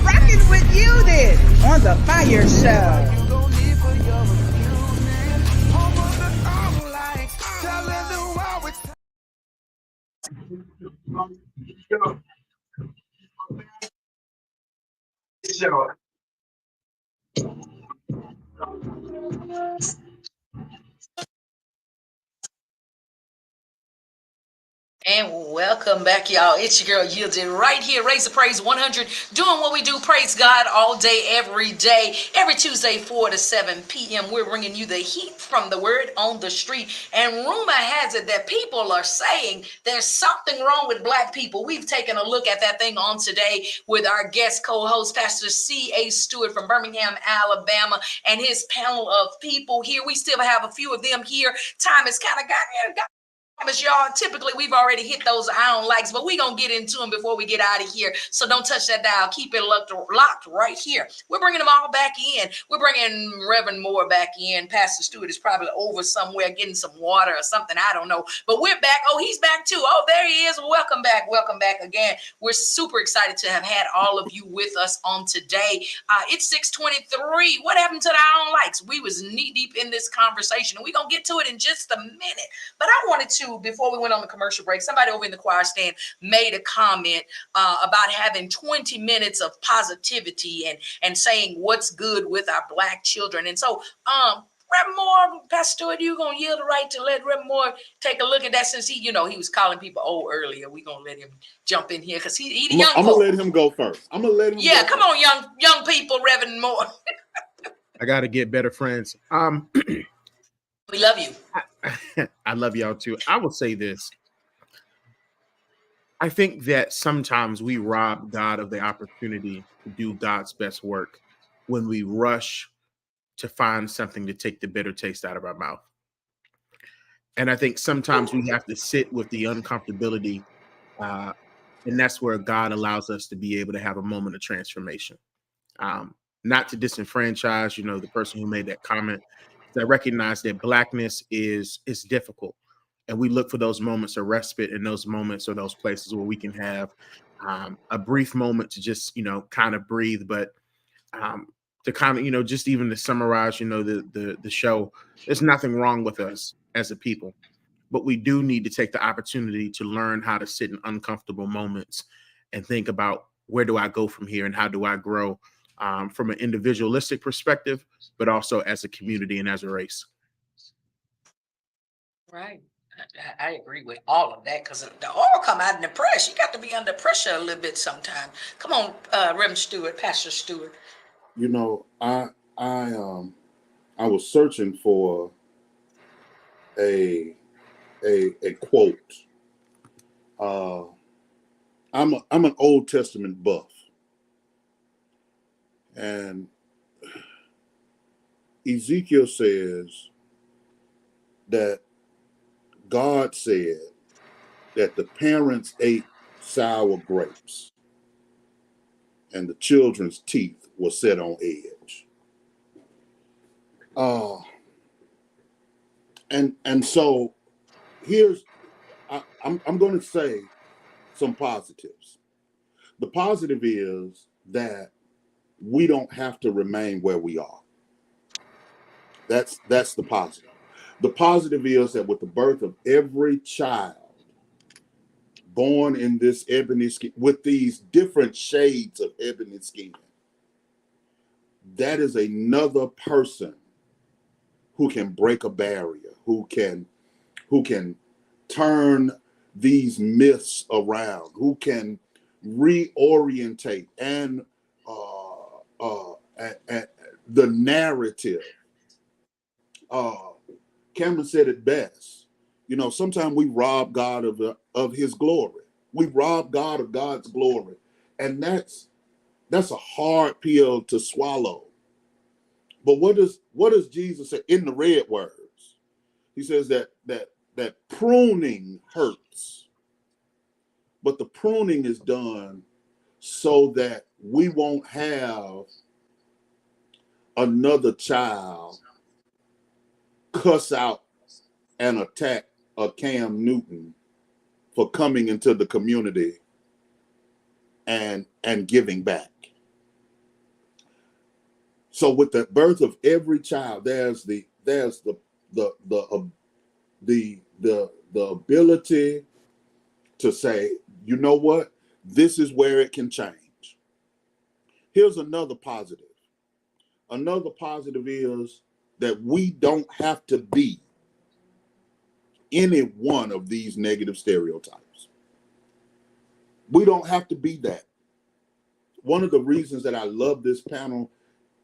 rocking with you then on the Fire Show. And welcome back, y'all. It's your girl Yielded right here. Raise the Praise 100. Doing what we do. Praise God all day, every day. Every Tuesday, 4 to 7 p.m. We're bringing you the heat from the word on the street. And rumor has it that people are saying there's something wrong with black people. We've taken a look at that thing on today with our guest co-host, Pastor C.A. Stewart from Birmingham, Alabama, and his panel of people here. We still have a few of them here. Time has kind of gotten y'all. Typically, we've already hit those I don't likes, but we're going to get into them before we get out of here. So don't touch that dial. Keep it locked right here. We're bringing them all back in. We're bringing Reverend Moore back in. Pastor Stewart is probably over somewhere getting some water or something. I don't know. But we're back. Oh, he's back too. Oh, there he is. Welcome back. Welcome back again. We're super excited to have had all of you with us on today. It's 6:23. What happened to the I don't likes? We was knee deep in this conversation, and we're going to get to it in just a minute. But I wanted to, before we went on the commercial break, somebody over in the choir stand made a comment about having 20 minutes of positivity and saying what's good with our black children. And so, Reverend Moore, Pastor Stewart, you gonna yield the right to let Reverend Moore take a look at that, since he was calling people old earlier. We gonna let him jump in here because he the young. I'm gonna let him go first. I'm gonna let him. Yeah, come on, young people, Reverend Moore. I got to get better friends. We love you. I love y'all too. I will say this. I think that sometimes we rob God of the opportunity to do God's best work when we rush to find something to take the bitter taste out of our mouth. And I think sometimes we have to sit with the uncomfortability, and that's where God allows us to be able to have a moment of transformation. Not to disenfranchise, the person who made that comment. I recognize that blackness is difficult, and we look for those moments of respite and those moments or those places where we can have a brief moment to just kind of breathe. But to kind of just even to summarize the show, there's nothing wrong with us as a people, but we do need to take the opportunity to learn how to sit in uncomfortable moments and think about, where do I go from here and how do I grow? From an individualistic perspective, but also as a community and as a race. Right. I agree with all of that, because the oil come out in the press. You got to be under pressure a little bit sometime. Come on, Reverend Stewart, Pastor Stewart. I was searching for a quote. I'm an Old Testament buff. And Ezekiel says that God said that the parents ate sour grapes and the children's teeth were set on edge. And so I'm going to say some positives. The positive is that we don't have to remain where we are. That's the positive. The positive is that with the birth of every child born in this ebony skin, with these different shades of ebony skin, that is another person who can break a barrier, who can turn these myths around, who can reorientate and the narrative. Cameron said it best. You know, sometimes we rob God of his glory. We rob God of God's glory. And that's a hard pill to swallow. But what does Jesus say in the red words? He says that pruning hurts. But the pruning is done so that we won't have another child cuss out and attack a Cam Newton for coming into the community and giving back. So with the birth of every child, there's the ability to say, you know what, this is where it can change. Here's another positive. Another positive is that we don't have to be any one of these negative stereotypes. We don't have to be that. One of the reasons that I love this panel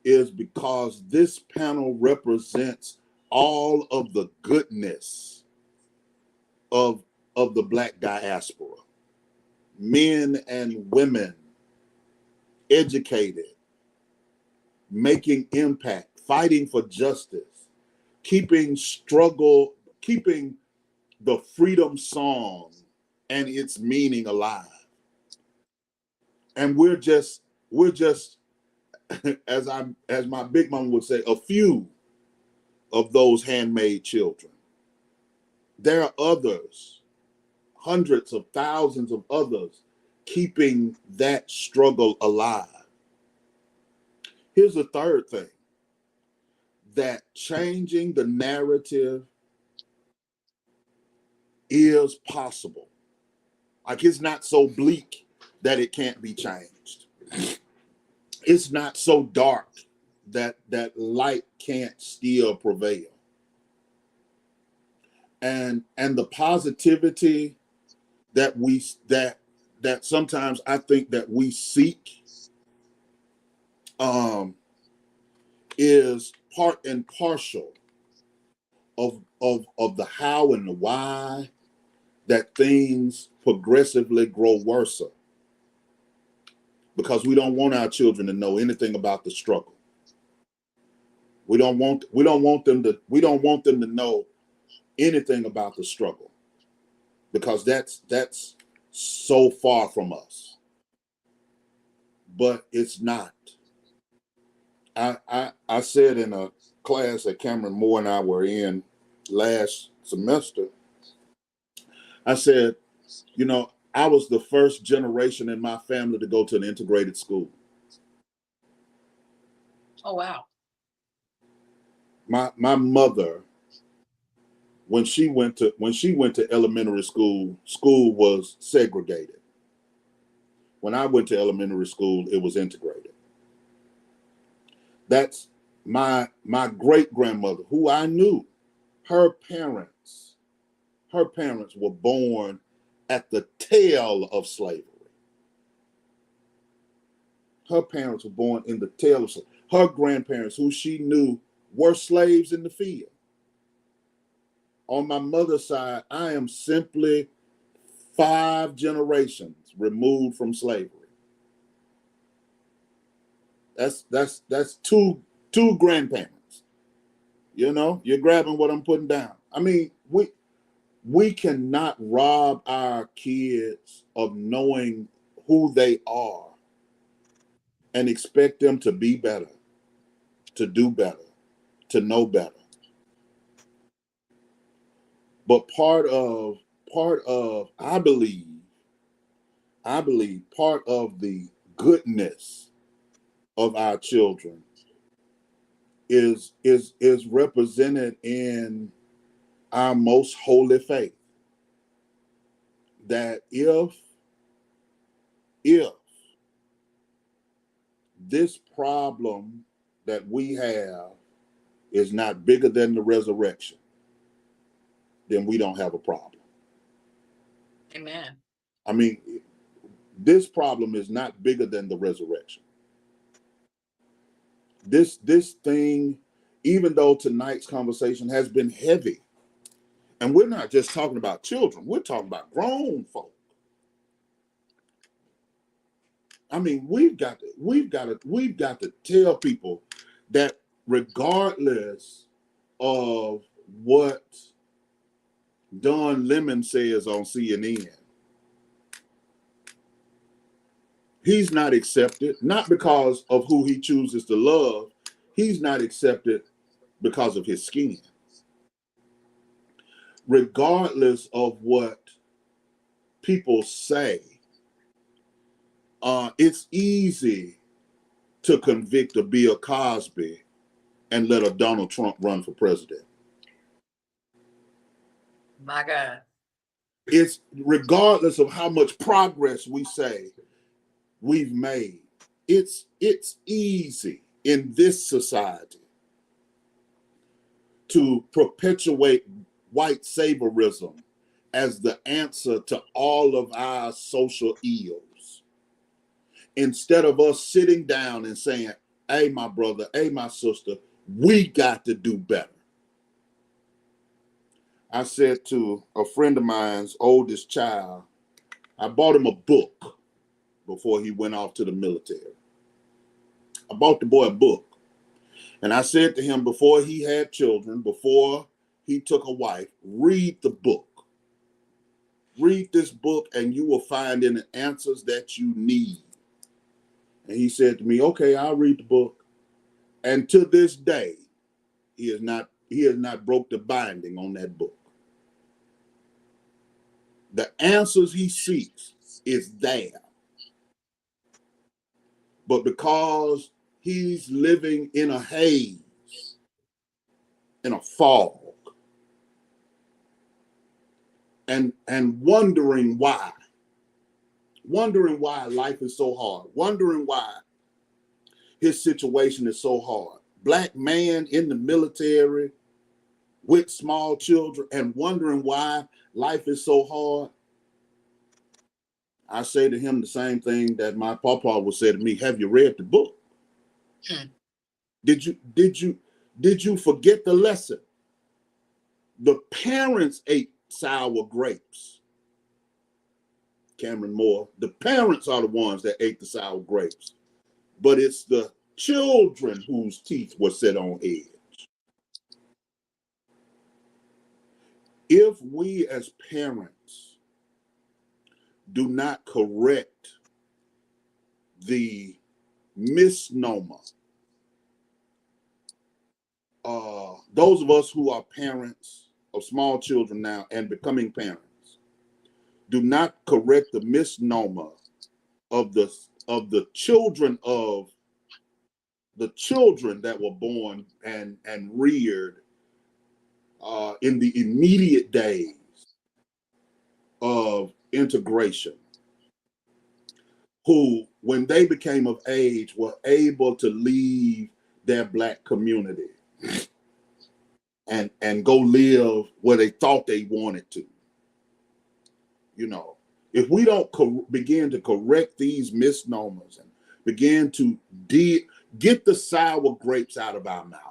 is because this panel represents all of the goodness of the Black diaspora. Men and women, educated, making impact, fighting for justice, keeping the freedom song and its meaning alive. And we're just as my big mom would say, a few of those handmade children. There are others, hundreds of thousands of others, keeping that struggle alive. Here's the third thing, that changing the narrative is possible. Like, it's not so bleak that it can't be changed. It's not so dark that light can't still prevail. And the positivity that sometimes I think that we seek is part and partial of the how and the why that things progressively grow worse. Because we don't want our children to know anything about the struggle. We don't want them to know anything about the struggle, because that's so far from us. But it's not. I said in a class that Cameron Moore and I were in last semester, I said, you know, I was the first generation in my family to go to an integrated school. Oh, wow. My mother, when she went to elementary school was segregated. When I went to elementary school, it was integrated. That's my great grandmother, who I knew. Her parents were born at the tail of slavery. Her parents were born in the tail of slavery. Her grandparents, who she knew, were slaves in the field. On my mother's side, I am simply 5 generations removed from slavery. That's two grandparents. You know, you're grabbing what I'm putting down. I mean, we cannot rob our kids of knowing who they are and expect them to be better, to do better, to know better. But part of I believe part of the goodness of our children is represented in our most holy faith. That if this problem that we have is not bigger than the resurrection, then we don't have a problem. Amen. I mean, this problem is not bigger than the resurrection. This thing, even though tonight's conversation has been heavy, and we're not just talking about children, we're talking about grown folk. I mean, we've got to tell people that regardless of what Don Lemon says on CNN, he's not accepted, not because of who he chooses to love. He's not accepted because of his skin. Regardless of what people say, it's easy to convict a Bill Cosby and let a Donald Trump run for president. My God. It's regardless of how much progress we say we've made. It's easy in this society to perpetuate white saviorism as the answer to all of our social ills. Instead of us sitting down and saying, hey, my brother, hey, my sister, we got to do better. I said to a friend of mine's oldest child, I bought him a book before he went off to the military. I bought the boy a book. And I said to him before he had children, before he took a wife, read the book. Read this book and you will find in the answers that you need. And he said to me, okay, I'll read the book. And to this day, he has not broke the binding on that book. The answers he seeks is there. But because he's living in a haze, in a fog, and wondering why life is so hard, wondering why his situation is so hard. Black man in the military with small children and wondering why life is so hard. I say to him the same thing that my papa would say to me. Have you read the book? Did you forget the lesson? The parents ate sour grapes. Cameron Moore, the parents are the ones that ate the sour grapes, but it's the children whose teeth were set on edge. If we as parents do not correct the misnomer, those of us who are parents of small children now and becoming parents, do not correct the misnomer of the children that were born and reared in the immediate days of integration, who, when they became of age, were able to leave their Black community and go live where they thought they wanted to. You know, if we don't begin to correct these misnomers and begin to get the sour grapes out of our mouth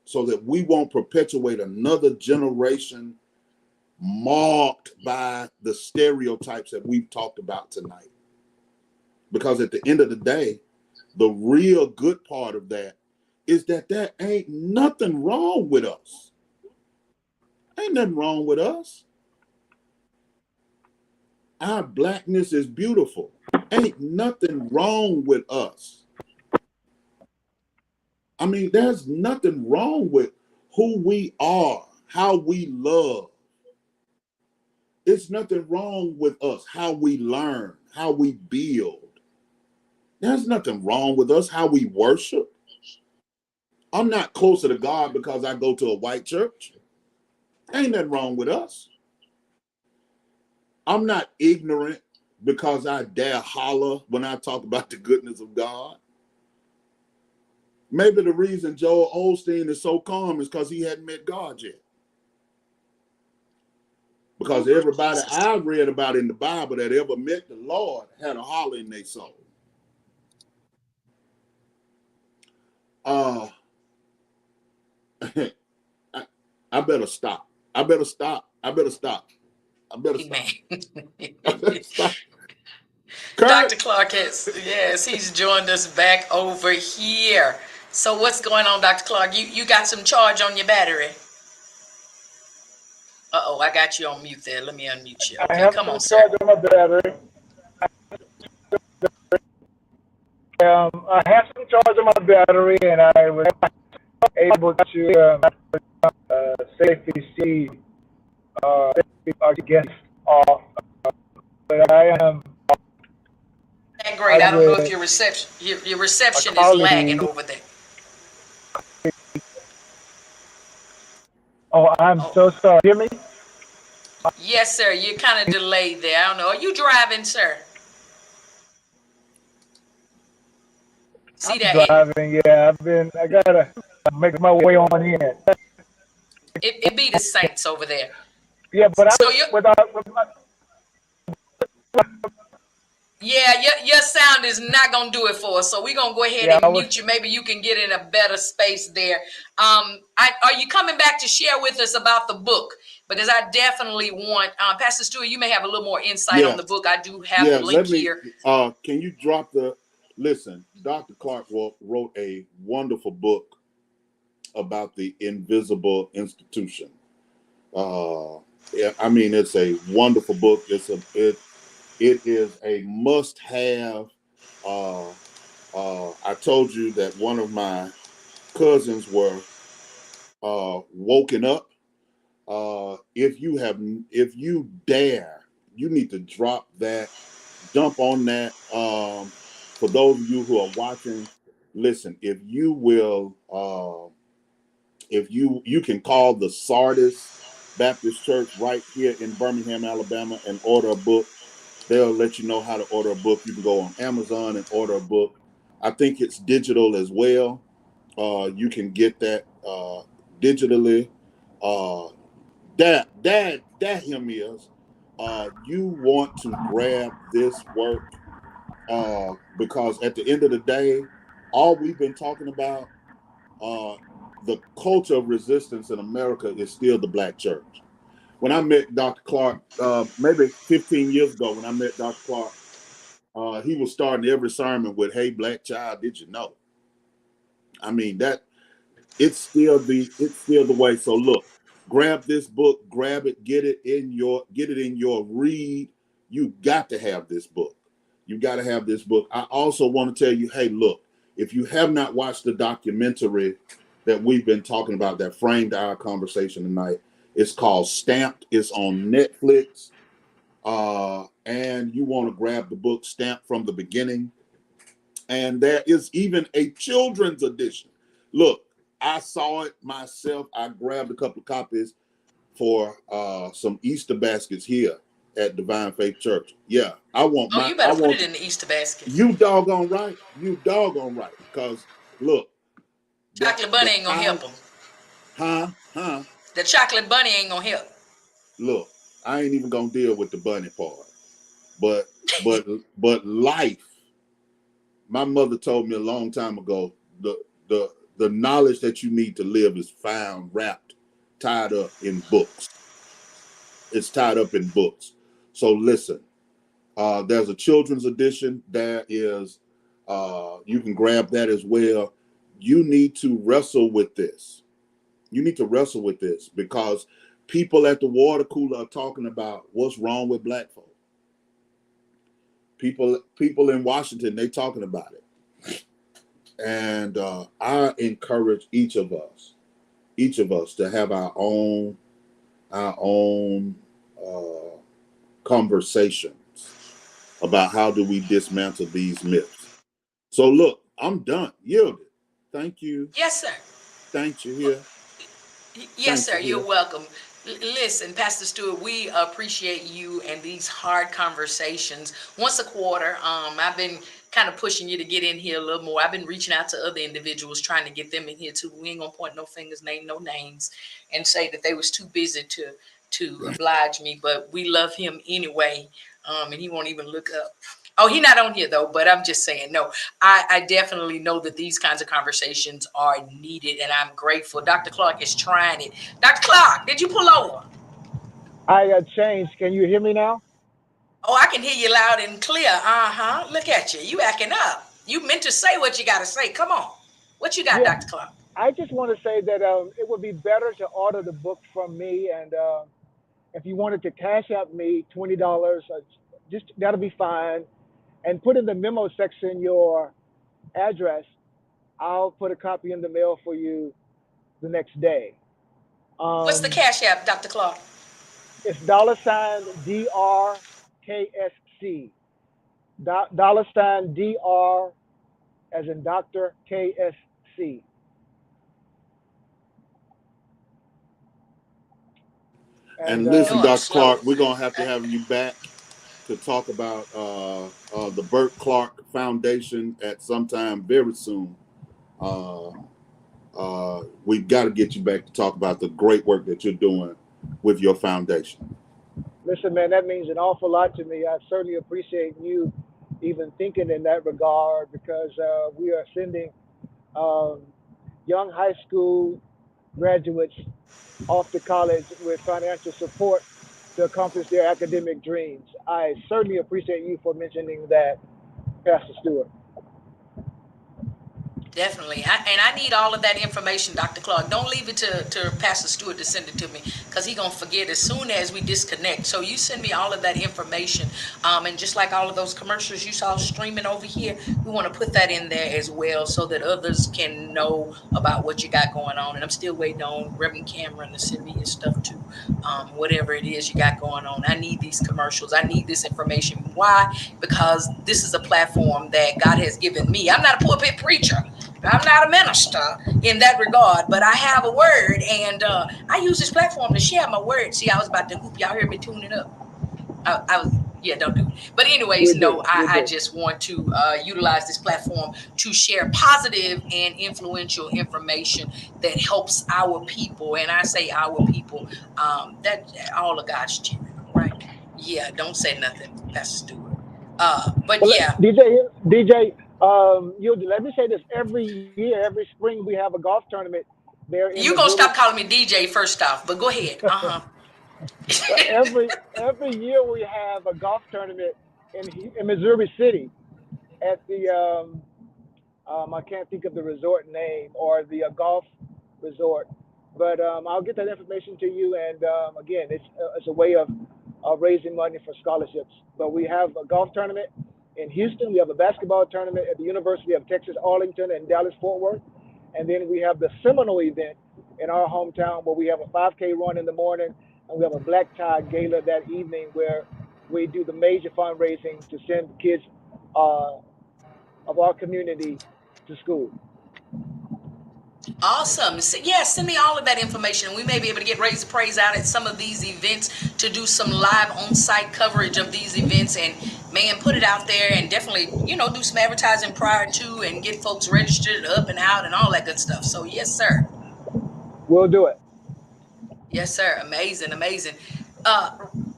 so that we won't perpetuate another generation marked by the stereotypes that we've talked about tonight. Because at the end of the day, the real good part of that is that there ain't nothing wrong with us. Ain't nothing wrong with us. Our Blackness is beautiful. Ain't nothing wrong with us. I mean, there's nothing wrong with who we are, how we love. It's nothing wrong with us, how we learn, how we build. There's nothing wrong with us, how we worship. I'm not closer to God because I go to a white church. Ain't nothing wrong with us. I'm not ignorant because I dare holler when I talk about the goodness of God. Maybe the reason Joel Osteen is so calm is because he hadn't met God yet. Because everybody I read about in the Bible that ever met the Lord had a holler in their soul. I better stop. I better stop. Dr. Clark yes, he's joined us back over here. So what's going on, Dr. Clark? You got some charge on your battery? Uh-oh, I got you on mute there. Let me unmute you. Okay, come on, sir. I have some charge on my battery. I have some charge on my battery, and I was able to safely see against off. But I am. Great. I don't know if your reception is lagging over there. Oh, I'm so sorry. Hear me? Yes, sir. You're kind of delayed there. I don't know. Are you driving, sir? See that? Driving, yeah. I gotta make my way on in. It be the saints over there. Yeah, but so your sound is not gonna do it for us. So we're gonna go ahead and mute you. Maybe you can get in a better space there. Are you coming back to share with us about the book? Because I definitely want Pastor Stewart. You may have a little more insight on the book. I do have the link here. Can you drop the? Listen, Dr. Clark wrote a wonderful book about the invisible institution. I mean, it's a wonderful book. It is a must-have. I told you that one of my cousins were woken up. If you dare, you need to drop that, jump on that. For those of you who are watching, listen, if you will, if you can call the Sardis Baptist Church right here in Birmingham, Alabama, and order a book. They'll let you know how to order a book. You can go on Amazon and order a book. I think it's digital as well. You can get that digitally. That him is. You want to grab this work because at the end of the day, all we've been talking about, the culture of resistance in America is still the Black church. When I met Dr. Clark, maybe 15 years ago, when I met Dr. Clark, he was starting every sermon with, "Hey, black child, did you know?" I mean, it's still the way. So look, grab this book, grab it, get it in your read. You got to have this book. You got to have this book. I also want to tell you, hey, look, if you have not watched the documentary that we've been talking about that framed our conversation tonight, it's called Stamped. It's on Netflix. And you want to grab the book Stamped from the beginning. And there is even a children's edition. Look, I saw it myself. I grabbed a couple of copies for some Easter baskets here at Divine Faith Church. Yeah, I want you better put it in the Easter basket. You doggone right. Because look, chocolate bunny ain't gonna help them. Huh? The chocolate bunny ain't gonna help. Look, I ain't even gonna deal with the bunny part. But life. My mother told me a long time ago, the knowledge that you need to live is found wrapped, tied up in books. It's tied up in books. So listen, there's a children's edition. There is, you can grab that as well. You need to wrestle with this. You need to wrestle with this because people at the water cooler are talking about what's wrong with Black folk. People in Washington, they talking about it. And I encourage each of us to have our own conversations about how do we dismantle these myths. So look, I'm done. Yielded. Thank you. Yes, sir. Thank you here. Yes, sir. You're welcome. Listen, Pastor Stewart, we appreciate you and these hard conversations. Once a quarter, I've been kind of pushing you to get in here a little more. I've been reaching out to other individuals, trying to get them in here too. We ain't gonna point no fingers, name no names, and say that they was too busy to oblige me. But we love him anyway, and he won't even look up. Oh, he's not on here though, but I'm just saying, no, I definitely know that these kinds of conversations are needed, and I'm grateful. Dr. Clark is trying it. Dr. Clark, did you pull over? I changed. Can you hear me now? Oh, I can hear you loud and clear. Uh-huh. Look at you. You acting up. You meant to say what you got to say. Come on. What you got, Yeah, Dr. Clark? I just want to say that it would be better to order the book from me, and if you wanted to cash out me $20, just that'll be fine. And put in the memo section your address. I'll put a copy in the mail for you the next day. What's the cash app, Dr. Clark? It's $DRKSC. $DR as in Dr. KSC. And listen, Dr. slow. Clark, we're gonna have to have you back to talk about the Burt Clark Foundation at some time very soon. We've got to get you back to talk about the great work that you're doing with your foundation. Listen, man, that means an awful lot to me. I certainly appreciate you even thinking in that regard, because we are sending young high school graduates off to college with financial support to accomplish their academic dreams. I certainly appreciate you for mentioning that, Pastor Stewart. Definitely. I need all of that information, Dr. Clark. Don't leave it to Pastor Stewart to send it to me, because he's going to forget as soon as we disconnect. So you send me all of that information. And just like all of those commercials you saw streaming over here, we want to put that in there as well so that others can know about what you got going on. And I'm still waiting on Reverend Cameron to send me his stuff too. Whatever it is you got going on. I need these commercials. I need this information. Why? Because this is a platform that God has given me. I'm not a pulpit preacher. I'm not a minister in that regard, but I have a word, and I use this platform to share my word. See, I was about to hoop. Y'all heard me tuning up. Don't do it. But anyways, I just want to utilize this platform to share positive and influential information that helps our people. And I say our people, that all of God's children, right? Yeah, don't say nothing, Pastor Stewart. But well, yeah. DJ, let me say this. Every year, every spring, we have a golf tournament there in You're going to Missouri. stop calling me DJ first off, but go ahead. Uh-huh. every year we have a golf tournament in Missouri City at the I can't think of the resort name or the golf resort, but I'll get that information to you. And again, it's a way of raising money for scholarships. But we have a golf tournament in Houston. We have a basketball tournament at the University of Texas Arlington and Dallas Fort Worth, and then we have the Seminole event in our hometown where we have a 5K run in the morning. And we have a black tie gala that evening where we do the major fundraising to send kids of our community to school. Awesome. So, yeah, send me all of that information. We may be able to get Raise the Praise out at some of these events to do some live on-site coverage of these events, and man, put it out there, and definitely, do some advertising prior to and get folks registered up and out and all that good stuff. So yes, sir. We'll do it. Yes, sir. Amazing.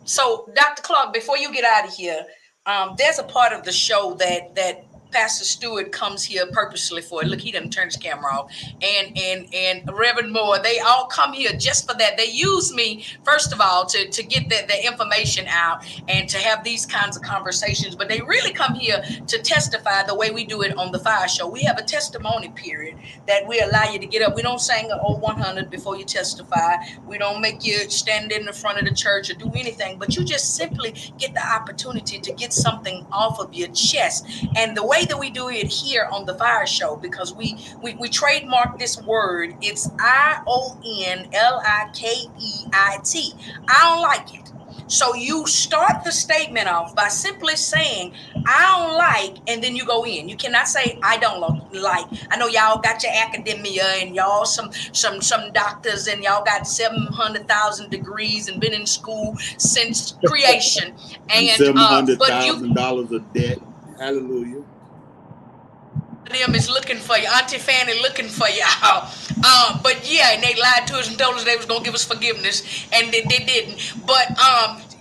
So Dr. Clark, before you get out of here, there's a part of the show that Pastor Stewart comes here purposely for. Look, he done turned his camera off. And Reverend Moore, they all come here just for that. They use me, first of all, to get the information out and to have these kinds of conversations. But they really come here to testify the way we do it on the FIYAH Show. We have a testimony period that we allow you to get up. We don't sing an old 100 before you testify. We don't make you stand in the front of the church or do anything. But you just simply get the opportunity to get something off of your chest. And the way that we do it here on the FIYAH Show, because we trademark this word, it's IONLIKEIT. I don't like it. So you start the statement off by simply saying, I don't like, and then you go in. You cannot say, I don't like. I know y'all got your academia and y'all some doctors and y'all got 700,000 degrees and been in school since creation. And $700,000 of debt. Hallelujah. them is looking for you. Auntie Fanny looking for y'all. But yeah, and they lied to us and told us they was gonna give us forgiveness, and they didn't. But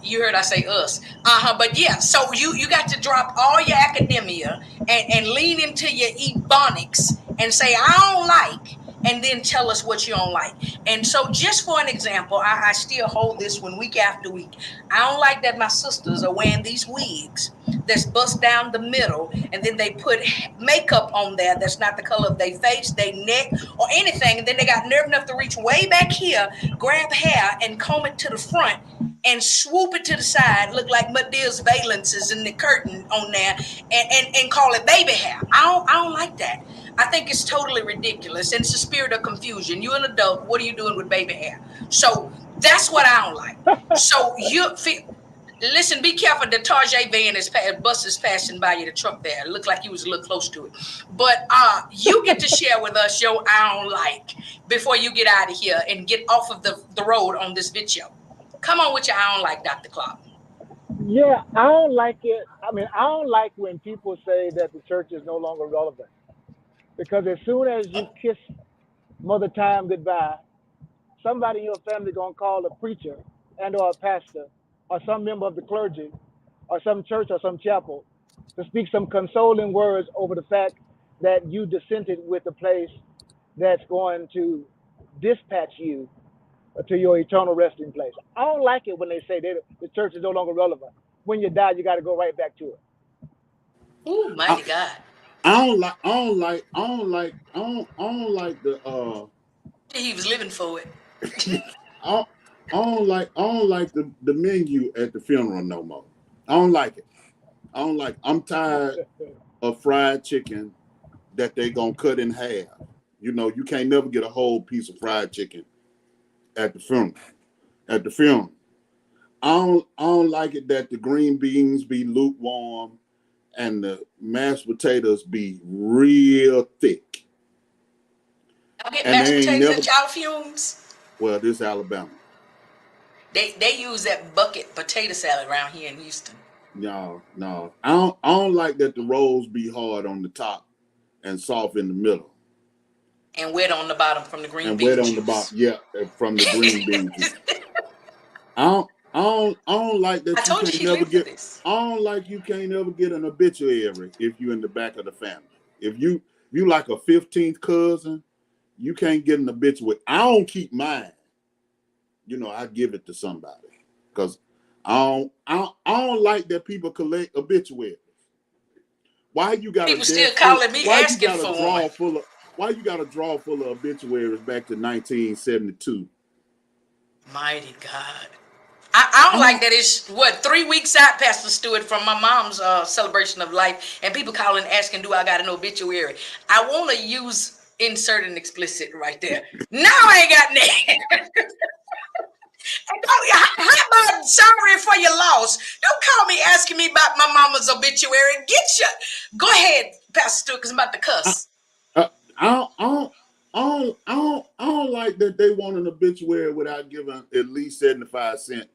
you heard I say us. But yeah, so you got to drop all your academia and lean into your ebonics and say I don't like, and then tell us what you don't like. And so, just for an example, I still hold this one week after week. I don't like that my sisters are wearing these wigs that's bust down the middle, and then they put makeup on there that's not the color of their face, their neck, or anything. And then they got nerve enough to reach way back here, grab hair, and comb it to the front, and swoop it to the side, look like Medea's valences in the curtain on there, and call it baby hair. I don't like that. I think it's totally ridiculous, and it's a spirit of confusion. You're an adult. What are you doing with baby hair? So that's what I don't like. So listen, be careful. The Tarjay van bus is passing by you, the truck there. It looked like you was a little close to it. But you get to share with us your I don't like before you get out of here and get off of the road on this video. Come on with your I don't like, Dr. Clark. Yeah, I don't like it. I mean, I don't like when people say that the church is no longer relevant. Because as soon as you kiss Mother Time goodbye, somebody in your family gonna call a preacher and or a pastor or some member of the clergy or some church or some chapel to speak some consoling words over the fact that you dissented with a place that's going to dispatch you to your eternal resting place. I don't like it when they say that the church is no longer relevant. When you die, you got to go right back to it. Oh, mighty God. I don't like the He was living for it. I don't like the menu at the funeral no more. I don't like it. I'm tired of fried chicken that they gonna cut in half. You know, you can't never get a whole piece of fried chicken at the funeral. I don't like it that the green beans be lukewarm and the mashed potatoes be real thick. Y'all get mashed potatoes at y'all fumes? Well, this Alabama. They use that bucket potato salad around here in Houston. No. I don't like that the rolls be hard on the top and soft in the middle. And wet on the bottom from the green beans. And wet on the bottom, yeah, from the green beans. I don't like that you can't never get an obituary if you in the back of the family. If you like a 15th cousin, you can't get an obituary. I don't keep mine. You know, I give it to somebody because I don't like that people collect obituaries. Why you got people still calling me asking for one? Why you got a drawer full of obituaries back to 1972? Mighty God. I don't like that it's 3 weeks out, Pastor Stewart, from my mom's celebration of life, and people calling asking, do I got an obituary? I want to use insert an explicit right there. No, I ain't got that. How about sorry for your loss? Don't call me asking me about my mama's obituary. Go ahead, Pastor Stewart, because I'm about to cuss. I don't like that they want an obituary without giving at least 75 cents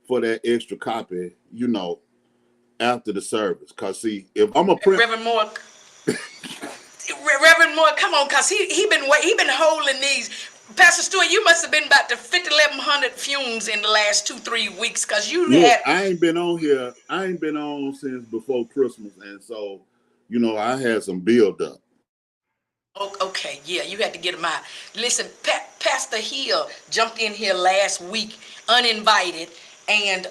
for that extra copy, you know, after the service. Cause see, if I'm a print, Reverend Moore, come on, cause he been holding these. Pastor Stewart, you must have been about to 1,100 fumes in the last 2-3 weeks, cause I ain't been on here. I ain't been on since before Christmas, and so you know I had some build up. Okay, yeah, you had to get him out. Listen, Pastor Hill jumped in here last week uninvited, and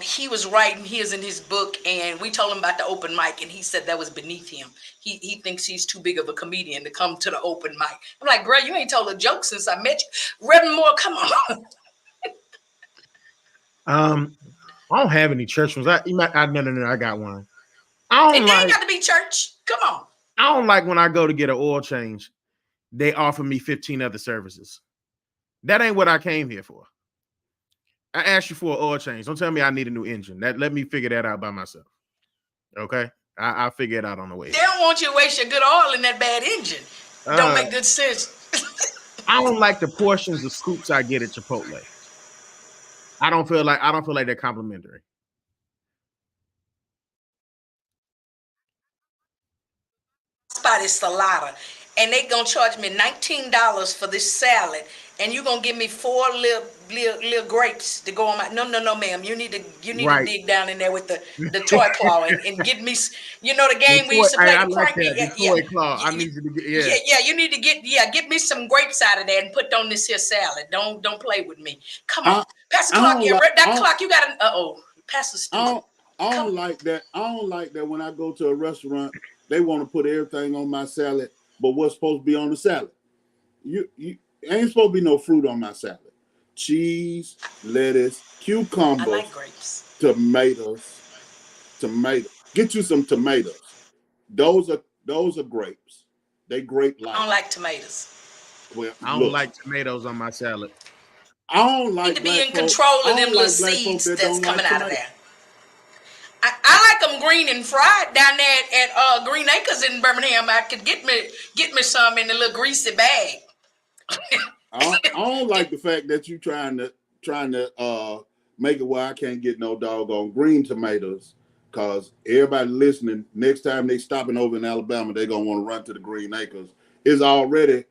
he was writing his in his book, and we told him about the open mic, and he said that was beneath him. He thinks he's too big of a comedian to come to the open mic. I'm like, bro, you ain't told a joke since I met you. Reverend Moore, come on. I don't have any church ones. No, I got one. It ain't got to be church. Come on. I don't like when I go to get an oil change, they offer me 15 other services. That ain't what I came here for. I asked you for an oil change. Don't tell me I need a new engine. Let me figure that out by myself. Okay? I'll figure it out on the way. They don't want you to waste your good oil in that bad engine. Don't make good sense. I don't like the portions of scoops I get at Chipotle. I don't feel like they're complimentary. spot is Salada, and they gonna charge me $19 for this salad, and you gonna give me 4 little grapes to go on my. No, ma'am. You need to Right. dig down in there with the toy claw and get me. You know the The game we toy, used to play, I the like crank me. that. The toy claw. I need you to get, yeah. Yeah. You need to get me some grapes out of there and put on this here salad. Don't play with me. Come on, Pastor Clark. Yeah, that clock. You got an. Pastor Stewart. I don't like that. I don't like that when I go to a restaurant, they want to put everything on my salad, but what's supposed to be on the salad? You ain't supposed to be no fruit on my salad. Cheese, lettuce, cucumbers, I like grapes. tomatoes. Get you some tomatoes. Those are grapes. They grape-like. I don't like tomatoes. Well, I don't like tomatoes on my salad. I don't like. You need to be in control of them little seeds that's coming out of there. I like them green and fried down there at Green Acres in Birmingham. I could get me some in a little greasy bag. I don't like the fact that you trying to make it where I can't get no doggone green tomatoes. Cause everybody listening, next time they stopping over in Alabama, they're gonna want to run to the Green Acres. It's already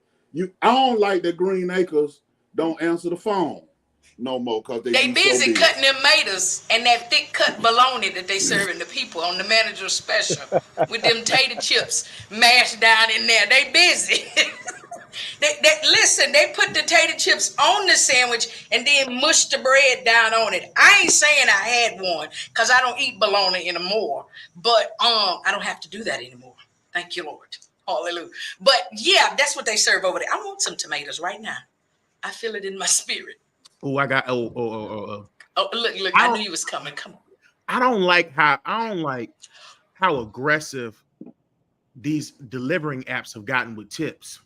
I don't like that Green Acres don't answer the phone no more because they busy cutting them tomatoes and that thick cut bologna that they serving the people on the manager's special with them tater chips mashed down in there. They busy. They put the tater chips on the sandwich and then mush the bread down on it. I ain't saying I had one because I don't eat bologna anymore, but I don't have to do that anymore. Thank you, Lord. Hallelujah. But yeah, that's what they serve over there. I want some tomatoes right now. I feel it in my spirit. Oh, I got Oh, look! I knew you was coming. Come on. I don't like how aggressive these delivering apps have gotten with tips.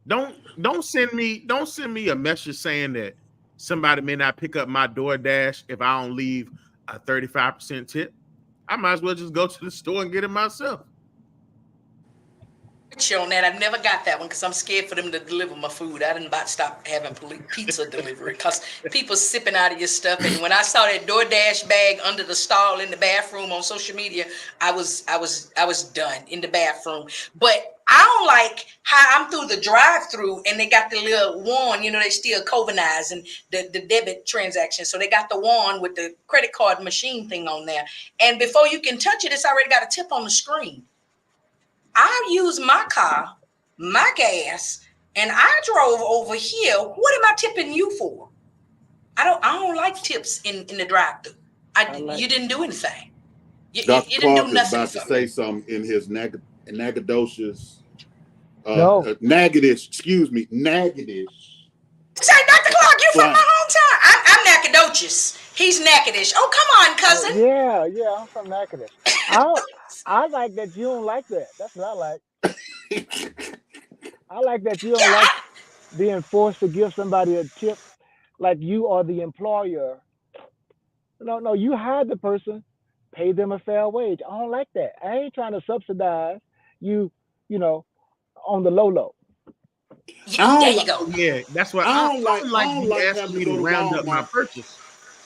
Don't send me a message saying that somebody may not pick up my DoorDash if I don't leave a 35% tip. I might as well just go to the store and get it myself. On that, I've never got that one because I'm scared for them to deliver my food. I didn't about stop having pizza delivery because people sipping out of your stuff. And when I saw that DoorDash bag under the stall in the bathroom on social media, I was done in the bathroom. But I don't like how I'm through the drive-through and they got the little wand. You know, they still COVIDizing the debit transaction, so they got the wand with the credit card machine thing on there. And before you can touch it, it's already got a tip on the screen. I use my car, my gas, and I drove over here. What am I tipping you for? I don't like tips in the drive-thru. You didn't do anything. You didn't do nothing. About to say something in his nagadocious, no, negative. Excuse me, negative. Say, Dr. Clark, you from my hometown? I'm Nacogdoches. He's Natchitoches. Oh, come on, cousin. Yeah, I'm from Natchitoches. I like that you don't like that. That's what I like. I like that you don't like being forced to give somebody a tip like you are the employer. No, you hire the person, pay them a fair wage. I don't like that. I ain't trying to subsidize you on the low. There you go. Yeah, that's what I don't like having to go to round up my purchase.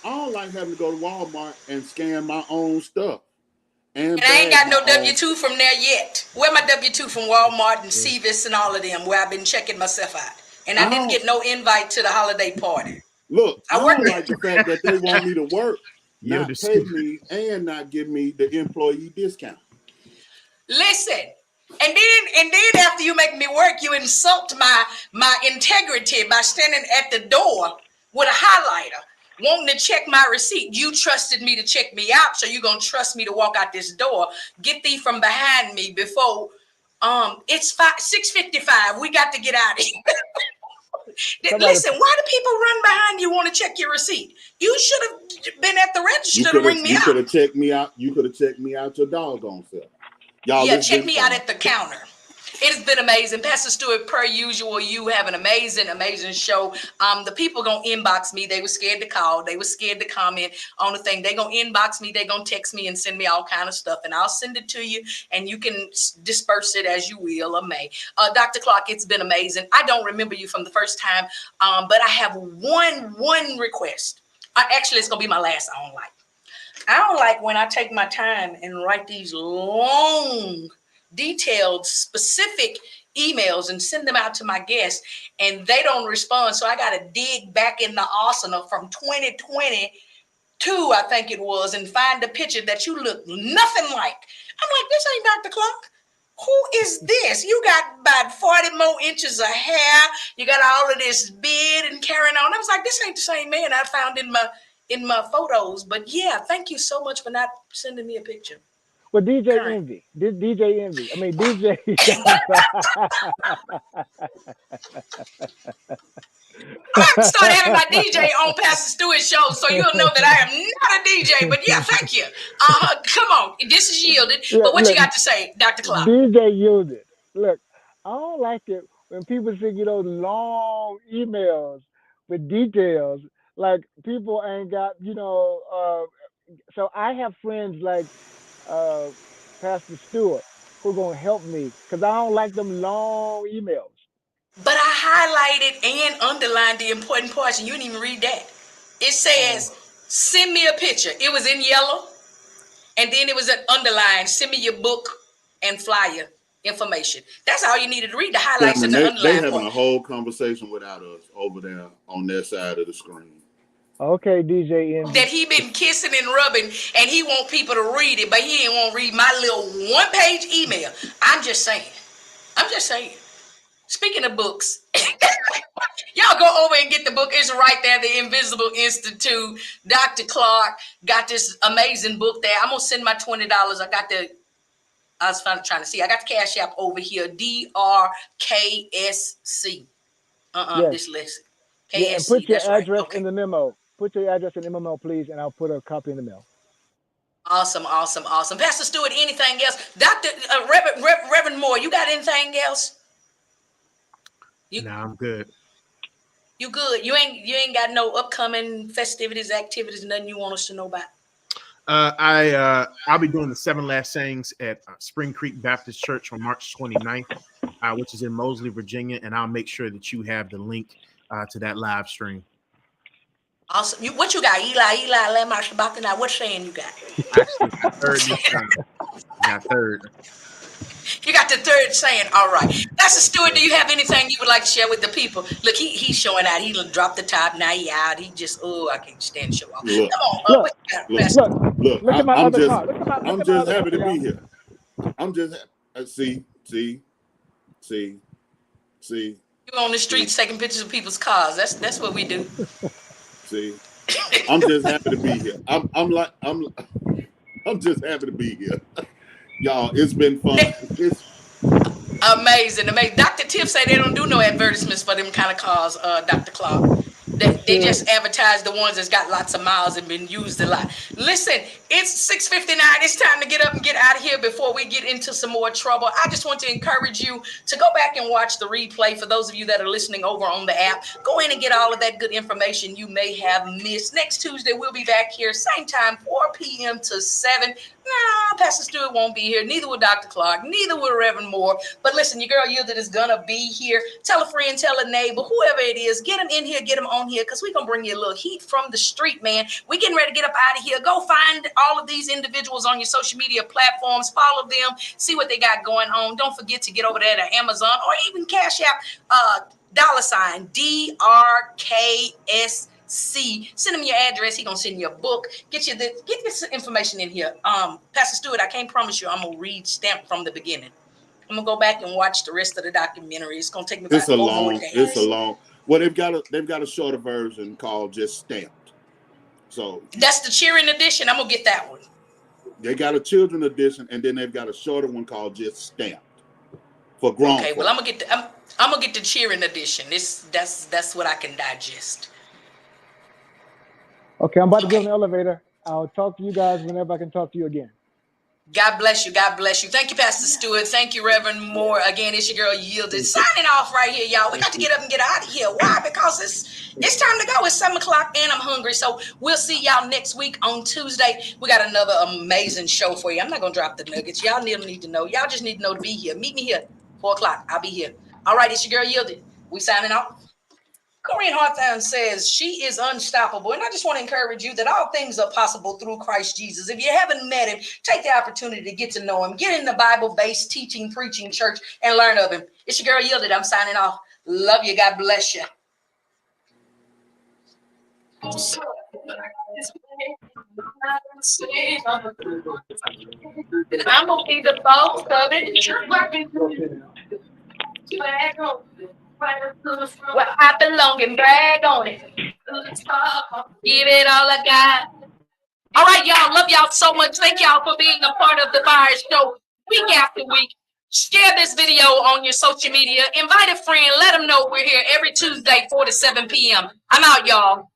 I don't like having to go to Walmart and scan my own stuff. And I ain't got no W-2 from there yet. Where my W-2 from Walmart and CVS and all of them where I've been checking myself out. And I didn't get no invite to the holiday party. Look, I don't like the fact that they want me to work, not pay me, and not give me the employee discount. Listen, and then after you make me work, you insult my integrity by standing at the door with a highlighter, wanting to check my receipt. You trusted me to check me out, so you're gonna trust me to walk out this door. Get thee from behind me before it's 6:55. We got to get out of here. Listen, why do people run behind you want to check your receipt? You should have been at the register to ring me out. You could have checked me out. You could have checked me out your doggone self. Check me out at the counter. It has been amazing. Pastor Stewart, per usual, you have an amazing show. The people gonna inbox me. They were scared to call. They were scared to comment on the thing. They gonna inbox me. They gonna text me and send me all kind of stuff, and I'll send it to you, and you can disperse it as you will or may. Dr. Clark, it's been amazing. I don't remember you from the first time, but I have one request. Actually, it's gonna be my last. I don't like when I take my time and write these long detailed, specific emails and send them out to my guests, and they don't respond. So I got to dig back in the arsenal from 2022, I think it was, and find a picture that you look nothing like. I'm like, this ain't Dr. Clark. Who is this? You got about 40 more inches of hair. You got all of this beard and carrying on. I was like, this ain't the same man I found in my photos. But yeah, thank you so much for not sending me a picture. Well, DJ Envy. DJ Envy. I mean, DJ. I started having my DJ on Pastor Stewart's show, so you'll know that I am not a DJ. But yeah, thank you. Come on. This is yielded. Yeah, but what look, you got to say, Dr. Clark? DJ yielded. Look, I don't like it when people send you those long emails with details. Like, people ain't got, so I have friends like Pastor Stewart who are going to help me because I don't like them long emails. But I highlighted and underlined the important parts, and you didn't even read that. It says, send me a picture. It was in yellow, and then it was an underline, send me your book and flyer information. That's all you needed to read, the highlights and the underline They having part. a whole conversation without us over there on their side of the screen. Okay, DJ Envy. That he been kissing and rubbing, and he want people to read it, but he didn't want to read my little one-page email. I'm just saying. Speaking of books, y'all go over and get the book. It's right there, The Invisible Institute. Dr. Clark got this amazing book there. I'm going to send my $20. I was trying to see. I got the Cash App over here, DRKSC. Yes. Dyslexic. Yeah, and put your address in the memo. Put your address in the memo, please, and I'll put a copy in the mail. Awesome. Pastor Stewart, anything else? Dr. Reverend Moore, you got anything else? No, I'm good. You good? You ain't got no upcoming festivities, activities, nothing you want us to know about? I'll be doing the 7 Last Sayings at Spring Creek Baptist Church on March 29th, which is in Mosley, Virginia, and I'll make sure that you have the link to that live stream. Awesome. What you got? Eli, Lamar, Shabbat. What saying you got? Actually, third this time. Got third. You got the third saying. All right. Pastor Stewart, do you have anything you would like to share with the people? Look, he's showing out. He dropped the top. Now he out. He just, I can't stand show off. Look, come on. Look, at my other card. I'm just happy to be here. I'm just see. You on the streets taking pictures of people's cars. That's what we do. See, I'm just happy to be here. I'm just happy to be here. Y'all, it's been fun. It's amazing. Dr. Tiff say they don't do no advertisements for them kind of cars, Dr. Clark. They just advertise the ones that's got lots of miles and been used a lot. Listen, it's 6:59. It's time to get up and get out of here before we get into some more trouble. I just want to encourage you to go back and watch the replay. For those of you that are listening over on the app, go in and get all of that good information you may have missed. Next Tuesday, we'll be back here, same time, 4 p.m. to 7. No, Pastor Stewart won't be here. Neither will Dr. Clark. Neither will Reverend Moore. But listen, your girl Yielded is going to be here. Tell a friend, tell a neighbor, whoever it is, get them in here, get them on here, because we're going to bring you a little heat from the street, man. We getting ready to get up out of here. Go find all of these individuals on your social media platforms. Follow them. See what they got going on. Don't forget to get over there to Amazon or even Cash App, $DRKSC. Send him your address. He gonna send you a book. Get this information in here. Pastor Stewart, I can't promise you I'm gonna read Stamp from the beginning. I'm gonna go back and watch the rest of the documentary. It's gonna take me about 4 more days. It's a long. Well, they've got a shorter version called just Stamped. So that's the cheering edition. I'm gonna get that one. They got a children edition, and then they've got a shorter one called just Stamped for grown. Okay, well I'm gonna get the cheering edition. That's what I can digest. Okay, I'm about to get on the elevator. I'll talk to you guys whenever I can talk to you again. God bless you. God bless you. Thank you, Pastor Stewart. Thank you, Reverend Moore. Again, it's your girl Yielded. Signing off right here, y'all. We got to get up and get out of here. Why? Because it's time to go. It's 7 o'clock and I'm hungry. So we'll see y'all next week on Tuesday. We got another amazing show for you. I'm not going to drop the nuggets. Y'all need to know. Y'all just need to know to be here. Meet me here, 4 o'clock. I'll be here. All right, it's your girl Yielded. We signing off. Corinne Hawthorne says she is unstoppable. And I just want to encourage you that all things are possible through Christ Jesus. If you haven't met him, take the opportunity to get to know him. Get in the Bible-based teaching, preaching church and learn of him. It's your girl Yielded. I'm signing off. Love you. God bless you. I'm going to be the boss of it. Well, I belong and brag on it. Give it all I got. All right, y'all. Love y'all so much. Thank y'all for being a part of the FIYAH Show week after week. Share this video on your social media. Invite a friend. Let them know we're here every Tuesday, 4 to 7 p.m. I'm out, y'all.